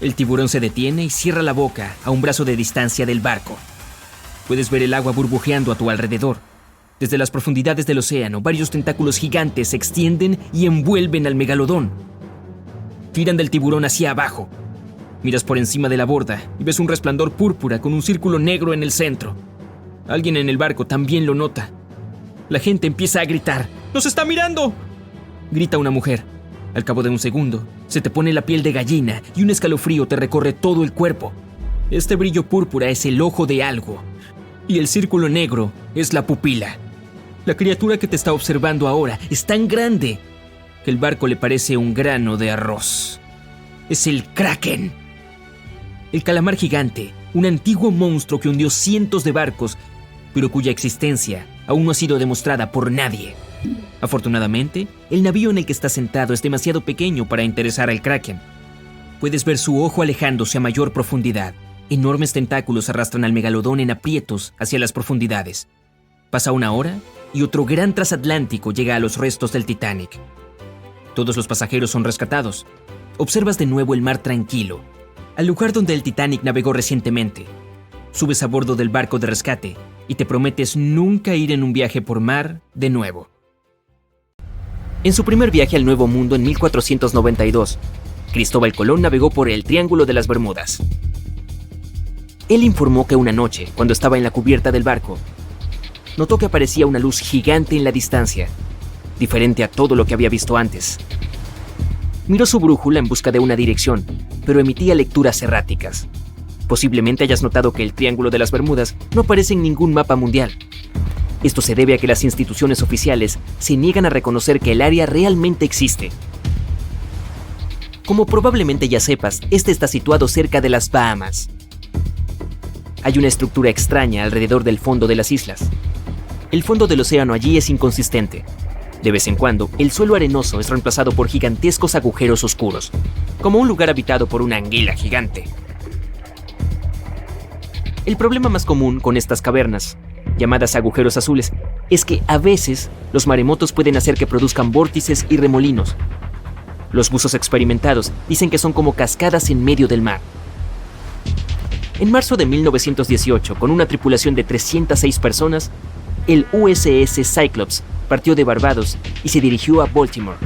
El tiburón se detiene y cierra la boca a un brazo de distancia del barco. Puedes ver el agua burbujeando a tu alrededor. Desde las profundidades del océano, varios tentáculos gigantes se extienden y envuelven al megalodón. Tiran del tiburón hacia abajo. Miras por encima de la borda y ves un resplandor púrpura con un círculo negro en el centro. Alguien en el barco también lo nota. La gente empieza a gritar. ¡Nos está mirando!, grita una mujer. Al cabo de un segundo, se te pone la piel de gallina y un escalofrío te recorre todo el cuerpo. Este brillo púrpura es el ojo de algo, y el círculo negro es la pupila. La criatura que te está observando ahora es tan grande que el barco le parece un grano de arroz. Es el Kraken. El calamar gigante, un antiguo monstruo que hundió cientos de barcos, pero cuya existencia aún no ha sido demostrada por nadie. Afortunadamente, el navío en el que está sentado es demasiado pequeño para interesar al Kraken. Puedes ver su ojo alejándose a mayor profundidad. Enormes tentáculos arrastran al megalodón en aprietos hacia las profundidades. Pasa una hora y otro gran transatlántico llega a los restos del Titanic. Todos los pasajeros son rescatados. Observas de nuevo el mar tranquilo, al lugar donde el Titanic navegó recientemente. subes a bordo del barco de rescate y te prometes nunca ir en un viaje por mar de nuevo. En su primer viaje al Nuevo Mundo en 1492, Cristóbal Colón navegó por el Triángulo de las Bermudas. Él informó que una noche, cuando estaba en la cubierta del barco, notó que aparecía una luz gigante en la distancia, diferente a todo lo que había visto antes. Miró su brújula en busca de una dirección, pero emitía lecturas erráticas. Posiblemente hayas notado que el Triángulo de las Bermudas no aparece en ningún mapa mundial. Esto se debe a que las instituciones oficiales se niegan a reconocer que el área realmente existe. Como probablemente ya sepas, este está situado cerca de las Bahamas. Hay una estructura extraña alrededor del fondo de las islas. El fondo del océano allí es inconsistente. De vez en cuando, el suelo arenoso es reemplazado por gigantescos agujeros oscuros, como un lugar habitado por una anguila gigante. El problema más común con estas cavernas, llamadas agujeros azules, es que a veces los maremotos pueden hacer que produzcan vórtices y remolinos. Los buzos experimentados dicen que son como cascadas en medio del mar. En marzo de 1918, con una tripulación de 306 personas, el USS Cyclops partió de Barbados y se dirigió a Baltimore.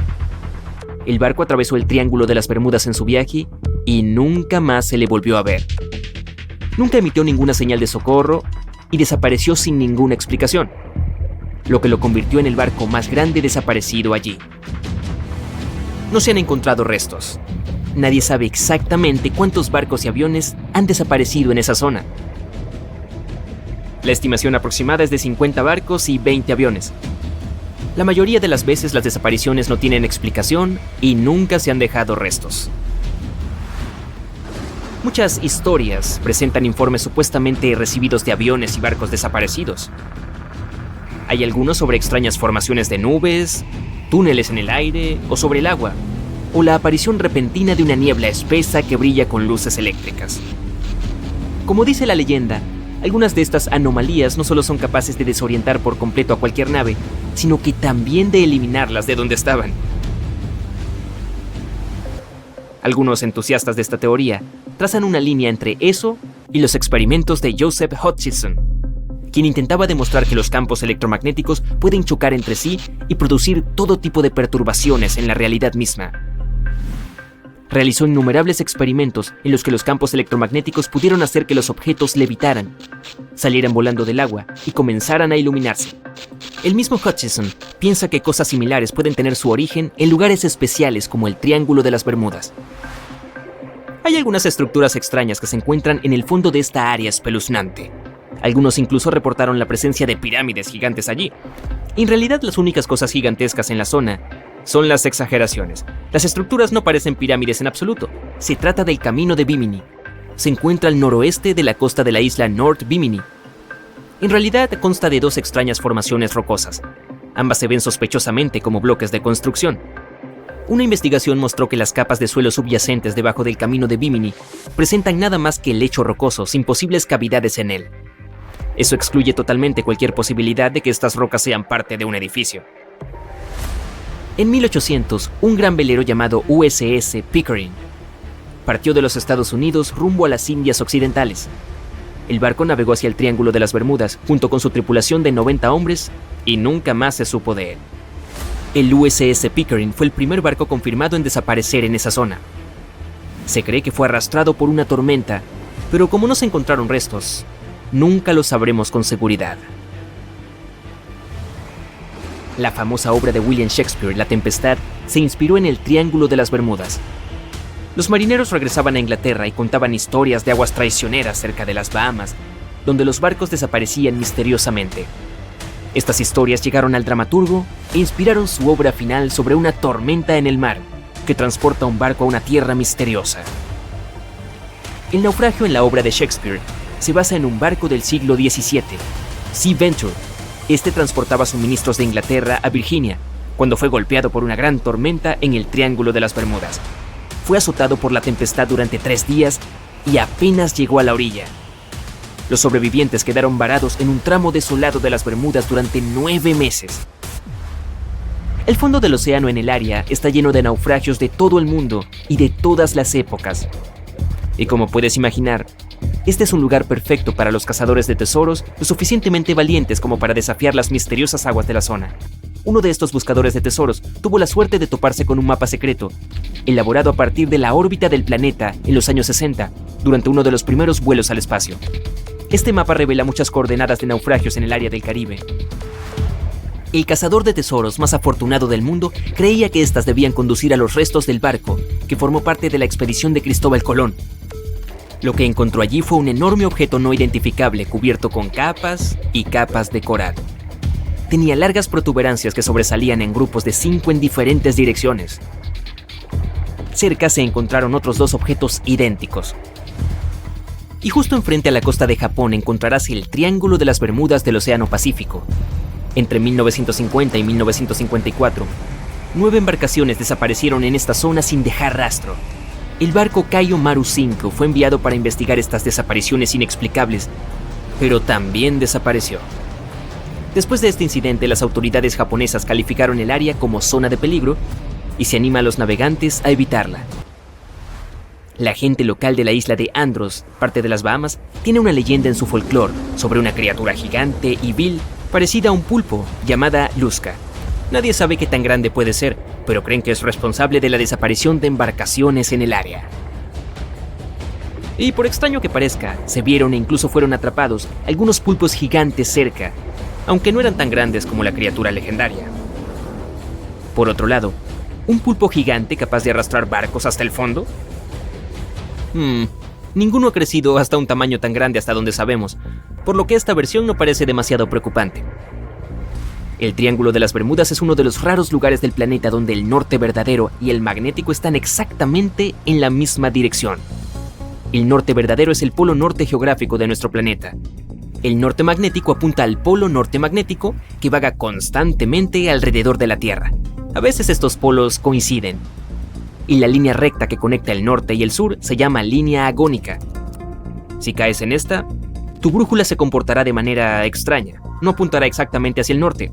El barco atravesó el Triángulo de las Bermudas en su viaje y nunca más se le volvió a ver. Nunca emitió ninguna señal de socorro y desapareció sin ninguna explicación, lo que lo convirtió en el barco más grande desaparecido allí. No se han encontrado restos. Nadie sabe exactamente cuántos barcos y aviones han desaparecido en esa zona. La estimación aproximada es de 50 barcos y 20 aviones. La mayoría de las veces las desapariciones no tienen explicación y nunca se han dejado restos. Muchas historias presentan informes supuestamente recibidos de aviones y barcos desaparecidos. Hay algunos sobre extrañas formaciones de nubes, túneles en el aire o sobre el agua, o la aparición repentina de una niebla espesa que brilla con luces eléctricas. Como dice la leyenda, algunas de estas anomalías no solo son capaces de desorientar por completo a cualquier nave, sino que también de eliminarlas de donde estaban. Algunos entusiastas de esta teoría trazan una línea entre eso y los experimentos de Joseph Hutchison, quien intentaba demostrar que los campos electromagnéticos pueden chocar entre sí y producir todo tipo de perturbaciones en la realidad misma. Realizó innumerables experimentos en los que los campos electromagnéticos pudieron hacer que los objetos levitaran, salieran volando del agua y comenzaran a iluminarse. El mismo Hutchison piensa que cosas similares pueden tener su origen en lugares especiales como el Triángulo de las Bermudas. Hay algunas estructuras extrañas que se encuentran en el fondo de esta área espeluznante. Algunos incluso reportaron la presencia de pirámides gigantes allí. En realidad, las únicas cosas gigantescas en la zona son las exageraciones. Las estructuras no parecen pirámides en absoluto. Se trata del Camino de Bimini. Se encuentra al noroeste de la costa de la isla North Bimini. En realidad consta de dos extrañas formaciones rocosas. Ambas se ven sospechosamente como bloques de construcción. Una investigación mostró que las capas de suelo subyacentes debajo del Camino de Bimini presentan nada más que lecho rocoso sin posibles cavidades en él. Eso excluye totalmente cualquier posibilidad de que estas rocas sean parte de un edificio. En 1800, un gran velero llamado USS Pickering partió de los Estados Unidos rumbo a las Indias Occidentales. El barco navegó hacia el Triángulo de las Bermudas junto con su tripulación de 90 hombres y nunca más se supo de él. El USS Pickering fue el primer barco confirmado en desaparecer en esa zona. Se cree que fue arrastrado por una tormenta, pero como no se encontraron restos, nunca lo sabremos con seguridad. La famosa obra de William Shakespeare, La Tempestad, se inspiró en el Triángulo de las Bermudas. Los marineros regresaban a Inglaterra y contaban historias de aguas traicioneras cerca de las Bahamas, donde los barcos desaparecían misteriosamente. Estas historias llegaron al dramaturgo e inspiraron su obra final sobre una tormenta en el mar, que transporta un barco a una tierra misteriosa. El naufragio en la obra de Shakespeare se basa en un barco del siglo XVII, Sea Venture. Este transportaba suministros de Inglaterra a Virginia, cuando fue golpeado por una gran tormenta en el Triángulo de las Bermudas. Fue azotado por la tempestad durante 3 días y apenas llegó a la orilla. Los sobrevivientes quedaron varados en un tramo desolado de las Bermudas durante 9 meses. El fondo del océano en el área está lleno de naufragios de todo el mundo y de todas las épocas. Y como puedes imaginar, Este es un lugar perfecto para los cazadores de tesoros lo suficientemente valientes como para desafiar las misteriosas aguas de la zona. Uno de estos buscadores de tesoros tuvo la suerte de toparse con un mapa secreto, elaborado a partir de la órbita del planeta en los años 60, durante uno de los primeros vuelos al espacio. Este mapa revela muchas coordenadas de naufragios en el área del Caribe. El cazador de tesoros más afortunado del mundo creía que éstas debían conducir a los restos del barco que formó parte de la expedición de Cristóbal Colón. Lo que encontró allí fue un enorme objeto no identificable cubierto con capas y capas de coral. Tenía largas protuberancias que sobresalían en grupos de 5 en diferentes direcciones. Cerca se encontraron otros 2 objetos idénticos. Y justo enfrente a la costa de Japón encontrarás el Triángulo de las Bermudas del Océano Pacífico. Entre 1950 y 1954, 9 embarcaciones desaparecieron en esta zona sin dejar rastro. El barco Kaio Maru 5 fue enviado para investigar estas desapariciones inexplicables, pero también desapareció. Después de este incidente, las autoridades japonesas calificaron el área como zona de peligro y se anima a los navegantes a evitarla. La gente local de la isla de Andros, parte de las Bahamas, tiene una leyenda en su folclore sobre una criatura gigante y vil parecida a un pulpo llamada Lusca. Nadie sabe qué tan grande puede ser, pero creen que es responsable de la desaparición de embarcaciones en el área. Y por extraño que parezca, se vieron e incluso fueron atrapados algunos pulpos gigantes cerca, aunque no eran tan grandes como la criatura legendaria. Por otro lado, ¿un pulpo gigante capaz de arrastrar barcos hasta el fondo? Ninguno ha crecido hasta un tamaño tan grande hasta donde sabemos, por lo que esta versión no parece demasiado preocupante. El Triángulo de las Bermudas es uno de los raros lugares del planeta donde el norte verdadero y el magnético están exactamente en la misma dirección. El norte verdadero es el polo norte geográfico de nuestro planeta. El norte magnético apunta al polo norte magnético que vaga constantemente alrededor de la Tierra. A veces estos polos coinciden. Y la línea recta que conecta el norte y el sur se llama línea agónica. Si caes en esta, tu brújula se comportará de manera extraña. No apuntará exactamente hacia el norte.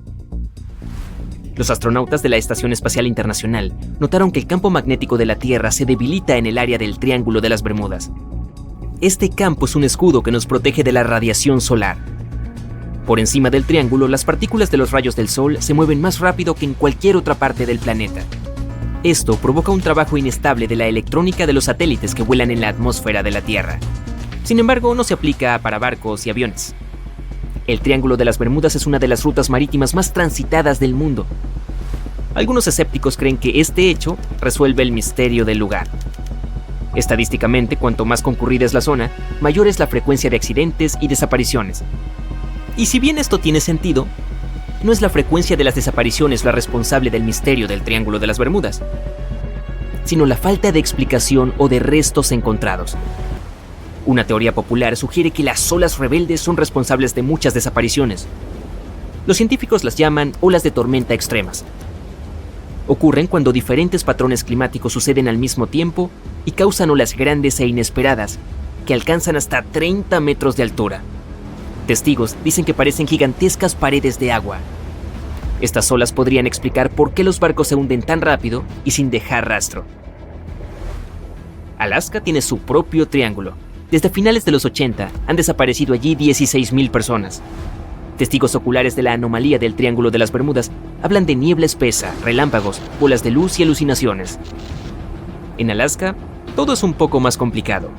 Los astronautas de la Estación Espacial Internacional notaron que el campo magnético de la Tierra se debilita en el área del Triángulo de las Bermudas. Este campo es un escudo que nos protege de la radiación solar. Por encima del triángulo, las partículas de los rayos del Sol se mueven más rápido que en cualquier otra parte del planeta. Esto provoca un trabajo inestable de la electrónica de los satélites que vuelan en la atmósfera de la Tierra. Sin embargo, no se aplica para barcos y aviones. El Triángulo de las Bermudas es una de las rutas marítimas más transitadas del mundo. Algunos escépticos creen que este hecho resuelve el misterio del lugar. Estadísticamente, cuanto más concurrida es la zona, mayor es la frecuencia de accidentes y desapariciones. Y si bien esto tiene sentido, no es la frecuencia de las desapariciones la responsable del misterio del Triángulo de las Bermudas, sino la falta de explicación o de restos encontrados. Una teoría popular sugiere que las olas rebeldes son responsables de muchas desapariciones. Los científicos las llaman olas de tormenta extremas. Ocurren cuando diferentes patrones climáticos suceden al mismo tiempo y causan olas grandes e inesperadas que alcanzan hasta 30 metros de altura. Testigos dicen que parecen gigantescas paredes de agua. Estas olas podrían explicar por qué los barcos se hunden tan rápido y sin dejar rastro. Alaska tiene su propio triángulo. Desde finales de los 80 han desaparecido allí 16,000 personas. Testigos oculares de la anomalía del Triángulo de las Bermudas hablan de niebla espesa, relámpagos, bolas de luz y alucinaciones. En Alaska, todo es un poco más complicado.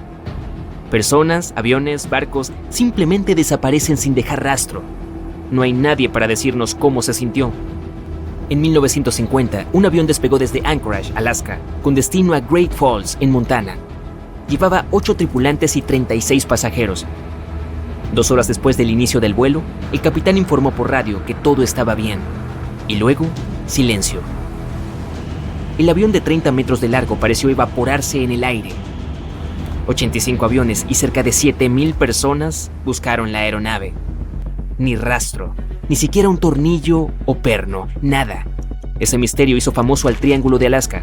Personas, aviones, barcos simplemente desaparecen sin dejar rastro. No hay nadie para decirnos cómo se sintió. En 1950, un avión despegó desde Anchorage, Alaska, con destino a Great Falls, en Montana. Llevaba 8 tripulantes y 36 pasajeros. 2 horas después del inicio del vuelo, el capitán informó por radio que todo estaba bien. Y luego, silencio. El avión de 30 metros de largo pareció evaporarse en el aire. 85 aviones y cerca de 7,000 personas buscaron la aeronave. Ni rastro, ni siquiera un tornillo o perno, nada. Ese misterio hizo famoso al Triángulo de Alaska.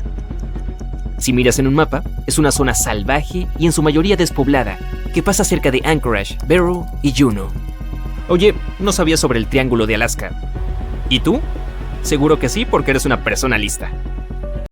Si miras en un mapa, es una zona salvaje y en su mayoría despoblada, que pasa cerca de Anchorage, Barrow y Juneau. Oye, no sabías sobre el Triángulo de Alaska. ¿Y tú? Seguro que sí, porque eres una persona lista.